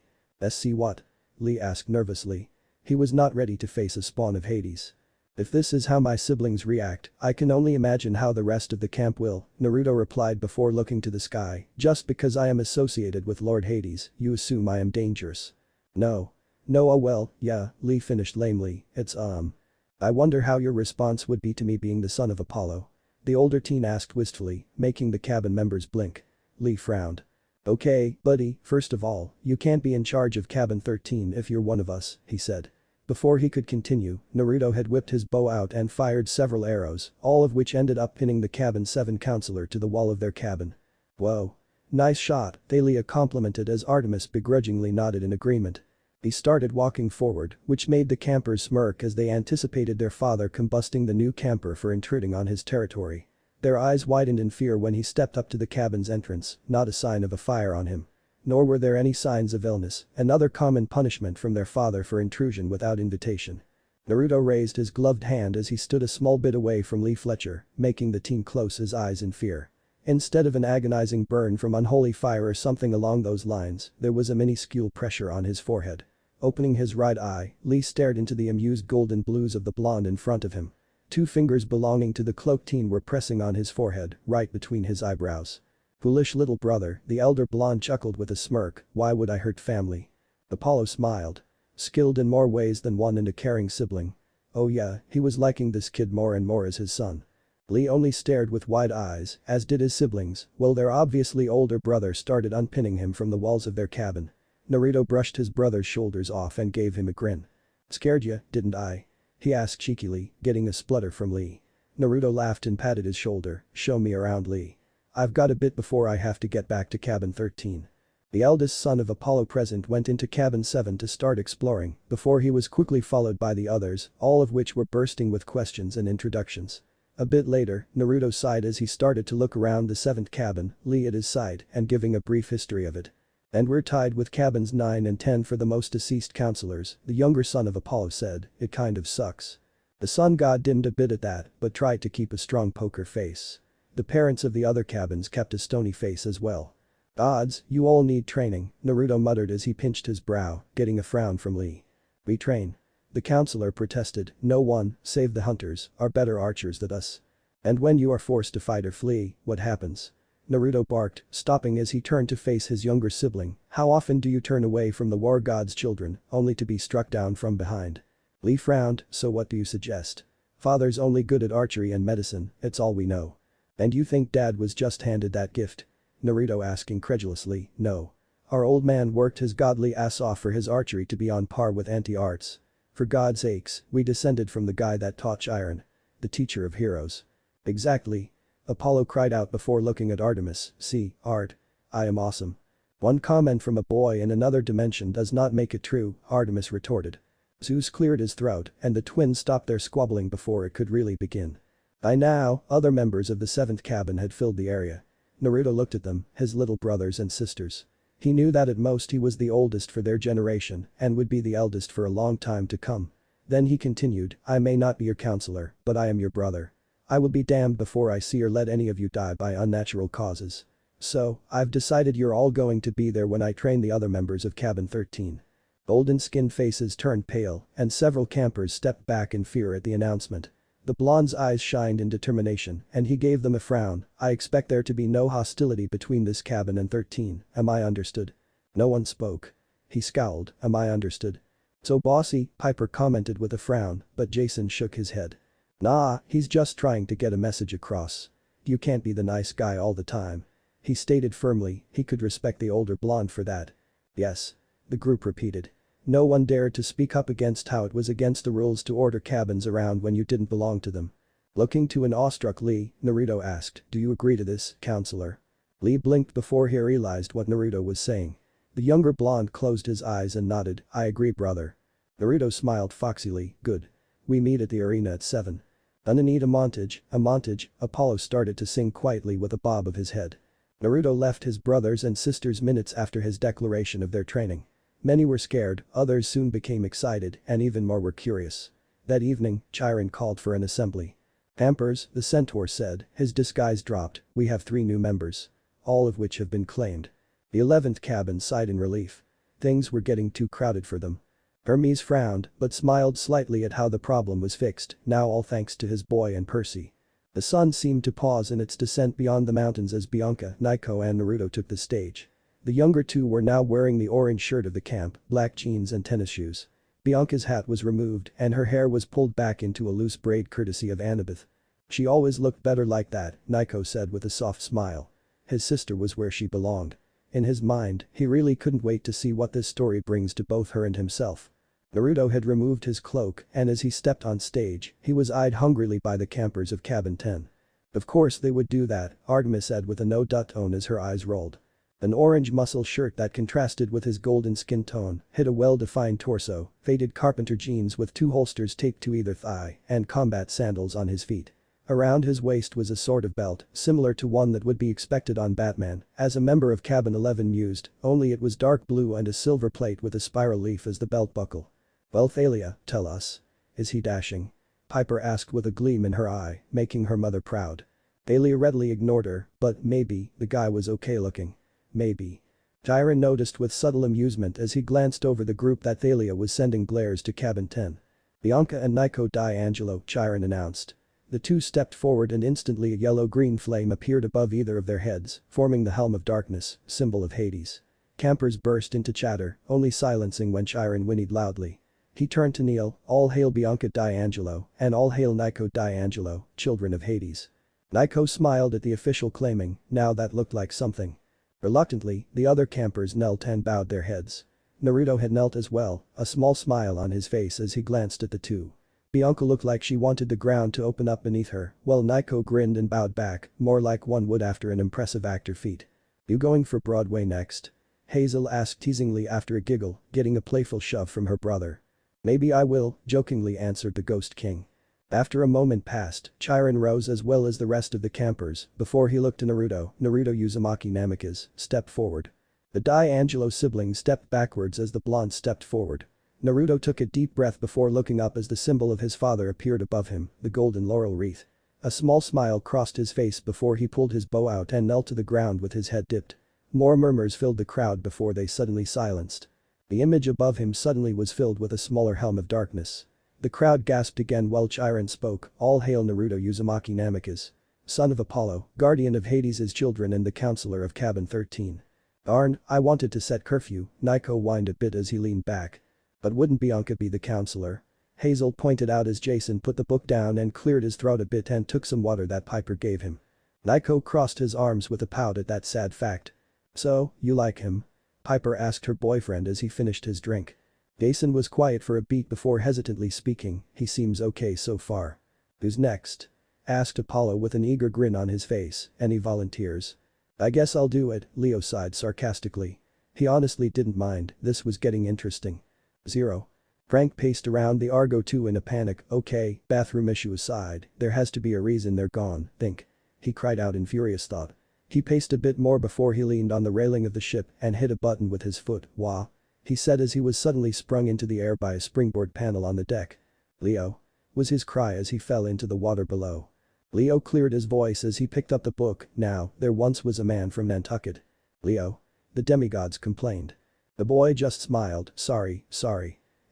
See what? Lee asked nervously. He was not ready to face a spawn of Hades. If this is how my siblings react, I can only imagine how the rest of the camp will, Naruto replied before looking to the sky, just because I am associated with Lord Hades, you assume I am dangerous. No. Oh well, yeah, Lee finished lamely, it's I wonder how your response would be to me being the son of Apollo. The older teen asked wistfully, making the cabin members blink. Lee frowned. Okay, buddy, first of all, you can't be in charge of cabin 13 if you're one of us, he said. Before he could continue, Naruto had whipped his bow out and fired several arrows, all of which ended up pinning the cabin 7 counselor to the wall of their cabin. Whoa. Nice shot, Thalia complimented as Artemis begrudgingly nodded in agreement. He started walking forward, which made the campers smirk as they anticipated their father combusting the new camper for intruding on his territory. Their eyes widened in fear when he stepped up to the cabin's entrance, not a sign of a fire on him. Nor were there any signs of illness, another common punishment from their father for intrusion without invitation. Naruto raised his gloved hand as he stood a small bit away from Lee Fletcher, making the teen close his eyes in fear. Instead of an agonizing burn from unholy fire or something along those lines, there was a minuscule pressure on his forehead. Opening his right eye, Lee stared into the amused golden blues of the blonde in front of him. 2 fingers belonging to the cloaked teen were pressing on his forehead, right between his eyebrows. Foolish little brother, the elder blonde chuckled with a smirk, why would I hurt family? Apollo smiled. Skilled in more ways than one and a caring sibling. Oh yeah, he was liking this kid more and more as his son. Lee only stared with wide eyes, as did his siblings, while their obviously older brother started unpinning him from the walls of their cabin. Naruto brushed his brother's shoulders off and gave him a grin. Scared ya, didn't I? He asked cheekily, getting a splutter from Lee. Naruto laughed and patted his shoulder, show me around Lee. I've got a bit before I have to get back to cabin 13. The eldest son of Apollo present went into cabin 7 to start exploring, before he was quickly followed by the others, all of which were bursting with questions and introductions. A bit later, Naruto sighed as he started to look around the 7th cabin, Lee at his side and giving a brief history of it. And we're tied with cabins 9 and 10 for the most deceased counselors, the younger son of Apollo said, it kind of sucks. The sun god dimmed a bit at that, but tried to keep a strong poker face. The parents of the other cabins kept a stony face as well. Odds, you all need training, Naruto muttered as he pinched his brow, getting a frown from Lee. We train. The counselor protested, no one, save the hunters, are better archers than us. And when you are forced to fight or flee, what happens? Naruto barked, stopping as he turned to face his younger sibling, how often do you turn away from the war god's children, only to be struck down from behind? Lee frowned, so what do you suggest? Father's only good at archery and medicine, it's all we know. And you think dad was just handed that gift? Naruto asked incredulously, no. Our old man worked his godly ass off for his archery to be on par with anti-arts. For God's sakes, we descended from the guy that taught Chiron. The teacher of heroes. Exactly. Apollo cried out before looking at Artemis, see, Art. I am awesome. One comment from a boy in another dimension does not make it true, Artemis retorted. Zeus cleared his throat and the twins stopped their squabbling before it could really begin. By now, other members of the 7th cabin had filled the area. Naruto looked at them, his little brothers and sisters. He knew that at most he was the oldest for their generation and would be the eldest for a long time to come. Then he continued, I may not be your counselor, but I am your brother. I will be damned before I see or let any of you die by unnatural causes. So, I've decided you're all going to be there when I train the other members of cabin 13. Golden-skinned faces turned pale and several campers stepped back in fear at the announcement. The blonde's eyes shined in determination and he gave them a frown, I expect there to be no hostility between this cabin and 13, am I understood? No one spoke. He scowled, am I understood? So bossy, Piper commented with a frown, but Jason shook his head. Nah, he's just trying to get a message across. You can't be the nice guy all the time. He stated firmly, he could respect the older blonde for that. Yes. The group repeated. No one dared to speak up against how it was against the rules to order cabins around when you didn't belong to them. Looking to an awestruck Lee, Naruto asked, do you agree to this, counselor? Lee blinked before he realized what Naruto was saying. The younger blonde closed his eyes and nodded, I agree brother. Naruto smiled foxily, good. We meet at the arena at 7. Need a montage, Apollo started to sing quietly with a bob of his head. Naruto left his brothers and sisters minutes after his declaration of their training. Many were scared, others soon became excited, and even more were curious. That evening, Chiron called for an assembly. Pampers, the centaur said, his disguise dropped, we have 3 new members. All of which have been claimed. The 11th cabin sighed in relief. Things were getting too crowded for them. Hermes frowned, but smiled slightly at how the problem was fixed, now all thanks to his boy and Percy. The sun seemed to pause in its descent beyond the mountains as Bianca, Nico and Naruto took the stage. The younger two were now wearing the orange shirt of the camp, black jeans and tennis shoes. Bianca's hat was removed and her hair was pulled back into a loose braid courtesy of Annabeth. She always looked better like that, Nico said with a soft smile. His sister was where she belonged. In his mind, he really couldn't wait to see what this story brings to both her and himself. Naruto had removed his cloak and as he stepped on stage, he was eyed hungrily by the campers of cabin 10. Of course they would do that, Artemis said with a no-dut tone as her eyes rolled. An orange muscle shirt that contrasted with his golden skin tone hid a well-defined torso, faded carpenter jeans with 2 holsters taped to either thigh, and combat sandals on his feet. Around his waist was a sort of belt, similar to one that would be expected on Batman, as a member of cabin 11 mused, only it was dark blue and a silver plate with a spiral leaf as the belt buckle. Well Thalia, tell us. Is he dashing? Piper asked with a gleam in her eye, making her mother proud. Thalia readily ignored her, but maybe, the guy was okay looking. Maybe. Chiron noticed with subtle amusement as he glanced over the group that Thalia was sending glares to cabin 10. Bianca and Nico di Angelo, Chiron announced. The two stepped forward and instantly a yellow-green flame appeared above either of their heads, forming the Helm of Darkness, symbol of Hades. Campers burst into chatter, only silencing when Chiron whinnied loudly. He turned to kneel, "All hail Bianca di Angelo, and all hail Nico di Angelo, children of Hades." Nico smiled at the official claiming, now that looked like something. Reluctantly, the other campers knelt and bowed their heads. Naruto had knelt as well, a small smile on his face as he glanced at the two. Bianca looked like she wanted the ground to open up beneath her, while Nico grinned and bowed back, more like one would after an impressive actor feat. "You going for Broadway next?" Hazel asked teasingly after a giggle, getting a playful shove from her brother. "Maybe I will," jokingly answered the Ghost King. After a moment passed, Chiron rose as well as the rest of the campers, before he looked to Naruto Uzumaki Namikaze, stepped forward. The Angelo siblings stepped backwards as the blonde stepped forward. Naruto took a deep breath before looking up as the symbol of his father appeared above him, the golden laurel wreath. A small smile crossed his face before he pulled his bow out and knelt to the ground with his head dipped. More murmurs filled the crowd before they suddenly silenced. The image above him suddenly was filled with a smaller Helm of Darkness. The crowd gasped again while Chiron spoke, "All hail Naruto Uzumaki Namikaze, son of Apollo, guardian of Hades' children and the counselor of Cabin 13. Darn, I wanted to set curfew," Nico whined a bit as he leaned back. "But wouldn't Bianca be the counselor?" Hazel pointed out as Jason put the book down and cleared his throat a bit and took some water that Piper gave him. Nico crossed his arms with a pout at that sad fact. "So, you like him?" Piper asked her boyfriend as he finished his drink. Jason was quiet for a beat before hesitantly speaking, "He seems okay so far." "Who's next?" asked Apollo with an eager grin on his face. "Any volunteers?" "I guess I'll do it," Leo sighed sarcastically. He honestly didn't mind, this was getting interesting. 0. Frank paced around the Argo 2 in a panic. "Okay, bathroom issue aside, there has to be a reason they're gone, think." He cried out in furious thought. He paced a bit more before he leaned on the railing of the ship and hit a button with his foot. "Wah," he said as he was suddenly sprung into the air by a springboard panel on the deck. "Leo," was his cry as he fell into the water below. Leo cleared his voice as he picked up the book. "Now, there once was a man from Nantucket." "Leo?" the demigods complained. The boy just smiled, sorry.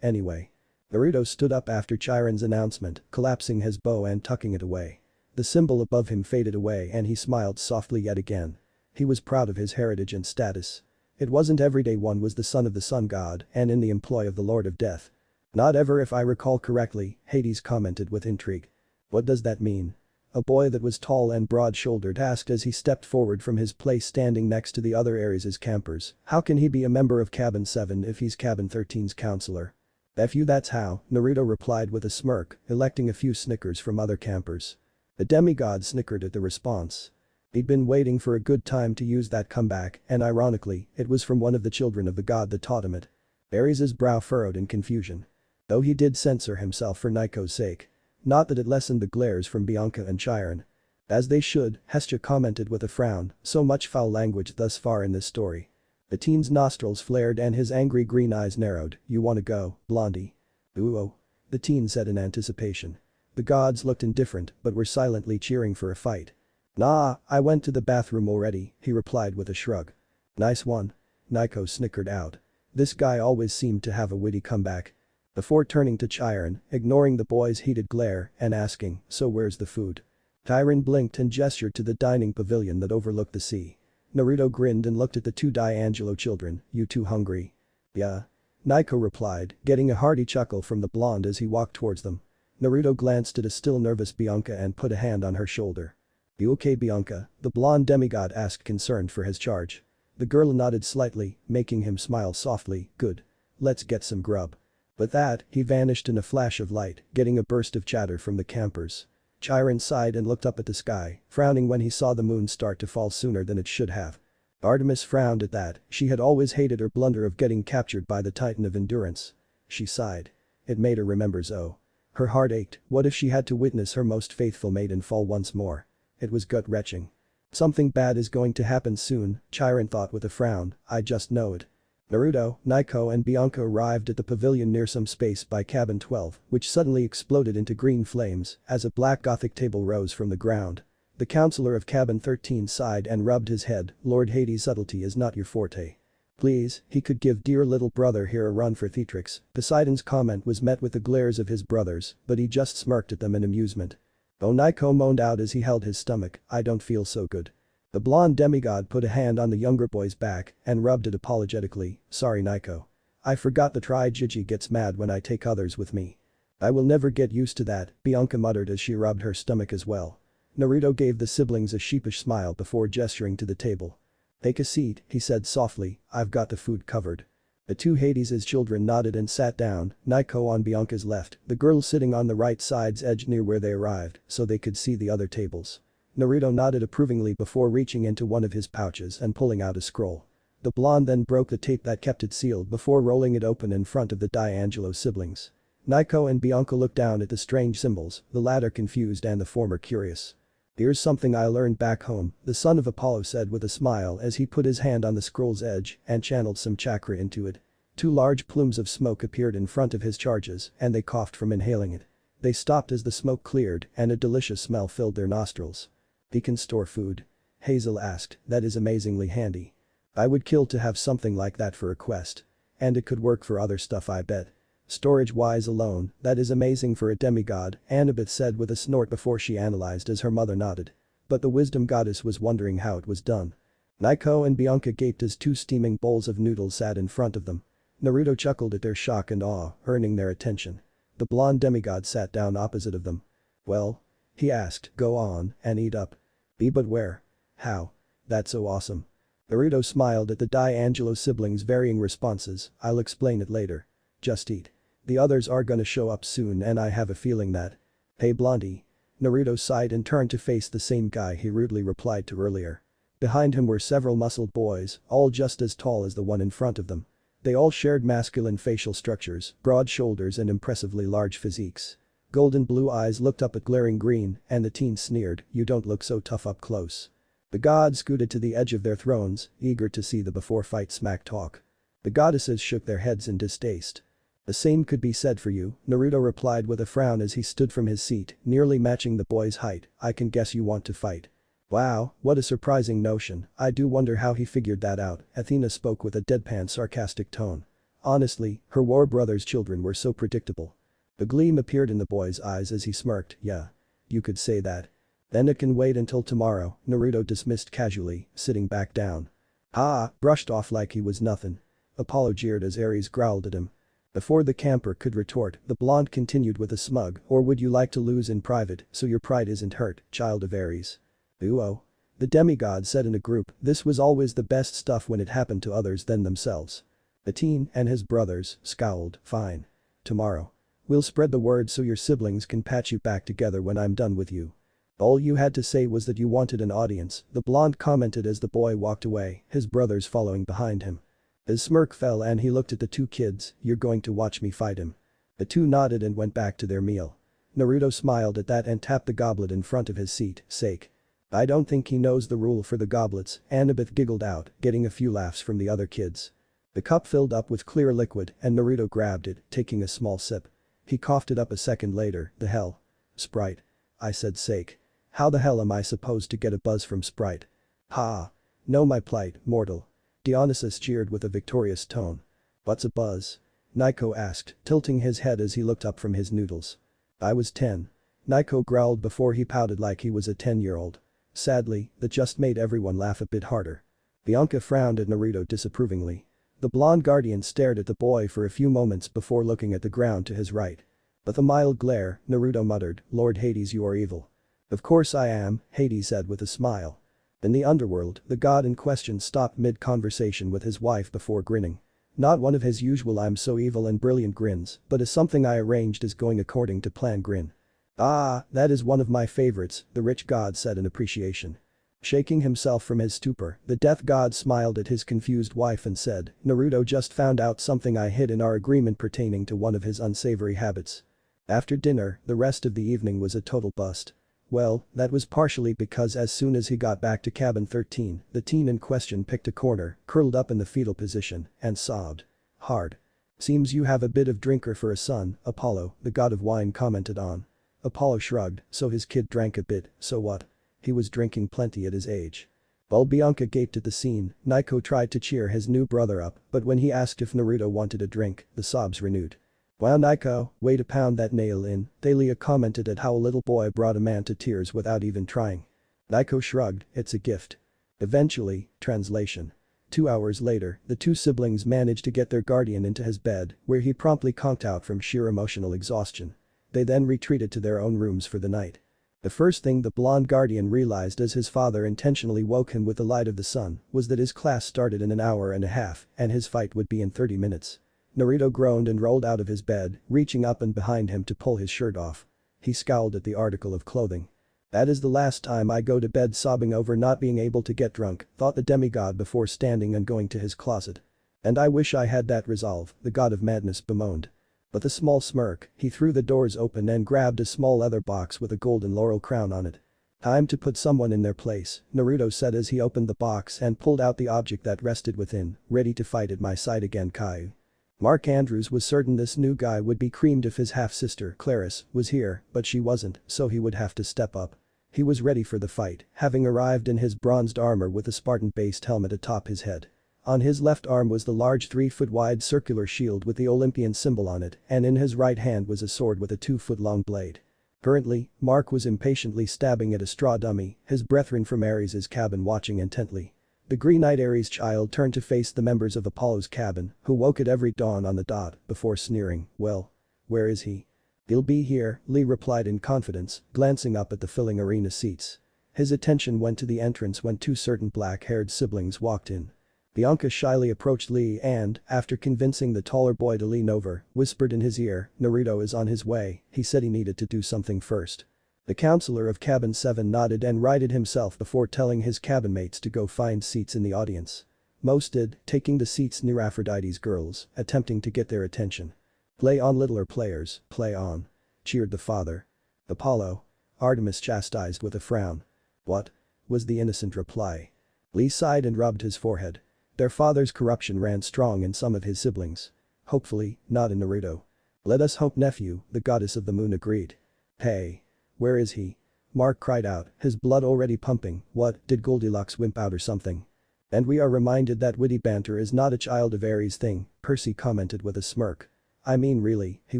Anyway." Naruto stood up after Chiron's announcement, collapsing his bow and tucking it away. The symbol above him faded away and he smiled softly yet again. He was proud of his heritage and status. It wasn't every day one was the son of the sun god and in the employ of the Lord of Death. "Not ever if I recall correctly," Hades commented with intrigue. "What does that mean?" A boy that was tall and broad-shouldered asked as he stepped forward from his place standing next to the other Ares' campers. "How can he be a member of Cabin 7 if he's Cabin 13's counselor?" "Nephew, that's how," Naruto replied with a smirk, electing a few snickers from other campers. The demigod snickered at the response. He'd been waiting for a good time to use that comeback, and ironically, it was from one of the children of the god that taught him it. Ares' brow furrowed in confusion. Though he did censor himself for Nico's sake. Not that it lessened the glares from Bianca and Chiron. "As they should," Hestia commented with a frown, so much foul language thus far in this story. The teen's nostrils flared and his angry green eyes narrowed. "You wanna go, Blondie?" "Ooh," the teen said in anticipation. The gods looked indifferent but were silently cheering for a fight. "Nah, I went to the bathroom already," he replied with a shrug. "Nice one." Nico snickered out. This guy always seemed to have a witty comeback. Before turning to Chiron, ignoring the boy's heated glare and asking, "So where's the food?" Chiron blinked and gestured to the dining pavilion that overlooked the sea. Naruto grinned and looked at the two Angelo children. "You two hungry?" "Yeah." Nico replied, getting a hearty chuckle from the blonde as he walked towards them. Naruto glanced at a still nervous Bianca and put a hand on her shoulder. "You okay, Bianca?" the blonde demigod asked, concerned for his charge. The girl nodded slightly, making him smile softly. "Good. Let's get some grub." With that, he vanished in a flash of light, getting a burst of chatter from the campers. Chiron sighed and looked up at the sky, frowning when he saw the moon start to fall sooner than it should have. Artemis frowned at that, she had always hated her blunder of getting captured by the Titan of Endurance. She sighed. It made her remember Zoe. Her heart ached, what if she had to witness her most faithful maiden fall once more? It was gut-wrenching. Something bad is going to happen soon, Chiron thought with a frown, I just know it. Naruto, Nico and Bianca arrived at the pavilion near some space by cabin 12, which suddenly exploded into green flames as a black gothic table rose from the ground. The counselor of cabin 13 sighed and rubbed his head. "Lord Hades, subtlety is not your forte. Please, he could give dear little brother here a run for Theatrix." Poseidon's comment was met with the glares of his brothers, but he just smirked at them in amusement. Oh, Naiko moaned out as he held his stomach, I don't feel so good. The blonde demigod put a hand on the younger boy's back and rubbed it apologetically, sorry Naiko. I forgot the Tri-Jiji gets mad when I take others with me. I will never get used to that, Bianca muttered as she rubbed her stomach as well. Naruto gave the siblings a sheepish smile before gesturing to the table. Take a seat, he said softly, I've got the food covered. The two Hades' children nodded and sat down, Naiko on Bianca's left, the girl sitting on the right side's edge near where they arrived, so they could see the other tables. Naruto nodded approvingly before reaching into one of his pouches and pulling out a scroll. The blonde then broke the tape that kept it sealed before rolling it open in front of the Angelos siblings. Naiko and Bianca looked down at the strange symbols, the latter confused and the former curious. Here's something I learned back home, the son of Apollo said with a smile as he put his hand on the scroll's edge and channeled some chakra into it. Two large plumes of smoke appeared in front of his charges and they coughed from inhaling it. They stopped as the smoke cleared and a delicious smell filled their nostrils. He can store food? Hazel asked, that is amazingly handy. I would kill to have something like that for a quest. And it could work for other stuff I bet. Storage-wise alone, that is amazing for a demigod, Annabeth said with a snort before she analyzed as her mother nodded. But the wisdom goddess was wondering how it was done. Naiko and Bianca gaped as two steaming bowls of noodles sat in front of them. Naruto chuckled at their shock and awe, earning their attention. The blonde demigod sat down opposite of them. Well? He asked, go on and eat up. But where? How? That's so awesome. Naruto smiled at the Angelo siblings' varying responses, I'll explain it later. Just eat. The others are gonna show up soon and I have a feeling that. Hey Blondie. Naruto sighed and turned to face the same guy he rudely replied to earlier. Behind him were several muscled boys, all just as tall as the one in front of them. They all shared masculine facial structures, broad shoulders and impressively large physiques. Golden blue eyes looked up at glaring green and the teen sneered, you don't look so tough up close. The gods scooted to the edge of their thrones, eager to see the before-fight smack talk. The goddesses shook their heads in distaste. The same could be said for you, Naruto replied with a frown as he stood from his seat, nearly matching the boy's height, I can guess you want to fight. Wow, what a surprising notion, I do wonder how he figured that out, Athena spoke with a deadpan sarcastic tone. Honestly, her war brother's children were so predictable. A gleam appeared in the boy's eyes as he smirked, yeah. You could say that. Then it can wait until tomorrow, Naruto dismissed casually, sitting back down. Ah, brushed off like he was nothing. Apollo jeered as Ares growled at him. Before the camper could retort, the blonde continued with a smug, or would you like to lose in private so your pride isn't hurt, child of Ares? Ooh-oh. The demigod said in a group, this was always the best stuff when it happened to others than themselves. The teen and his brothers scowled, fine. Tomorrow. We'll spread the word so your siblings can patch you back together when I'm done with you. All you had to say was that you wanted an audience, the blonde commented as the boy walked away, his brothers following behind him. His smirk fell and he looked at the two kids, you're going to watch me fight him. The two nodded and went back to their meal. Naruto smiled at that and tapped the goblet in front of his seat, sake. I don't think he knows the rule for the goblets, Annabeth giggled out, getting a few laughs from the other kids. The cup filled up with clear liquid and Naruto grabbed it, taking a small sip. He coughed it up a second later, the hell? Sprite. I said sake. How the hell am I supposed to get a buzz from Sprite? Ha. Know my plight, mortal. Dionysus cheered with a victorious tone. What's a buzz? Naiko asked, tilting his head as he looked up from his noodles. I was 10. Naiko growled before he pouted like he was a 10-year-old. Sadly, that just made everyone laugh a bit harder. Bianca frowned at Naruto disapprovingly. The blonde guardian stared at the boy for a few moments before looking at the ground to his right. With a mild glare, Naruto muttered, Lord Hades, you are evil. Of course I am, Hades said with a smile. In the underworld, the god in question stopped mid-conversation with his wife before grinning. Not one of his usual I'm so evil and brilliant grins, but as something I arranged is going according to plan grin. Ah, that is one of my favorites, the rich god said in appreciation. Shaking himself from his stupor, the death god smiled at his confused wife and said, Naruto just found out something I hid in our agreement pertaining to one of his unsavory habits. After dinner, the rest of the evening was a total bust. Well, that was partially because as soon as he got back to cabin 13, the teen in question picked a corner, curled up in the fetal position, and sobbed. Hard. Seems you have a bit of drinker for a son, Apollo, the god of wine commented on. Apollo shrugged, so his kid drank a bit, so what? He was drinking plenty at his age. While Bianca gaped at the scene, Naiko tried to cheer his new brother up, but when he asked if Naruto wanted a drink, the sobs renewed. "Wow, Nico, way to pound that nail in," Thalia commented at how a little boy brought a man to tears without even trying. Nico shrugged, "It's a gift." Eventually, translation. 2 hours later, the two siblings managed to get their guardian into his bed, where he promptly conked out from sheer emotional exhaustion. They then retreated to their own rooms for the night. The first thing the blonde guardian realized as his father intentionally woke him with the light of the sun was that his class started in an hour and a half and his fight would be in 30 minutes. Naruto groaned and rolled out of his bed, reaching up and behind him to pull his shirt off. He scowled at the article of clothing. "That is the last time I go to bed sobbing over not being able to get drunk," thought the demigod before standing and going to his closet. "And I wish I had that resolve," the god of madness bemoaned. With a small smirk, he threw the doors open and grabbed a small leather box with a golden laurel crown on it. "Time to put someone in their place," Naruto said as he opened the box and pulled out the object that rested within, "ready to fight at my side again, Caillou." Mark Andrews was certain this new guy would be creamed if his half-sister, Clarice, was here, but she wasn't, so he would have to step up. He was ready for the fight, having arrived in his bronzed armor with a Spartan-based helmet atop his head. On his left arm was the large 3-foot-wide circular shield with the Olympian symbol on it, and in his right hand was a sword with a 2-foot-long blade. Currently, Mark was impatiently stabbing at a straw dummy, his brethren from Ares' cabin watching intently. The green-eyed Ares child turned to face the members of Apollo's cabin, who woke at every dawn on the dot, before sneering, "Well, where is he?" "He'll be here," Lee replied in confidence, glancing up at the filling arena seats. His attention went to the entrance when two certain black-haired siblings walked in. Bianca shyly approached Lee and, after convincing the taller boy to lean over, whispered in his ear, "Naruto is on his way, he said he needed to do something first." The counselor of cabin 7 nodded and righted himself before telling his cabin mates to go find seats in the audience. Most did, taking the seats near Aphrodite's girls, attempting to get their attention. "Play on, littler players, play on," cheered the father. "Apollo," Artemis chastised with a frown. "What?" was the innocent reply. Lee sighed and rubbed his forehead. Their father's corruption ran strong in some of his siblings. Hopefully, not in Naruto. "Let us hope, nephew," the goddess of the moon agreed. "Hey. Where is he?" Mark cried out, his blood already pumping. "What, did Goldilocks wimp out or something?" "And we are reminded that witty banter is not a child of Ares thing," Percy commented with a smirk. "I mean really, he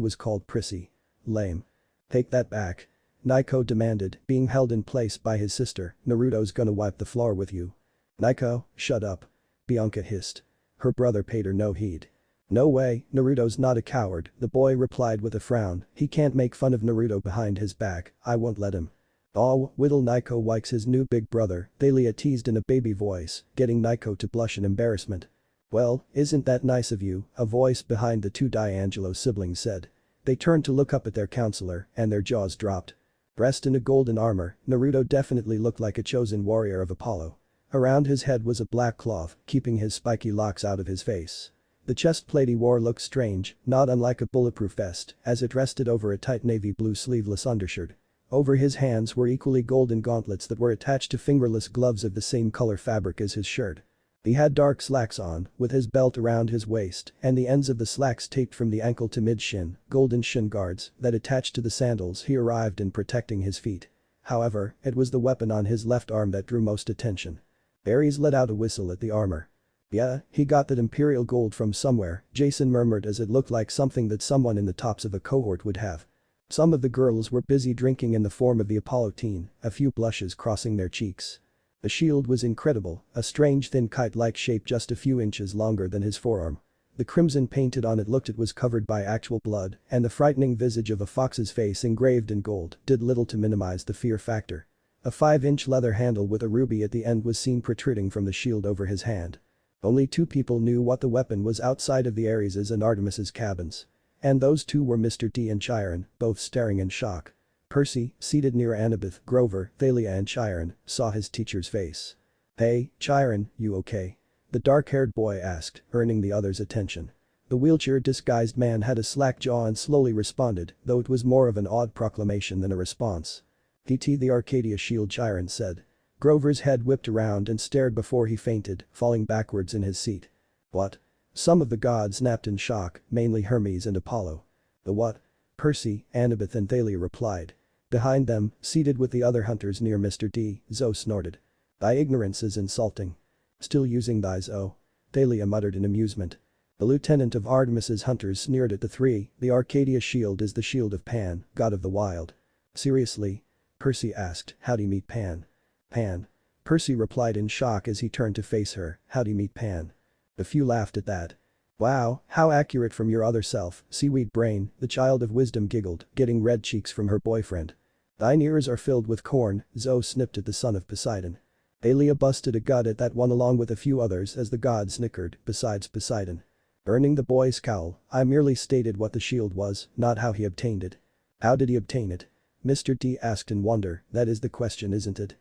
was called Prissy. Lame." "Take that back," Nico demanded, being held in place by his sister. "Naruto's gonna wipe the floor with you." "Nico, shut up," Bianca hissed. Her brother paid her no heed. "No way, Naruto's not a coward," the boy replied with a frown. "He can't make fun of Naruto behind his back, I won't let him." "Aw, whittle Nico likes his new big brother," Thalia teased in a baby voice, getting Nico to blush in embarrassment. "Well, isn't that nice of you," a voice behind the two Angelos siblings said. They turned to look up at their counselor, and their jaws dropped. Dressed in a golden armor, Naruto definitely looked like a chosen warrior of Apollo. Around his head was a black cloth, keeping his spiky locks out of his face. The chest plate he wore looked strange, not unlike a bulletproof vest, as it rested over a tight navy blue sleeveless undershirt. Over his hands were equally golden gauntlets that were attached to fingerless gloves of the same color fabric as his shirt. He had dark slacks on, with his belt around his waist and the ends of the slacks taped from the ankle to mid-shin, golden shin guards that attached to the sandals he arrived in protecting his feet. However, it was the weapon on his left arm that drew most attention. Ares let out a whistle at the armor. "Yeah, he got that imperial gold from somewhere," Jason murmured as it looked like something that someone in the tops of a cohort would have. Some of the girls were busy drinking in the form of the Apollo teen, a few blushes crossing their cheeks. The shield was incredible, a strange thin kite-like shape just a few inches longer than his forearm. The crimson painted on it looked it was covered by actual blood, and the frightening visage of a fox's face engraved in gold did little to minimize the fear factor. A 5-inch leather handle with a ruby at the end was seen protruding from the shield over his hand. Only two people knew what the weapon was outside of the Ares' and Artemis' cabins. And those two were Mr. D and Chiron, both staring in shock. Percy, seated near Annabeth, Grover, Thalia and Chiron, saw his teacher's face. "Hey, Chiron, you okay?" the dark-haired boy asked, earning the other's attention. The wheelchair-disguised man had a slack jaw and slowly responded, though it was more of an odd proclamation than a response. "PT the Arcadia shield," Chiron said. Grover's head whipped around and stared before he fainted, falling backwards in his seat. "What?" Some of the gods snapped in shock, mainly Hermes and Apollo. "The what?" Percy, Annabeth and Thalia replied. Behind them, seated with the other hunters near Mr. D, Zoe snorted. "Thy ignorance is insulting." "Still using thy Zoe?" Thalia muttered in amusement. The lieutenant of Artemis's hunters sneered at the three. The Arcadia shield is the shield of Pan, god of the wild. Seriously? Percy asked, how'd he meet Pan? Pan. Percy replied in shock as he turned to face her, how'd he meet Pan? A few laughed at that. Wow, how accurate from your other self, seaweed brain, the child of wisdom giggled, getting red cheeks from her boyfriend. Thine ears are filled with corn, Zoe snipped at the son of Poseidon. Aelia busted a gut at that one along with a few others as the god snickered, besides Poseidon. Earning the boy's scowl, I merely stated what the shield was, not how he obtained it. How did he obtain it? Mr. D asked in wonder, that is the question isn't it?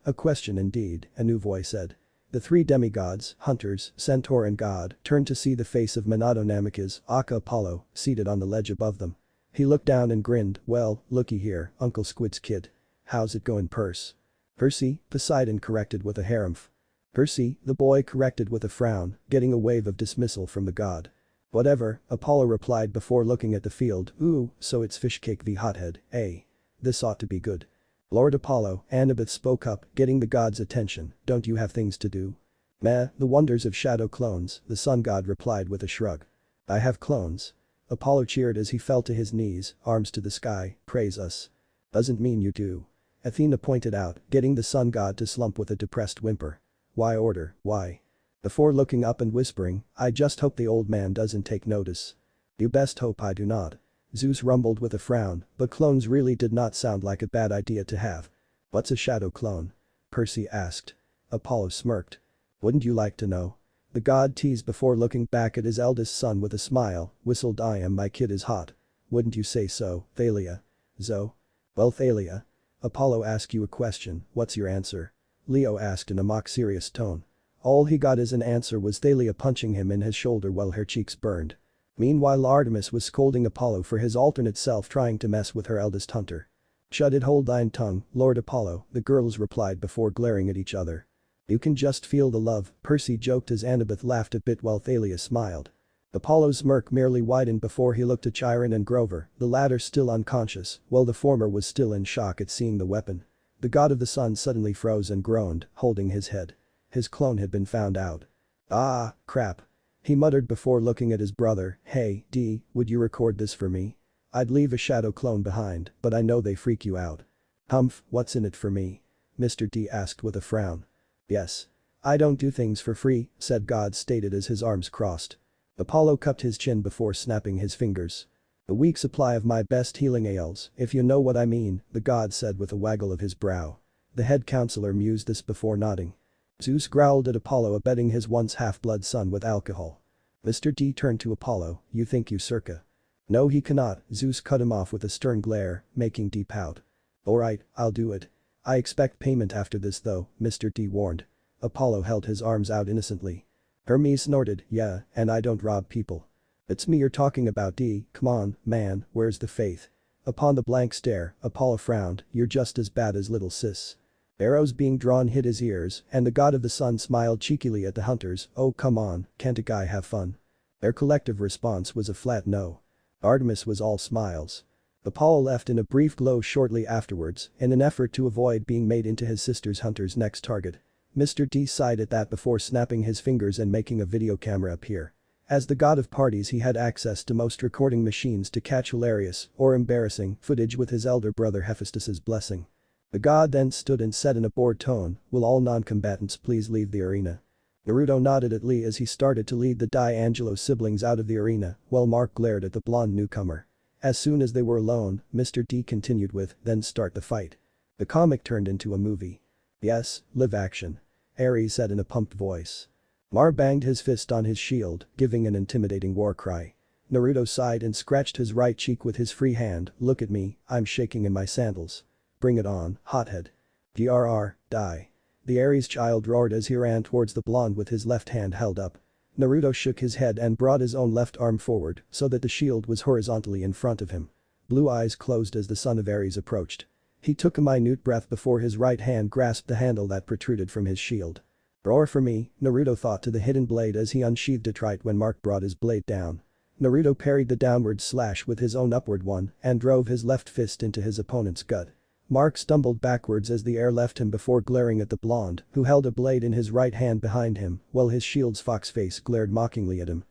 A question indeed, a new voice said. The three demigods, hunters, centaur and god, turned to see the face of Monadonamachus, aka Apollo, seated on the ledge above them. He looked down and grinned, well, looky here, Uncle Squid's kid. How's it going, Percy, Poseidon corrected with a harumph. Percy, the boy corrected with a frown, getting a wave of dismissal from the god. Whatever, Apollo replied before looking at the field, ooh, so it's fishcake v hothead, eh? This ought to be good. Lord Apollo, Annabeth spoke up, getting the god's attention, don't you have things to do? Meh, the wonders of shadow clones, the sun god replied with a shrug. I have clones. Apollo cheered as he fell to his knees, arms to the sky, praise us. Doesn't mean you do. Athena pointed out, getting the sun god to slump with a depressed whimper. Why order, why? Before looking up and whispering, I just hope the old man doesn't take notice. You best hope I do not. Zeus rumbled with a frown, but clones really did not sound like a bad idea to have. What's a shadow clone? Percy asked. Apollo smirked. Wouldn't you like to know? The god teased before looking back at his eldest son with a smile, whistled my kid is hot. Wouldn't you say so, Thalia? Zoe? Well Thalia. Apollo asked you a question, what's your answer? Leo asked in a mock serious tone. All he got as an answer was Thalia punching him in his shoulder while her cheeks burned. Meanwhile Artemis was scolding Apollo for his alternate self trying to mess with her eldest hunter. Shut it, hold thine tongue, Lord Apollo, the girls replied before glaring at each other. You can just feel the love, Percy joked as Annabeth laughed a bit while Thalia smiled. Apollo's smirk merely widened before he looked at Chiron and Grover, the latter still unconscious, while the former was still in shock at seeing the weapon. The god of the sun suddenly froze and groaned, holding his head. His clone had been found out. Ah, crap. He muttered before looking at his brother, hey, D, would you record this for me? I'd leave a shadow clone behind, but I know they freak you out. Humph, what's in it for me? Mr. D asked with a frown. Yes. I don't do things for free, said God stated as his arms crossed. Apollo cupped his chin before snapping his fingers. A week supply of my best healing ales, if you know what I mean, the god said with a waggle of his brow. The head counselor mused this before nodding. Zeus growled at Apollo abetting his once half-blood son with alcohol. Mr. D turned to Apollo, you think you circa. No he cannot, Zeus cut him off with a stern glare, making D pout. Alright, I'll do it. I expect payment after this though, Mr. D warned. Apollo held his arms out innocently. Hermes snorted, yeah, and I don't rob people. It's me you're talking about D, come on, man, where's the faith? Upon the blank stare, Apollo frowned, you're just as bad as little sis. Arrows being drawn hit his ears, and the god of the sun smiled cheekily at the hunters, oh come on, can't a guy have fun? Their collective response was a flat no. Artemis was all smiles. Apollo left in a brief glow shortly afterwards, in an effort to avoid being made into his sister's hunter's next target. Mr. D sighed at that before snapping his fingers and making a video camera appear. As the god of parties he had access to most recording machines to catch hilarious, or embarrassing, footage with his elder brother Hephaestus's blessing. The god then stood and said in a bored tone, will all non-combatants please leave the arena? Naruto nodded at Lee as he started to lead the Angelos siblings out of the arena, while Mark glared at the blonde newcomer. As soon as they were alone, Mr. D continued with, then start the fight. The comic turned into a movie. Yes, live action. Ares said in a pumped voice. Mar banged his fist on his shield, giving an intimidating war cry. Naruto sighed and scratched his right cheek with his free hand, look at me, I'm shaking in my sandals. Bring it on, hothead. GRR, die. The Ares child roared as he ran towards the blonde with his left hand held up. Naruto shook his head and brought his own left arm forward so that the shield was horizontally in front of him. Blue eyes closed as the son of Ares approached. He took a minute breath before his right hand grasped the handle that protruded from his shield. Roar for me, Naruto thought to the hidden blade as he unsheathed it right when Mark brought his blade down. Naruto parried the downward slash with his own upward one and drove his left fist into his opponent's gut. Mark stumbled backwards as the air left him before glaring at the blonde, who held a blade in his right hand behind him, while his shield's fox face glared mockingly at him.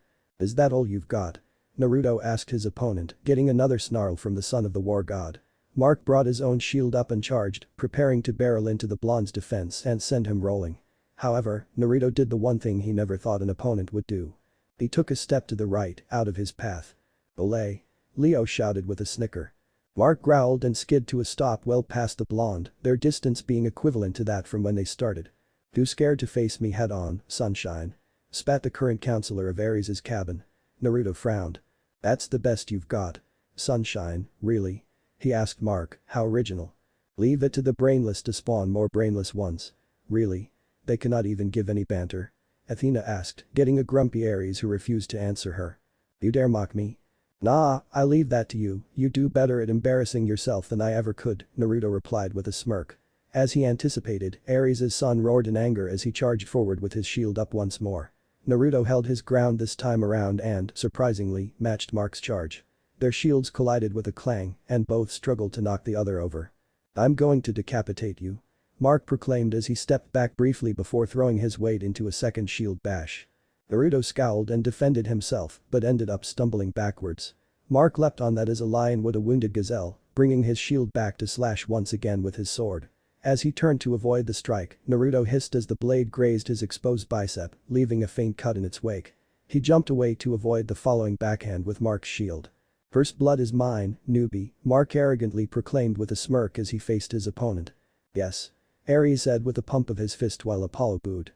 Is that all you've got? Naruto asked his opponent, getting another snarl from the son of the war god. Mark brought his own shield up and charged, preparing to barrel into the blonde's defense and send him rolling. However, Naruto did the one thing he never thought an opponent would do. He took a step to the right, out of his path. "Olé!" Leo shouted with a snicker. Mark growled and skid to a stop well past the blonde, their distance being equivalent to that from when they started. "Too scared to face me head on, sunshine?" spat the current counselor of Ares' cabin. Naruto frowned. "That's the best you've got? Sunshine, really?" he asked Mark, how original. "Leave it to the brainless to spawn more brainless ones. Really? They cannot even give any banter?" Athena asked, getting a grumpy Ares who refused to answer her. "You dare mock me?" "Nah, I leave that to you, you do better at embarrassing yourself than I ever could," Naruto replied with a smirk. As he anticipated, Ares' son roared in anger as he charged forward with his shield up once more. Naruto held his ground this time around and, surprisingly, matched Mark's charge. Their shields collided with a clang, and both struggled to knock the other over. "I'm going to decapitate you," Mark proclaimed as he stepped back briefly before throwing his weight into a second shield bash. Naruto scowled and defended himself, but ended up stumbling backwards. Mark leapt on that as a lion would a wounded gazelle, bringing his shield back to slash once again with his sword. As he turned to avoid the strike, Naruto hissed as the blade grazed his exposed bicep, leaving a faint cut in its wake. He jumped away to avoid the following backhand with Mark's shield. "First blood is mine, newbie," Mark arrogantly proclaimed with a smirk as he faced his opponent. "Yes," Ares said with a pump of his fist while Apollo booed.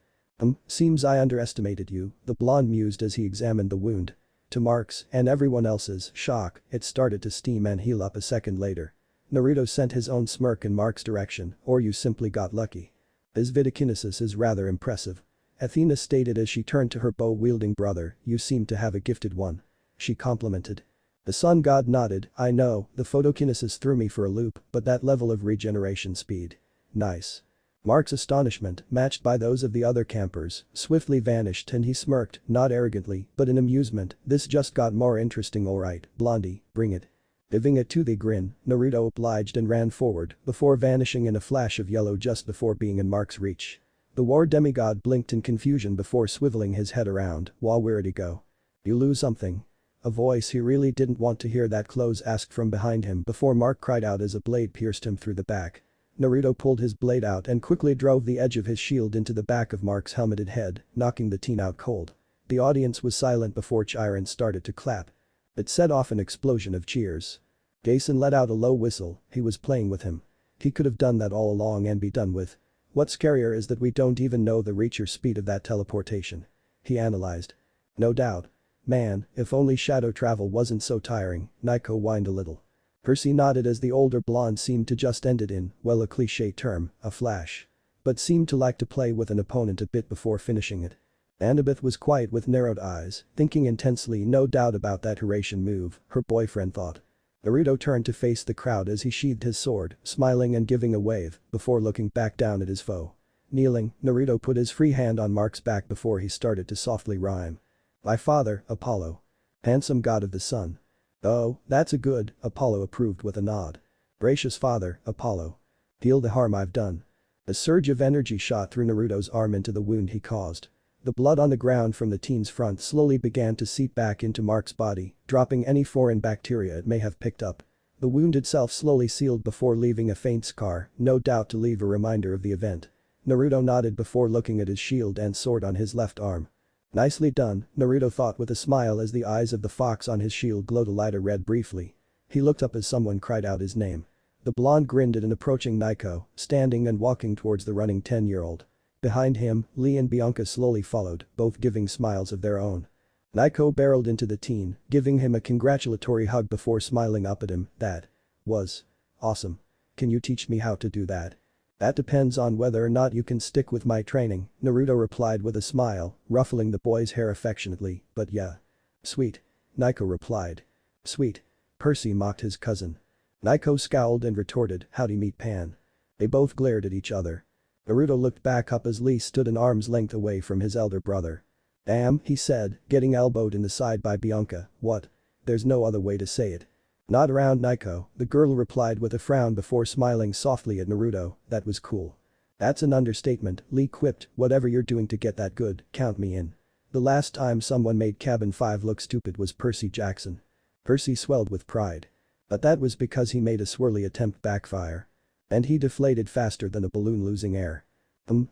Seems I underestimated you," the blonde mused as he examined the wound. To Mark's and everyone else's shock, it started to steam and heal up a second later. Naruto sent his own smirk in Mark's direction, "Or you simply got lucky. His vidokinesis is rather impressive." Athena stated as she turned to her bow-wielding brother, "You seem to have a gifted one." She complimented. The sun god nodded, "I know, the photokinesis threw me for a loop, but that level of regeneration speed. Nice." Mark's astonishment, matched by those of the other campers, swiftly vanished and he smirked, not arrogantly, but in amusement, "This just got more interesting alright, Blondie, bring it." Giving a toothy grin, Naruto obliged and ran forward, before vanishing in a flash of yellow just before being in Mark's reach. The war demigod blinked in confusion before swiveling his head around, "Where'd he go? You lose something?" A voice he really didn't want to hear that close asked from behind him before Mark cried out as a blade pierced him through the back. Naruto pulled his blade out and quickly drove the edge of his shield into the back of Mark's helmeted head, knocking the teen out cold. The audience was silent before Chiron started to clap. It set off an explosion of cheers. Jason let out a low whistle, he was playing with him. He could have done that all along and be done with. "What's scarier is that we don't even know the reach or speed of that teleportation," he analyzed. "No doubt. Man, if only shadow travel wasn't so tiring," Nico whined a little. Percy nodded as the older blonde seemed to just end it in, well, a cliché term, a flash. But seemed to like to play with an opponent a bit before finishing it. Annabeth was quiet with narrowed eyes, thinking intensely, no doubt about that Horatian move, her boyfriend thought. Naruto turned to face the crowd as he sheathed his sword, smiling and giving a wave, before looking back down at his foe. Kneeling, Naruto put his free hand on Mark's back before he started to softly rhyme. "My father, Apollo. Handsome god of the sun." "Oh, that's a good," Apollo approved with a nod. "Gracious father, Apollo. Heal the harm I've done." A surge of energy shot through Naruto's arm into the wound he caused. The blood on the ground from the teen's front slowly began to seep back into Mark's body, dropping any foreign bacteria it may have picked up. The wound itself slowly sealed before leaving a faint scar, no doubt to leave a reminder of the event. Naruto nodded before looking at his shield and sword on his left arm. "Nicely done," Naruto thought with a smile as the eyes of the fox on his shield glowed a lighter red briefly. He looked up as someone cried out his name. The blonde grinned at an approaching Nico, standing and walking towards the running 10-year-old. Behind him, Lee and Bianca slowly followed, both giving smiles of their own. Nico barreled into the teen, giving him a congratulatory hug before smiling up at him. "That was awesome. Can you teach me how to do that?" "That depends on whether or not you can stick with my training," Naruto replied with a smile, ruffling the boy's hair affectionately, "but yeah." "Sweet," Nico replied. "Sweet." Percy mocked his cousin. Nico scowled and retorted, "How'd he meet Pan?" They both glared at each other. Naruto looked back up as Lee stood an arm's length away from his elder brother. "Damn," he said, getting elbowed in the side by Bianca, "what? There's no other way to say it." "Not around Nico," the girl replied with a frown before smiling softly at Naruto, "that was cool." "That's an understatement," Lee quipped, "whatever you're doing to get that good, count me in." The last time someone made Cabin 5 look stupid was Percy Jackson. Percy swelled with pride. But that was because he made a swirly attempt backfire. And he deflated faster than a balloon losing air.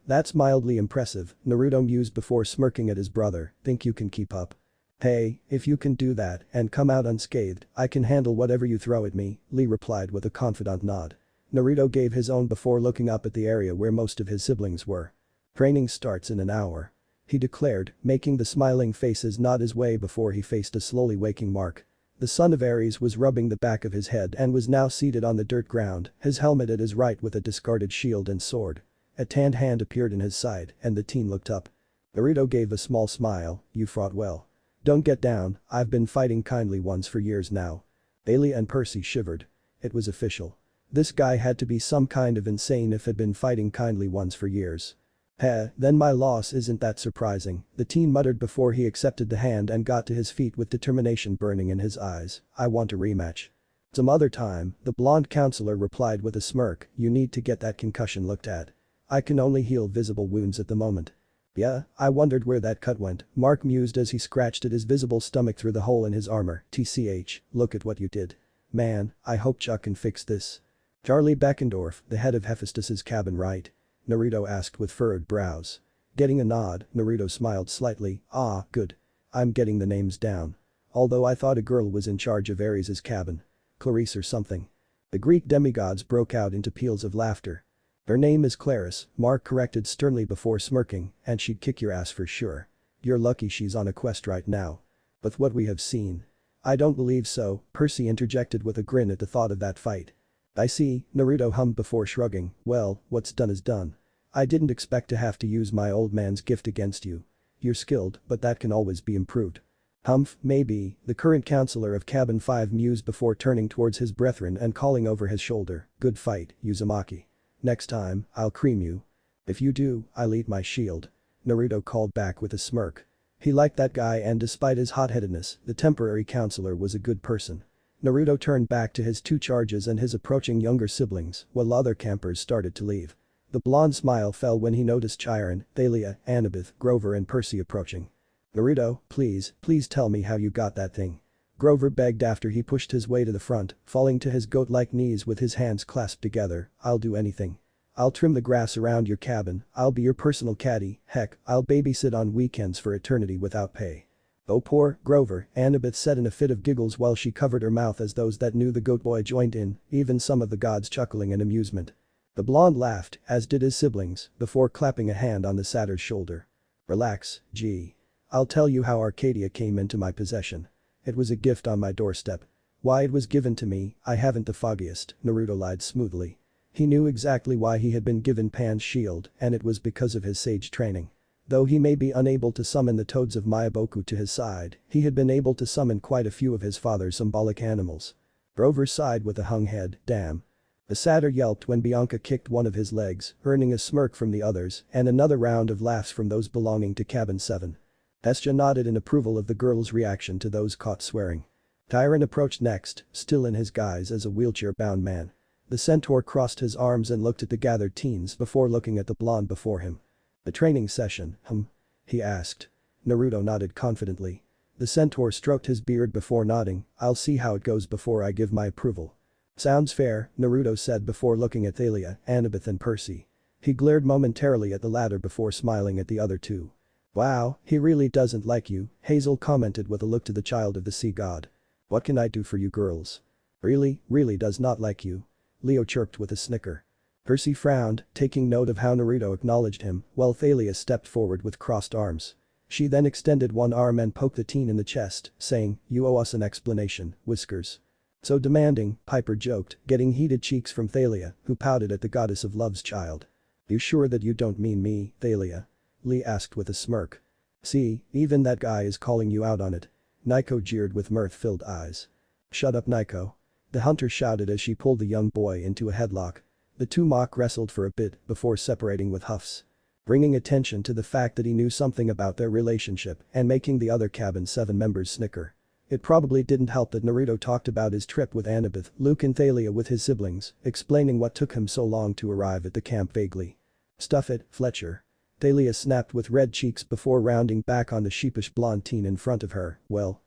That's mildly impressive, Naruto mused before smirking at his brother, think you can keep up? Hey, if you can do that and come out unscathed, I can handle whatever you throw at me, Lee replied with a confident nod. Naruto gave his own before looking up at the area where most of his siblings were. Training starts in an hour. He declared, making the smiling faces nod his way before he faced a slowly waking Mark. The son of Ares was rubbing the back of his head and was now seated on the dirt ground, his helmet at his right with a discarded shield and sword. A tanned hand appeared in his side and the teen looked up. Naruto gave a small smile, you fought well. Don't get down, I've been fighting kindly ones for years now. Alia and Percy shivered. It was official. This guy had to be some kind of insane if had been fighting kindly ones for years. Then my loss isn't that surprising, the teen muttered before he accepted the hand and got to his feet with determination burning in his eyes, I want a rematch. Some other time, the blonde counselor replied with a smirk, you need to get that concussion looked at. I can only heal visible wounds at the moment. Yeah, I wondered where that cut went, Mark mused as he scratched at his visible stomach through the hole in his armor, tch, look at what you did. Man, I hope Chuck can fix this. Charlie Beckendorf, the head of Hephaestus's cabin, right? Naruto asked with furrowed brows. Getting a nod, Naruto smiled slightly, ah, good. I'm getting the names down. Although I thought a girl was in charge of Ares's cabin. Clarice or something. The Greek demigods broke out into peals of laughter. Her name is Clarice, Mark corrected sternly before smirking, and she'd kick your ass for sure. You're lucky she's on a quest right now. With what we have seen. I don't believe so, Percy interjected with a grin at the thought of that fight. I see, Naruto hummed before shrugging, well, what's done is done. I didn't expect to have to use my old man's gift against you. You're skilled, but that can always be improved. Humph, maybe, the current counselor of Cabin 5 mused before turning towards his brethren and calling over his shoulder, good fight, Uzumaki. Next time, I'll cream you. If you do, I'll eat my shield. Naruto called back with a smirk. He liked that guy and despite his hot-headedness, the temporary counselor was a good person. Naruto turned back to his two charges and his approaching younger siblings while other campers started to leave. The blonde smile fell when he noticed Chiron, Thalia, Annabeth, Grover and Percy approaching. Naruto, please tell me how you got that thing. Grover begged after he pushed his way to the front, falling to his goat-like knees with his hands clasped together, I'll do anything. I'll trim the grass around your cabin, I'll be your personal caddy, heck, I'll babysit on weekends for eternity without pay. Oh poor Grover, Annabeth said in a fit of giggles while she covered her mouth as those that knew the goat boy joined in, even some of the gods chuckling in amusement. The blonde laughed, as did his siblings, before clapping a hand on the satyr's shoulder. Relax, G. I'll tell you how Arcadia came into my possession. It was a gift on my doorstep. Why it was given to me, I haven't the foggiest, Naruto lied smoothly. He knew exactly why he had been given Pan's shield, and it was because of his sage training. Though he may be unable to summon the toads of Myaboku to his side, he had been able to summon quite a few of his father's symbolic animals. Grover sighed with a hung head, damn. The satyr yelped when Bianca kicked one of his legs, earning a smirk from the others and another round of laughs from those belonging to Cabin 7. Hestia nodded in approval of the girl's reaction to those caught swearing. Tyron approached next, still in his guise as a wheelchair-bound man. The centaur crossed his arms and looked at the gathered teens before looking at the blonde before him. The training session, he asked. Naruto nodded confidently. The centaur stroked his beard before nodding, I'll see how it goes before I give my approval. Sounds fair, Naruto said before looking at Thalia, Annabeth and Percy. He glared momentarily at the latter before smiling at the other two. Wow, he really doesn't like you, Hazel commented with a look to the child of the sea god. What can I do for you girls? Really does not like you. Leo chirped with a snicker. Percy frowned, taking note of how Naruto acknowledged him, while Thalia stepped forward with crossed arms. She then extended one arm and poked the teen in the chest, saying, you owe us an explanation, Whiskers. So demanding, Piper joked, getting heated cheeks from Thalia, who pouted at the goddess of love's child. You sure that you don't mean me, Thalia? Lee asked with a smirk. See, even that guy is calling you out on it. Nico jeered with mirth-filled eyes. Shut up Nico. The hunter shouted as she pulled the young boy into a headlock. The two mock wrestled for a bit before separating with huffs. Bringing attention to the fact that he knew something about their relationship and making the other Cabin 7 members snicker. It probably didn't help that Naruto talked about his trip with Annabeth, Luke and Thalia with his siblings, explaining what took him so long to arrive at the camp vaguely. Stuff it, Fletcher. Thalia snapped with red cheeks before rounding back on the sheepish blonde teen in front of her. Well,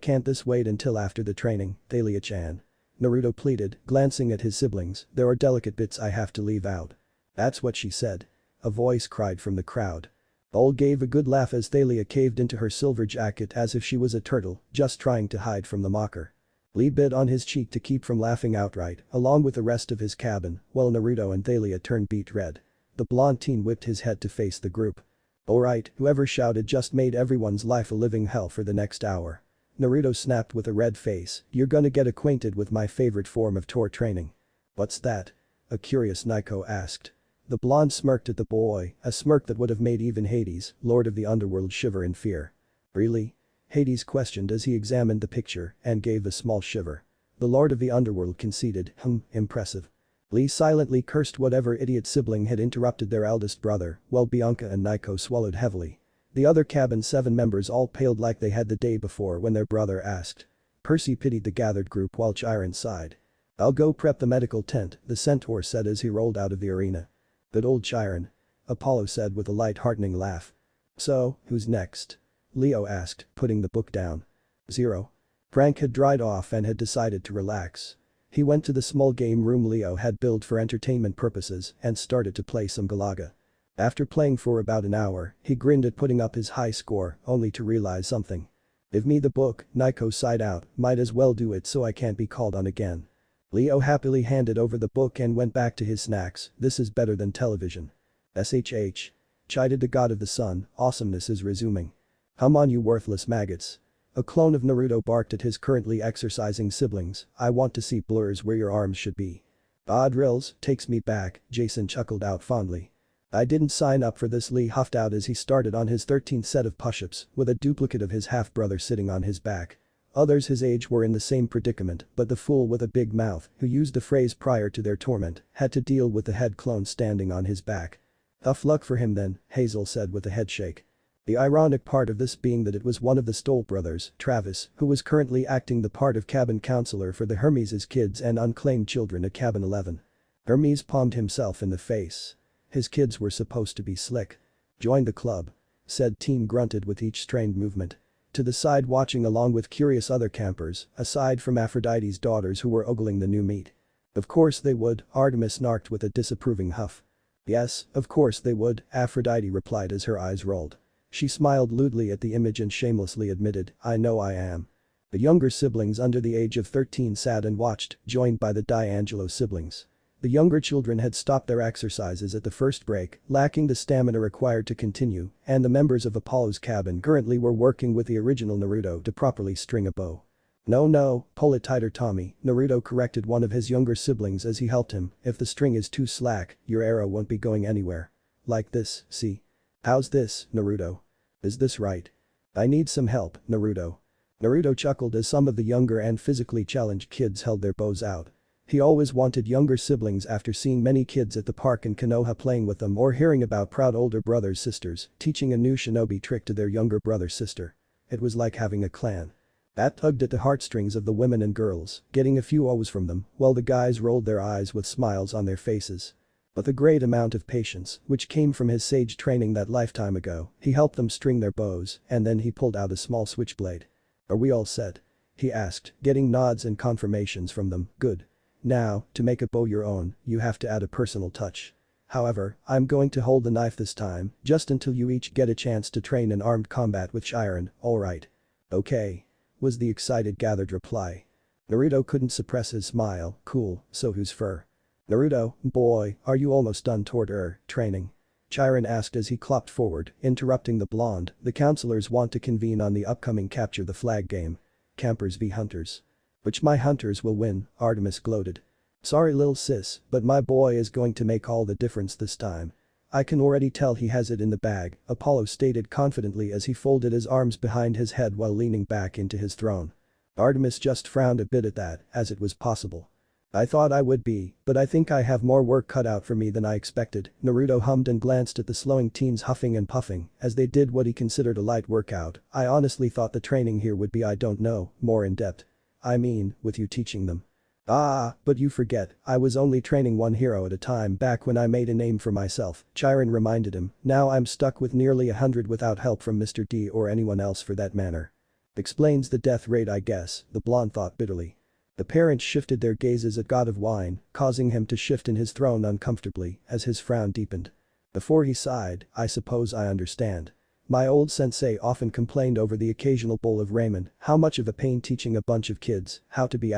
can't this wait until after the training, Thalia-chan? Naruto pleaded, glancing at his siblings, there are delicate bits I have to leave out. That's what she said. A voice cried from the crowd. All gave a good laugh as Thalia caved into her silver jacket as if she was a turtle, just trying to hide from the mocker. Lee bit on his cheek to keep from laughing outright, along with the rest of his cabin, while Naruto and Thalia turned beet red. The blonde teen whipped his head to face the group. Alright, whoever shouted just made everyone's life a living hell for the next hour. Naruto snapped with a red face, you're gonna get acquainted with my favorite form of tour training. What's that? A curious Nico asked. The blonde smirked at the boy, a smirk that would have made even Hades, Lord of the Underworld, shiver in fear. Really? Hades questioned as he examined the picture and gave a small shiver. The Lord of the Underworld conceded, impressive. Lee silently cursed whatever idiot sibling had interrupted their eldest brother, while Bianca and Nico swallowed heavily. The other cabin 7 members all paled like they had the day before when their brother asked. Percy pitied the gathered group while Chiron sighed. I'll go prep the medical tent, the centaur said as he rolled out of the arena. Good old Chiron. Apollo said with a light-heartening laugh. So, who's next? Leo asked, putting the book down. Zero. Frank had dried off and had decided to relax. He went to the small game room Leo had built for entertainment purposes and started to play some Galaga. After playing for about an hour, he grinned at putting up his high score, only to realize something. Give me the book, Nico sighed out, might as well do it so I can't be called on again. Leo happily handed over the book and went back to his snacks, this is better than television. SHH. Chided the god of the sun, awesomeness is resuming. Come on you worthless maggots. A clone of Naruto barked at his currently exercising siblings, I want to see blurs where your arms should be. Ah drills, takes me back, Jason chuckled out fondly. I didn't sign up for this, Lee huffed out as he started on his 13th set of push-ups, with a duplicate of his half-brother sitting on his back. Others his age were in the same predicament, but the fool with a big mouth, who used the phrase prior to their torment, had to deal with the head clone standing on his back. Tough luck for him then, Hazel said with a headshake. The ironic part of this being that it was one of the Stoll brothers, Travis, who was currently acting the part of cabin counselor for the Hermes' kids and unclaimed children at cabin 11. Hermes palmed himself in the face. His kids were supposed to be slick. Join the club. Said teen grunted with each strained movement. To the side watching along with curious other campers, aside from Aphrodite's daughters who were ogling the new meat. Of course they would, Artemis snarked with a disapproving huff. Yes, of course they would, Aphrodite replied as her eyes rolled. She smiled lewdly at the image and shamelessly admitted, I know I am. The younger siblings under the age of 13 sat and watched, joined by the Angelos siblings. The younger children had stopped their exercises at the first break, lacking the stamina required to continue, and the members of Apollo's cabin currently were working with the original Naruto to properly string a bow. No, pull it tighter Tommy, Naruto corrected one of his younger siblings as he helped him, if the string is too slack, your arrow won't be going anywhere. Like this, see? How's this, Naruto? Is this right? I need some help, Naruto. Naruto chuckled as some of the younger and physically challenged kids held their bows out. He always wanted younger siblings after seeing many kids at the park in Konoha playing with them or hearing about proud older brothers sisters teaching a new shinobi trick to their younger brother sister. It was like having a clan. That tugged at the heartstrings of the women and girls, getting a few ohs from them, while the guys rolled their eyes with smiles on their faces. With a great amount of patience, which came from his sage training that lifetime ago, he helped them string their bows and then he pulled out a small switchblade. Are we all set? He asked, getting nods and confirmations from them, good. Now, to make a bow your own, you have to add a personal touch. However, I'm going to hold the knife this time, just until you each get a chance to train in armed combat with Chiron, alright. Okay. Was the excited gathered reply. Naruto couldn't suppress his smile, cool, so who's fur? Naruto, boy, are you almost done toward training? Chiron asked as he clopped forward, interrupting the blonde, the counselors want to convene on the upcoming capture the flag game. Campers v hunters. Which my hunters will win, Artemis gloated. Sorry lil sis, but my boy is going to make all the difference this time. I can already tell he has it in the bag, Apollo stated confidently as he folded his arms behind his head while leaning back into his throne. Artemis just frowned a bit at that, as it was possible. I thought I would be, but I think I have more work cut out for me than I expected, Naruto hummed and glanced at the slowing teens huffing and puffing as they did what he considered a light workout. I honestly thought the training here would be I don't know, more in depth. I mean, with you teaching them. Ah, but you forget, I was only training one hero at a time back when I made a name for myself, Chiron reminded him, now I'm stuck with nearly 100 without help from Mr. D or anyone else for that matter. Explains the death rate I guess, the blonde thought bitterly. The parents shifted their gazes at God of Wine, causing him to shift in his throne uncomfortably as his frown deepened. Before he sighed, I suppose I understand. My old sensei often complained over the occasional bowl of ramen, how much of a pain teaching a bunch of kids how to be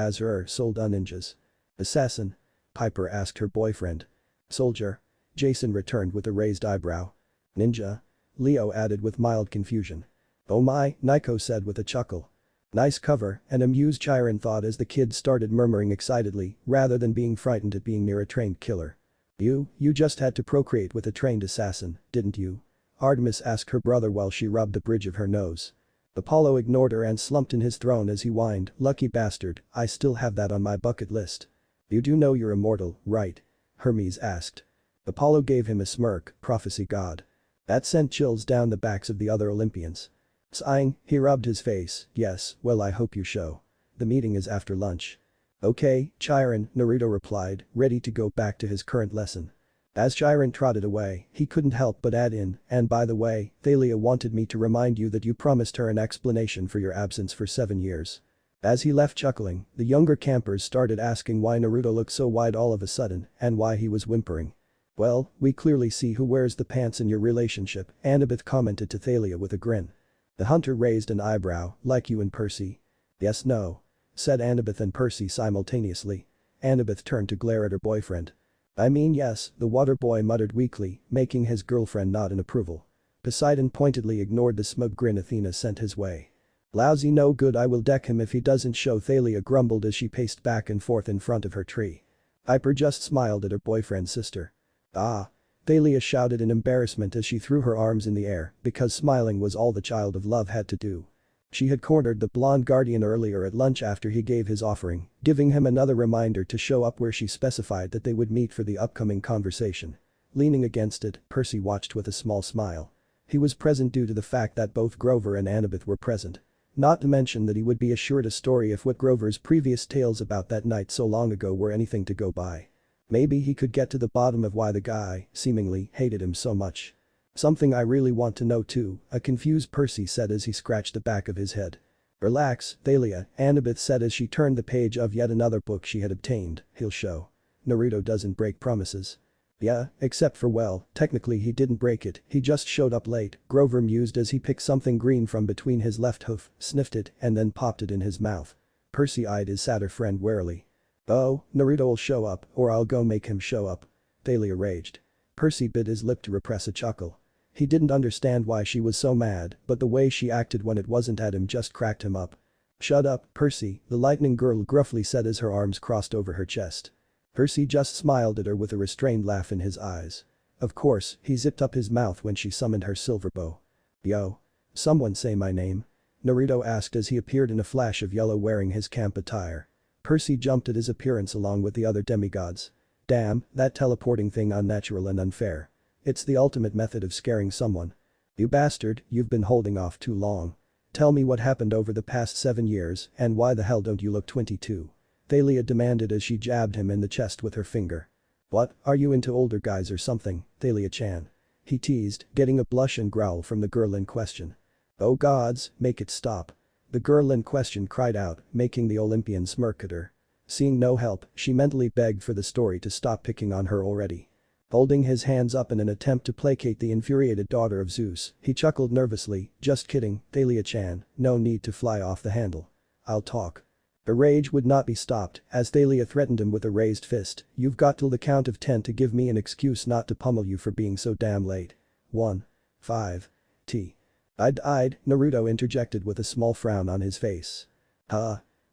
sold ninjas. Assassin? Piper asked her boyfriend. Soldier? Jason returned with a raised eyebrow. Ninja? Leo added with mild confusion. Oh my, Nico said with a chuckle. Nice cover, an amused Chiron thought as the kids started murmuring excitedly, rather than being frightened at being near a trained killer. You just had to procreate with a trained assassin, didn't you? Artemis asked her brother while she rubbed the bridge of her nose. Apollo ignored her and slumped in his throne as he whined, lucky bastard, I still have that on my bucket list. You do know you're immortal, right? Hermes asked. Apollo gave him a smirk, prophecy god. That sent chills down the backs of the other Olympians. Sighing, he rubbed his face, yes, well I hope you show. The meeting is after lunch. Okay, Chiron, Naruto replied, ready to go back to his current lesson. As Chiron trotted away, he couldn't help but add in, and by the way, Thalia wanted me to remind you that you promised her an explanation for your absence for 7 years. As he left chuckling, the younger campers started asking why Naruto looked so wide all of a sudden and why he was whimpering. Well, we clearly see who wears the pants in your relationship, Annabeth commented to Thalia with a grin. The hunter raised an eyebrow, like you and Percy. Yes no. Said Annabeth and Percy simultaneously. Annabeth turned to glare at her boyfriend. I mean yes, the water boy muttered weakly, making his girlfriend nod in approval. Poseidon pointedly ignored the smug grin Athena sent his way. Lousy no good I will deck him if he doesn't show Thalia grumbled as she paced back and forth in front of her tree. Piper just smiled at her boyfriend's sister. Ah. Thalia shouted in embarrassment as she threw her arms in the air because smiling was all the child of love had to do. She had cornered the blonde guardian earlier at lunch after he gave his offering, giving him another reminder to show up where she specified that they would meet for the upcoming conversation. Leaning against it, Percy watched with a small smile. He was present due to the fact that both Grover and Annabeth were present. Not to mention that he would be assured a story if what Grover's previous tales about that night so long ago were anything to go by. Maybe he could get to the bottom of why the guy, seemingly, hated him so much. Something I really want to know too, a confused Percy said as he scratched the back of his head. Relax, Thalia, Annabeth said as she turned the page of yet another book she had obtained, he'll show. Naruto doesn't break promises. Yeah, except for well, technically he didn't break it, he just showed up late, Grover mused as he picked something green from between his left hoof, sniffed it, and then popped it in his mouth. Percy eyed his sadder friend warily. Oh, Naruto'll show up, or I'll go make him show up. Thalia raged. Percy bit his lip to repress a chuckle. He didn't understand why she was so mad, but the way she acted when it wasn't at him just cracked him up. Shut up, Percy, the lightning girl gruffly said as her arms crossed over her chest. Percy just smiled at her with a restrained laugh in his eyes. Of course, he zipped up his mouth when she summoned her silver bow. Yo. Someone say my name? Naruto asked as he appeared in a flash of yellow wearing his camp attire. Percy jumped at his appearance along with the other demigods. Damn, that teleporting thing unnatural and unfair. It's the ultimate method of scaring someone. You bastard, you've been holding off too long. Tell me what happened over the past 7 years and why the hell don't you look 22? Thalia demanded as she jabbed him in the chest with her finger. What, are you into older guys or something, Thalia-chan? He teased, getting a blush and growl from the girl in question. Oh gods, make it stop. The girl in question cried out, making the Olympian smirk at her. Seeing no help, she mentally begged for the story to stop picking on her already. Holding his hands up in an attempt to placate the infuriated daughter of Zeus, he chuckled nervously, just kidding, Thalia-chan, no need to fly off the handle. I'll talk. Her rage would not be stopped as Thalia threatened him with a raised fist, you've got till the count of 10 to give me an excuse not to pummel you for being so damn late. 1. 5. T. I'd, Naruto interjected with a small frown on his face.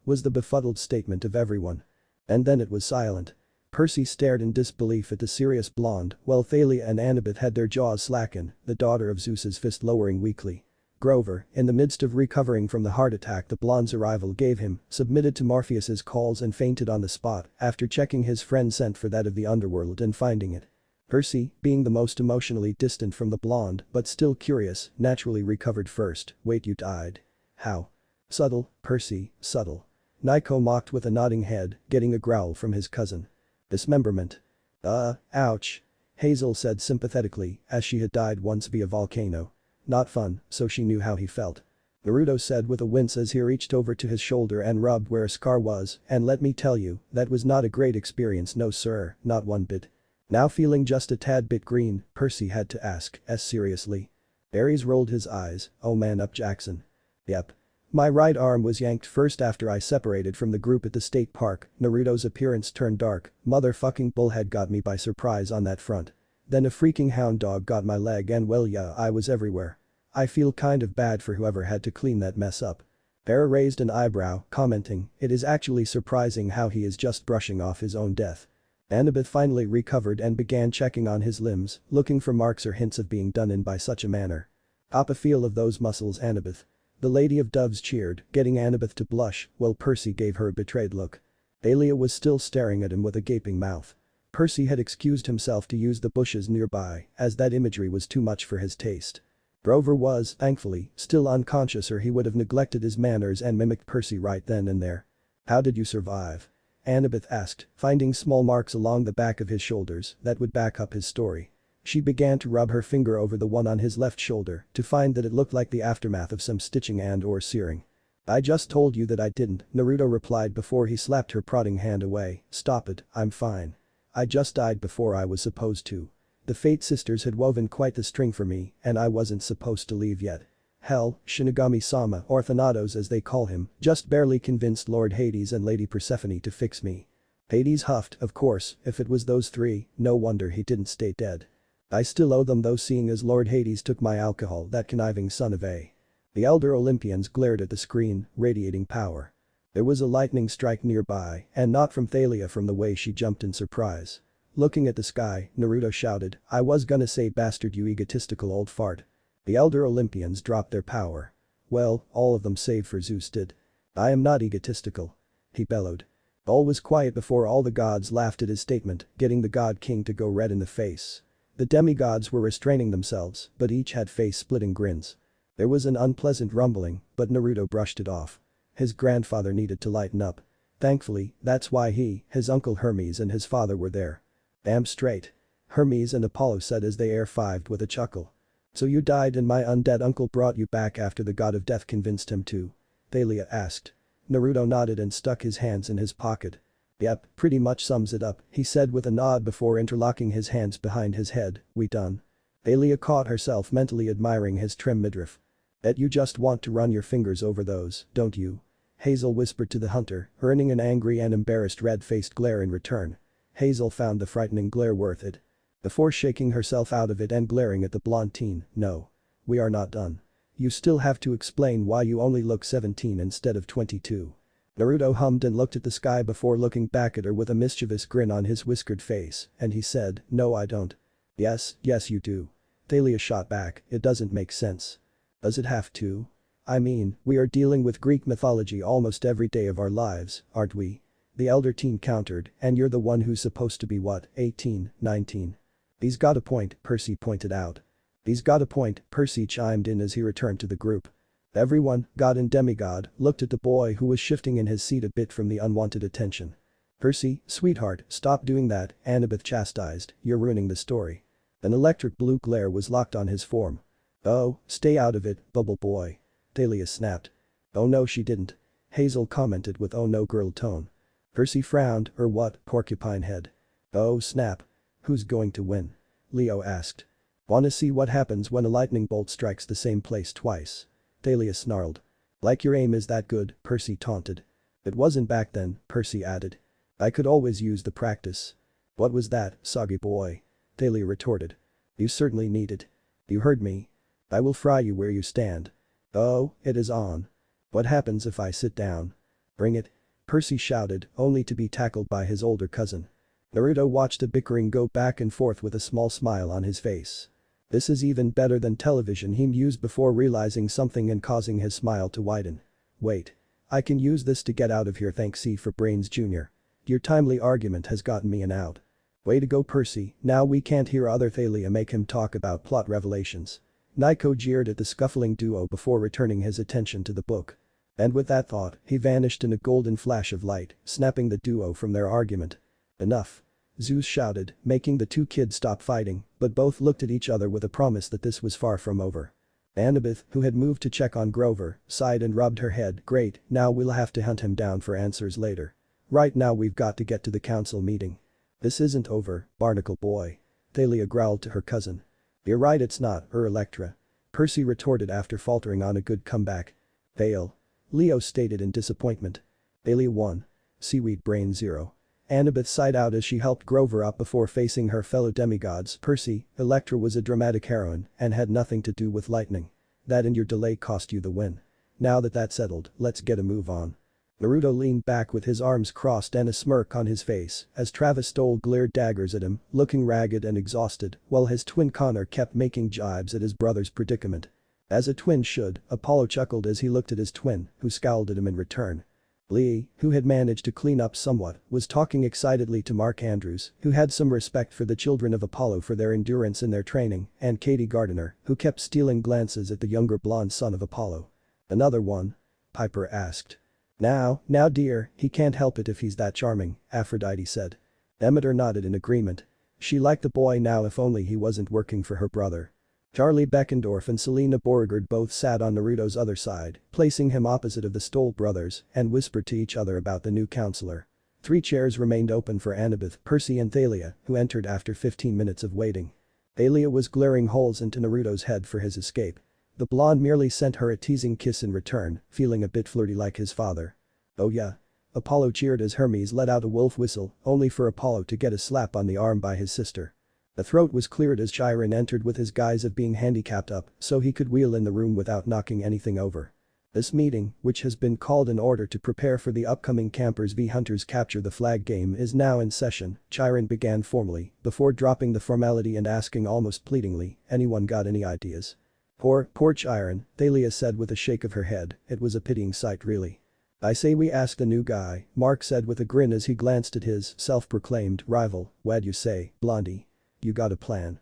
Was the befuddled statement of everyone. And then it was silent. Percy stared in disbelief at the serious blonde while Thalia and Annabeth had their jaws slacken, the daughter of Zeus's fist lowering weakly. Grover, in the midst of recovering from the heart attack the blonde's arrival gave him, submitted to Morpheus's calls and fainted on the spot after checking his friend's scent for that of the underworld and finding it. Percy, being the most emotionally distant from the blonde but still curious, naturally recovered first. Wait, you died? How? Subtle, Percy, subtle. Naiko mocked with a nodding head, getting a growl from his cousin. Dismemberment. Ouch. Hazel said sympathetically, as she had died once via volcano. Not fun, so she knew how he felt. Naruto said with a wince as he reached over to his shoulder and rubbed where a scar was, and let me tell you, that was not a great experience, no sir, not one bit. Now feeling just a tad bit green, Percy had to ask, as seriously. Aries rolled his eyes, oh man up Jackson. Yep. My right arm was yanked first after I separated from the group at the state park. Naruto's appearance turned dark, motherfucking bullhead got me by surprise on that front. Then a freaking hound dog got my leg and well yeah I was everywhere. I feel kind of bad for whoever had to clean that mess up. Bear raised an eyebrow, commenting, it is actually surprising how he is just brushing off his own death. Annabeth finally recovered and began checking on his limbs, looking for marks or hints of being done in by such a manner. Up a feel of those muscles Annabeth. The Lady of Doves cheered, getting Annabeth to blush, while Percy gave her a betrayed look. Aelia was still staring at him with a gaping mouth. Percy had excused himself to use the bushes nearby, as that imagery was too much for his taste. Grover was, thankfully, still unconscious or he would have neglected his manners and mimicked Percy right then and there. How did you survive? Annabeth asked, finding small marks along the back of his shoulders that would back up his story. She began to rub her finger over the one on his left shoulder to find that it looked like the aftermath of some stitching and/or searing. I just told you that I didn't, Naruto replied before he slapped her prodding hand away, stop it, I'm fine. I just died before I was supposed to. The Fate Sisters had woven quite the string for me and I wasn't supposed to leave yet. Hell, Shinigami-sama or Thanatos as they call him, just barely convinced Lord Hades and Lady Persephone to fix me. Hades huffed, of course, if it was those three, no wonder he didn't stay dead. I still owe them though seeing as Lord Hades took my alcohol that conniving son of a. The elder Olympians glared at the screen, radiating power. There was a lightning strike nearby and not from Thalia from the way she jumped in surprise. Looking at the sky, Naruto shouted, I was gonna say bastard you egotistical old fart. The elder Olympians dropped their power. Well, all of them save for Zeus did. I am not egotistical. He bellowed. All was quiet before all the gods laughed at his statement, getting the god king to go red in the face. The demigods were restraining themselves, but each had face-splitting grins. There was an unpleasant rumbling, but Naruto brushed it off. His grandfather needed to lighten up. Thankfully, that's why he, his uncle Hermes and his father were there. Damn straight. Hermes and Apollo said as they air-fived with a chuckle. So you died and my undead uncle brought you back after the god of death convinced him to? Thalia asked. Naruto nodded and stuck his hands in his pocket. Yep, pretty much sums it up, he said with a nod before interlocking his hands behind his head, we done. Thalia caught herself mentally admiring his trim midriff. Bet you just want to run your fingers over those, don't you? Hazel whispered to the hunter, earning an angry and embarrassed red-faced glare in return. Hazel found the frightening glare worth it. Before shaking herself out of it and glaring at the blonde teen, no. We are not done. You still have to explain why you only look 17 instead of 22. Naruto hummed and looked at the sky before looking back at her with a mischievous grin on his whiskered face, and he said, no I don't. Yes you do. Thalia shot back, it doesn't make sense. Does it have to? I mean, we are dealing with Greek mythology almost every day of our lives, aren't we? The elder teen countered, and you're the one who's supposed to be what, 18, 19? He's got a point, Percy pointed out. He's got a point, Percy chimed in as he returned to the group. Everyone, god and demigod, looked at the boy who was shifting in his seat a bit from the unwanted attention. Percy, sweetheart, stop doing that, Annabeth chastised, you're ruining the story. An electric blue glare was locked on his form. Oh, stay out of it, bubble boy. Thalia snapped. Oh no she didn't. Hazel commented with oh no girl tone. Percy frowned, or what, porcupine head. Oh snap. Who's going to win? Leo asked. Wanna see what happens when a lightning bolt strikes the same place twice? Thalia snarled. Like your aim is that good, Percy taunted. It wasn't back then, Percy added. I could always use the practice. What was that, soggy boy? Thalia retorted. You certainly need it. You heard me. I will fry you where you stand. Oh, it is on. What happens if I sit down? Bring it. Percy shouted, only to be tackled by his older cousin. Naruto watched the bickering go back and forth with a small smile on his face. This is even better than television he mused before realizing something and causing his smile to widen. Wait. I can use this to get out of here thanks C for Brains Jr. Your timely argument has gotten me an out. Way to go Percy, now we can't hear other Thalia make him talk about plot revelations. Naiko jeered at the scuffling duo before returning his attention to the book. And with that thought, he vanished in a golden flash of light, snapping the duo from their argument. Enough. Zeus shouted, making the two kids stop fighting, but both looked at each other with a promise that this was far from over. Annabeth, who had moved to check on Grover, sighed and rubbed her head. Great, now we'll have to hunt him down for answers later. Right now we've got to get to the council meeting. This isn't over, Barnacle boy. Thalia growled to her cousin. You're right it's not, Electra. Percy retorted after faltering on a good comeback. Fail. Leo stated in disappointment. Thalia 1. Seaweed brain 0. Annabeth sighed out as she helped Grover up before facing her fellow demigods. Percy, Electra was a dramatic heroine and had nothing to do with lightning. That and your delay cost you the win. Now that that's settled, let's get a move on. Naruto leaned back with his arms crossed and a smirk on his face as Travis Stoll glared daggers at him, looking ragged and exhausted, while his twin Connor kept making jibes at his brother's predicament. As a twin should, Apollo chuckled as he looked at his twin, who scowled at him in return. Lee, who had managed to clean up somewhat, was talking excitedly to Mark Andrews, who had some respect for the children of Apollo for their endurance in their training, and Katie Gardiner, who kept stealing glances at the younger blonde son of Apollo. Another one? Piper asked. Now dear, he can't help it if he's that charming, Aphrodite said. Demeter nodded in agreement. She liked the boy now if only he wasn't working for her brother. Charlie Beckendorf and Selena Beauregard both sat on Naruto's other side, placing him opposite of the Stoll brothers, and whispered to each other about the new counselor. 3 chairs remained open for Annabeth, Percy and Thalia, who entered after 15 minutes of waiting. Thalia was glaring holes into Naruto's head for his escape. The blonde merely sent her a teasing kiss in return, feeling a bit flirty like his father. Oh yeah. Apollo cheered as Hermes let out a wolf whistle, only for Apollo to get a slap on the arm by his sister. The throat was cleared as Chiron entered with his guise of being handicapped up so he could wheel in the room without knocking anything over. This meeting, which has been called in order to prepare for the upcoming Campers v Hunters Capture the Flag game is now in session, Chiron began formally, before dropping the formality and asking almost pleadingly, anyone got any ideas? Poor Chiron, Thalia said with a shake of her head, it was a pitying sight really. I say we ask the new guy, Mark said with a grin as he glanced at his self-proclaimed rival, what'd you say, Blondie? You got a plan?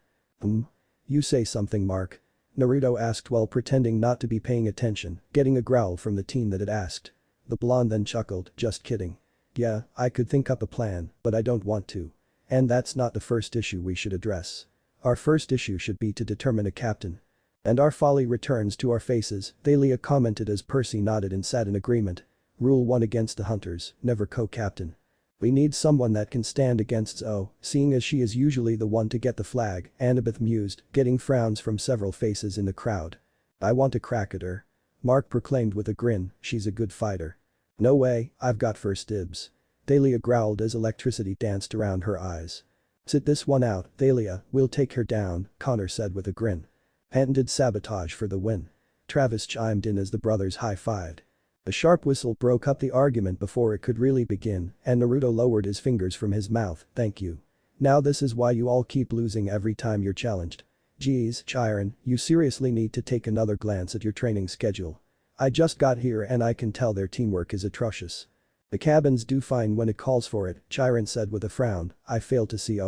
You say something Mark. Naruto asked while pretending not to be paying attention, getting a growl from the team that had asked. The blonde then chuckled, just kidding. Yeah, I could think up a plan, but I don't want to. And that's not the first issue we should address. Our first issue should be to determine a captain. And our folly returns to our faces, Thalia commented as Percy nodded and sat in agreement. Rule 1 against the hunters, never co-captain. We need someone that can stand against Zoe, seeing as she is usually the one to get the flag, Annabeth mused, getting frowns from several faces in the crowd. I want a crack at her. Mark proclaimed with a grin, she's a good fighter. No way, I've got first dibs. Thalia growled as electricity danced around her eyes. Sit this one out, Thalia, we'll take her down, Connor said with a grin. Patented sabotage for the win. Travis chimed in as the brothers high-fived. A sharp whistle broke up the argument before it could really begin, and Naruto lowered his fingers from his mouth, thank you. Now this is why you all keep losing every time you're challenged. Geez, Chiron, you seriously need to take another glance at your training schedule. I just got here and I can tell their teamwork is atrocious. The cabins do fine when it calls for it, Chiron said with a frown, I fail to see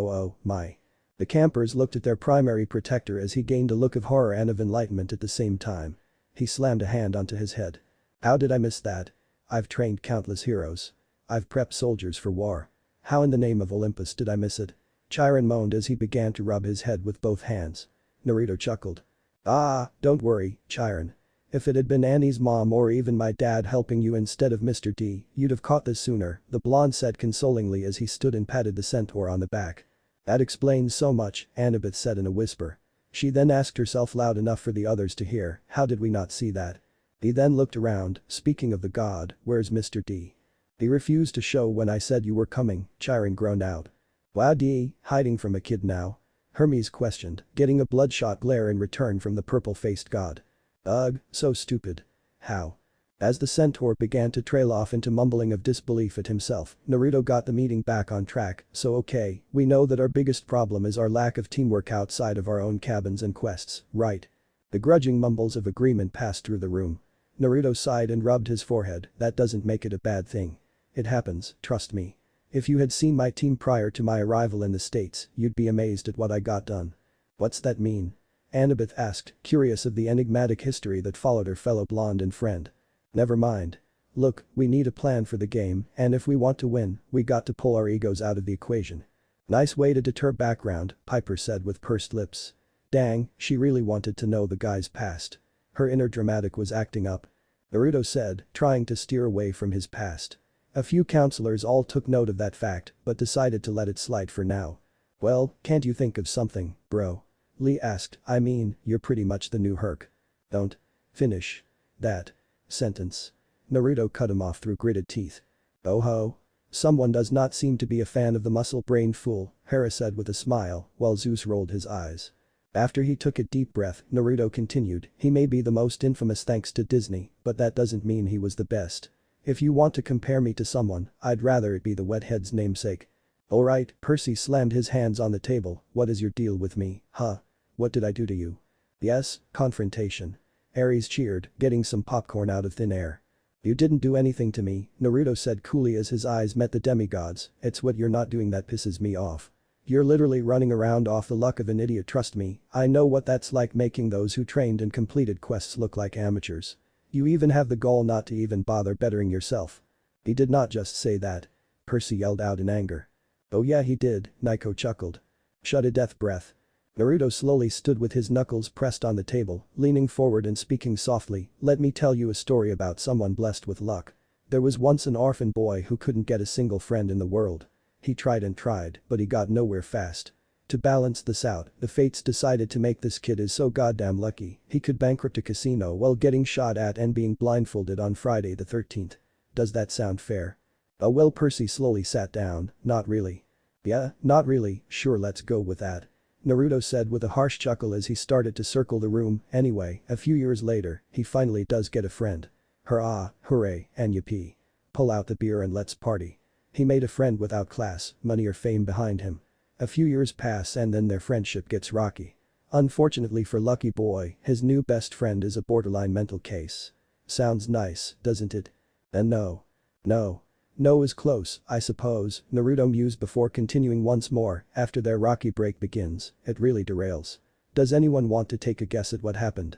my. The campers looked at their primary protector as he gained a look of horror and of enlightenment at the same time. He slammed a hand onto his head. How did I miss that? I've trained countless heroes. I've prepped soldiers for war. How in the name of Olympus did I miss it? Chiron moaned as he began to rub his head with both hands. Naruto chuckled. Don't worry, Chiron. If it had been Annie's mom or even my dad helping you instead of Mr. D, you'd have caught this sooner, the blonde said consolingly as he stood and patted the centaur on the back. That explains so much, Annabeth said in a whisper. She then asked herself loud enough for the others to hear, how did we not see that? He then looked around, speaking of the god, where's Mr. D? He refused to show when I said you were coming, Chiron groaned out. Wow D, hiding from a kid now? Hermes questioned, getting a bloodshot glare in return from the purple-faced god. Ugh, so stupid. How? As the centaur began to trail off into mumbling of disbelief at himself, Naruto got the meeting back on track, so okay, we know that our biggest problem is our lack of teamwork outside of our own cabins and quests, right? The grudging mumbles of agreement passed through the room. Naruto sighed and rubbed his forehead, that doesn't make it a bad thing. It happens, trust me. If you had seen my team prior to my arrival in the States, you'd be amazed at what I got done. What's that mean? Annabeth asked, curious of the enigmatic history that followed her fellow blonde and friend. Never mind. Look, we need a plan for the game, and if we want to win, we got to pull our egos out of the equation. Nice way to deter background, Piper said with pursed lips. Dang, she really wanted to know the guy's past. Her inner dramatic was acting up. Naruto said, trying to steer away from his past. A few counselors all took note of that fact, but decided to let it slide for now. Well, can't you think of something, bro? Lee asked, I mean, you're pretty much the new Herc. Don't finish that sentence. Naruto cut him off through gritted teeth. Oh ho. Someone does not seem to be a fan of the muscle-brained fool, Hera said with a smile, while Zeus rolled his eyes. After he took a deep breath, Naruto continued, he may be the most infamous thanks to Disney, but that doesn't mean he was the best. If you want to compare me to someone, I'd rather it be the wethead's namesake. Alright, Percy slammed his hands on the table, what is your deal with me, huh? What did I do to you? Yes, confrontation. Ares cheered, getting some popcorn out of thin air. You didn't do anything to me, Naruto said coolly as his eyes met the demigods, it's what you're not doing that pisses me off. You're literally running around off the luck of an idiot, trust me, I know what that's like, making those who trained and completed quests look like amateurs. You even have the gall not to even bother bettering yourself. He did not just say that. Percy yelled out in anger. Oh yeah he did, Naiko chuckled. Shut a death breath. Naruto slowly stood with his knuckles pressed on the table, leaning forward and speaking softly, let me tell you a story about someone blessed with luck. There was once an orphan boy who couldn't get a single friend in the world. He tried and tried, but he got nowhere fast. To balance this out, the fates decided to make this kid is so goddamn lucky, he could bankrupt a casino while getting shot at and being blindfolded on Friday the 13th. Does that sound fair? Oh well, Percy slowly sat down, not really. Yeah, not really, sure let's go with that. Naruto said with a harsh chuckle as he started to circle the room, anyway, a few years later, he finally does get a friend. Hurrah, hooray, and yippee. Pull out the beer and let's party. He made a friend without class, money or fame behind him. A few years pass and then their friendship gets rocky. Unfortunately for Lucky Boy, his new best friend is a borderline mental case. Sounds nice, doesn't it? And no. No. No is close, I suppose, Naruto mused before continuing once more, after their rocky break begins, it really derails. Does anyone want to take a guess at what happened?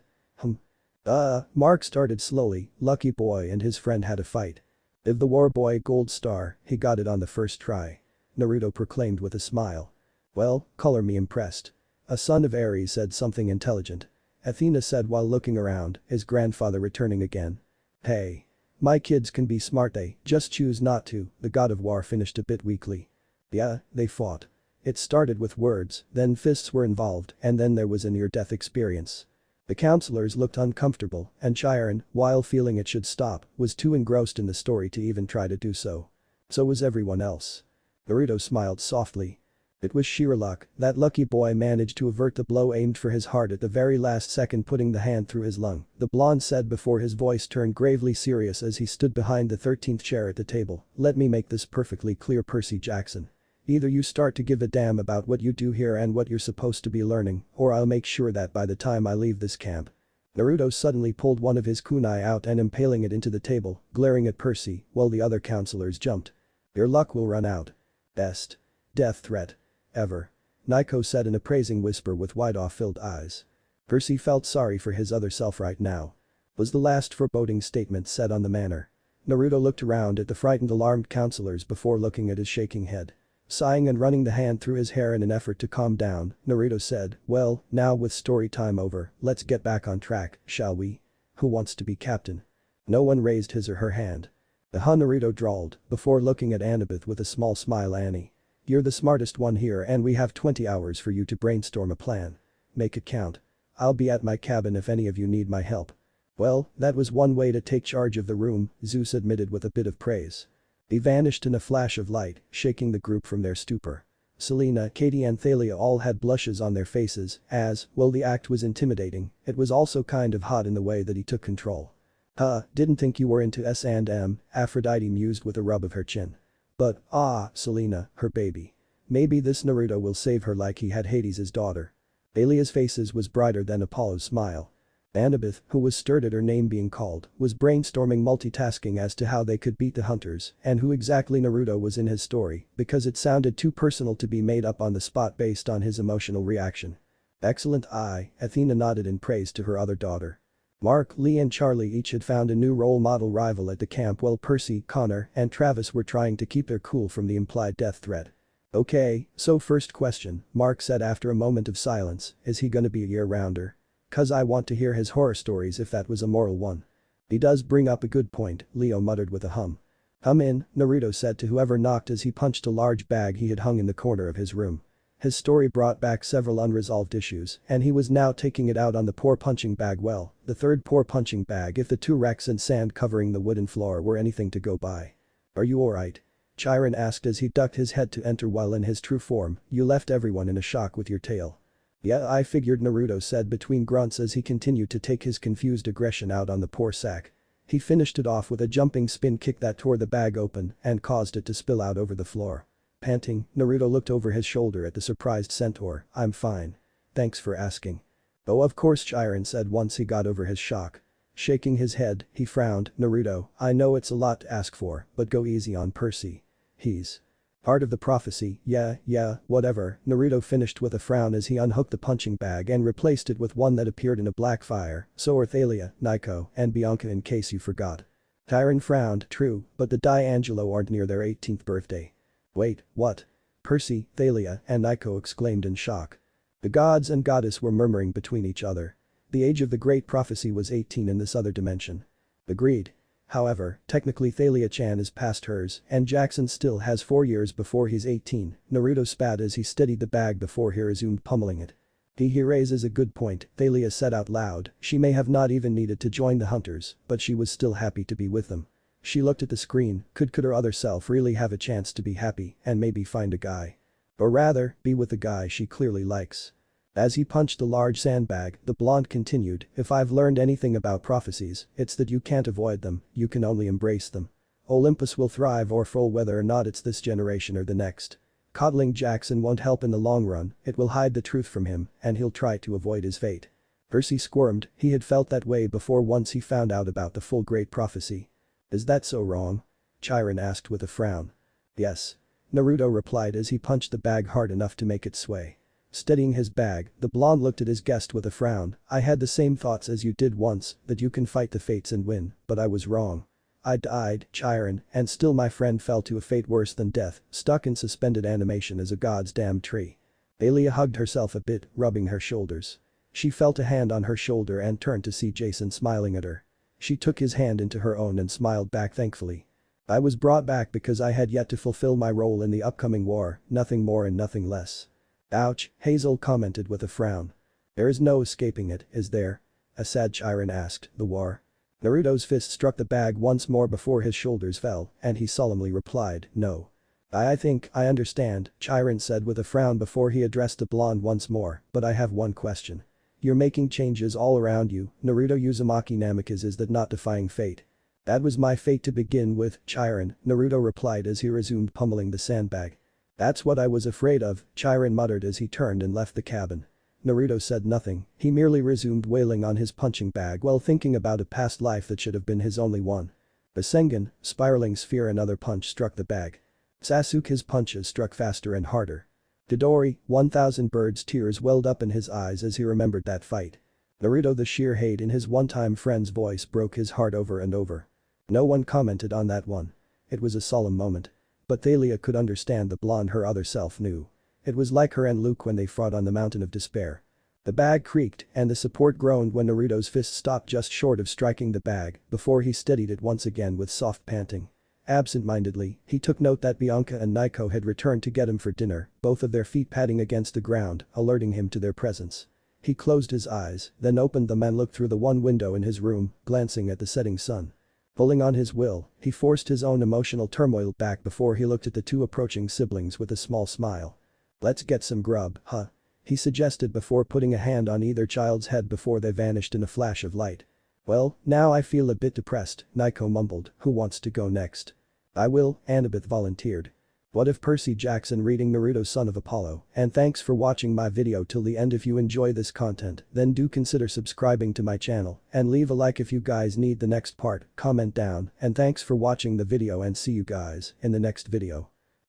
Mark started slowly, Lucky Boy and his friend had a fight. If the war boy gold star, he got it on the first try. Naruto proclaimed with a smile. Well, color me impressed. A son of Ares said something intelligent. Athena said while looking around, is grandfather returning again? Hey. My kids can be smart, they just choose not to, the god of war finished a bit weakly. Yeah, they fought. It started with words, then fists were involved, and then there was a near-death experience. The counselors looked uncomfortable, and Chiron, while feeling it should stop, was too engrossed in the story to even try to do so. So was everyone else. Naruto smiled softly. It was sheer luck, that Lucky Boy managed to avert the blow aimed for his heart at the very last second, putting the hand through his lung, the blonde said before his voice turned gravely serious as he stood behind the 13th chair at the table, let me make this perfectly clear, Percy Jackson. Either you start to give a damn about what you do here and what you're supposed to be learning, or I'll make sure that by the time I leave this camp. Naruto suddenly pulled one of his kunai out and impaling it into the table, glaring at Percy, while the other counselors jumped. Your luck will run out. Best death threat ever. Naiko said in a praising whisper with wide-filled eyes. Percy felt sorry for his other self right now. Was the last foreboding statement said on the manor. Naruto looked around at the frightened, alarmed counselors before looking at his shaking head. Sighing and running the hand through his hair in an effort to calm down, Naruto said, well, now with story time over, let's get back on track, shall we? Who wants to be captain? No one raised his or her hand. Naruto drawled, before looking at Annabeth with a small smile. Annie. You're the smartest one here and we have 20 hours for you to brainstorm a plan. Make it count. I'll be at my cabin if any of you need my help. Well, that was one way to take charge of the room, Zeus admitted with a bit of praise. He vanished in a flash of light, shaking the group from their stupor. Selena, Katie and Thalia all had blushes on their faces as, while the act was intimidating, it was also kind of hot in the way that he took control. Didn't think you were into S&M, Aphrodite mused with a rub of her chin. But, Selena, her baby. Maybe this Naruto will save her like he had Hades' daughter. Alia's faces was brighter than Apollo's smile. Annabeth, who was stirred at her name being called, was brainstorming multitasking as to how they could beat the hunters and who exactly Naruto was in his story because it sounded too personal to be made up on the spot based on his emotional reaction. Excellent eye, Athena nodded in praise to her other daughter. Mark, Lee and Charlie each had found a new role model rival at the camp while Percy, Connor, and Travis were trying to keep their cool from the implied death threat. Okay, so first question, Mark said after a moment of silence, is he gonna be a year-rounder? 'Cause I want to hear his horror stories if that was a moral one. He does bring up a good point, Leo muttered with a hum. Come in, Naruto said to whoever knocked as he punched a large bag he had hung in the corner of his room. His story brought back several unresolved issues, and he was now taking it out on the poor punching bag well, the third poor punching bag if the 2 wrecks and sand covering the wooden floor were anything to go by. Are you alright? Chiron asked as he ducked his head to enter while in his true form, you left everyone in a shock with your tail. Yeah, I figured, Naruto said between grunts as he continued to take his confused aggression out on the poor sack. He finished it off with a jumping spin kick that tore the bag open and caused it to spill out over the floor. Panting, Naruto looked over his shoulder at the surprised centaur, I'm fine. Thanks for asking. Oh, of course, Chiron said once he got over his shock. Shaking his head, he frowned, Naruto, I know it's a lot to ask for, but go easy on Percy. He's part of the prophecy, yeah, whatever, Naruto finished with a frown as he unhooked the punching bag and replaced it with one that appeared in a black fire, so are Thalia, Nico, and Bianca in case you forgot. Chiron frowned, true, but the Angelo aren't near their 18th birthday. Wait, what? Percy, Thalia, and Nico exclaimed in shock. The gods and goddess were murmuring between each other. The age of the great prophecy was 18 in this other dimension. Agreed. However, technically Thalia-chan is past hers and Jackson still has 4 years before he's 18, Naruto spat as he steadied the bag before he resumed pummeling it. He raises a good point, Thalia said out loud, she may have not even needed to join the hunters, but she was still happy to be with them. She looked at the screen, could her other self really have a chance to be happy and maybe find a guy? Or rather, be with the guy she clearly likes. As he punched the large sandbag, the blonde continued, if I've learned anything about prophecies, it's that you can't avoid them, you can only embrace them. Olympus will thrive or fall whether or not it's this generation or the next. Coddling Jackson won't help in the long run, it will hide the truth from him and he'll try to avoid his fate. Percy squirmed, he had felt that way before once he found out about the full great prophecy. Is that so wrong? Chiron asked with a frown. Yes. Naruto replied as he punched the bag hard enough to make it sway. Steadying his bag, the blonde looked at his guest with a frown, I had the same thoughts as you did once, that you can fight the fates and win, but I was wrong. I died, Chiron, and still my friend fell to a fate worse than death, stuck in suspended animation as a god's damned tree. Thalia hugged herself a bit, rubbing her shoulders. She felt a hand on her shoulder and turned to see Jason smiling at her. She took his hand into her own and smiled back thankfully. I was brought back because I had yet to fulfill my role in the upcoming war, nothing more and nothing less. Ouch, Hazel commented with a frown. There is no escaping it, is there? A sad Chiron asked, the war. Naruto's fist struck the bag once more before his shoulders fell, and he solemnly replied, no. I think I understand, Chiron said with a frown before he addressed the blonde once more, but I have one question. You're making changes all around you, Naruto Uzumaki Namikaze is that not defying fate? That was my fate to begin with, Chiron, Naruto replied as he resumed pummeling the sandbag. That's what I was afraid of, Chiron muttered as he turned and left the cabin. Naruto said nothing, he merely resumed wailing on his punching bag while thinking about a past life that should have been his only one. Basengan, spiraling sphere another punch struck the bag. Sasuke's punches struck faster and harder. Dodori, 1000 birds tears welled up in his eyes as he remembered that fight. Naruto the sheer hate in his one-time friend's voice broke his heart over and over. No one commented on that one. It was a solemn moment. But Thalia could understand the blonde her other self knew. It was like her and Luke when they fought on the mountain of despair. The bag creaked and the support groaned when Naruto's fist stopped just short of striking the bag before he steadied it once again with soft panting. Absent-mindedly, he took note that Bianca and Nico had returned to get him for dinner, both of their feet padding against the ground, alerting him to their presence. He closed his eyes, then opened them and looked through the one window in his room, glancing at the setting sun. Pulling on his will, he forced his own emotional turmoil back before he looked at the 2 approaching siblings with a small smile. Let's get some grub, huh? He suggested before putting a hand on either child's head before they vanished in a flash of light. Well, now I feel a bit depressed, Nico mumbled, who wants to go next? I will, Annabeth volunteered. What if Percy Jackson reading Naruto Son of Apollo, and thanks for watching my video till the end. If you enjoy this content, then do consider subscribing to my channel and leave a like if you guys need the next part, comment down, and thanks for watching the video and see you guys in the next video.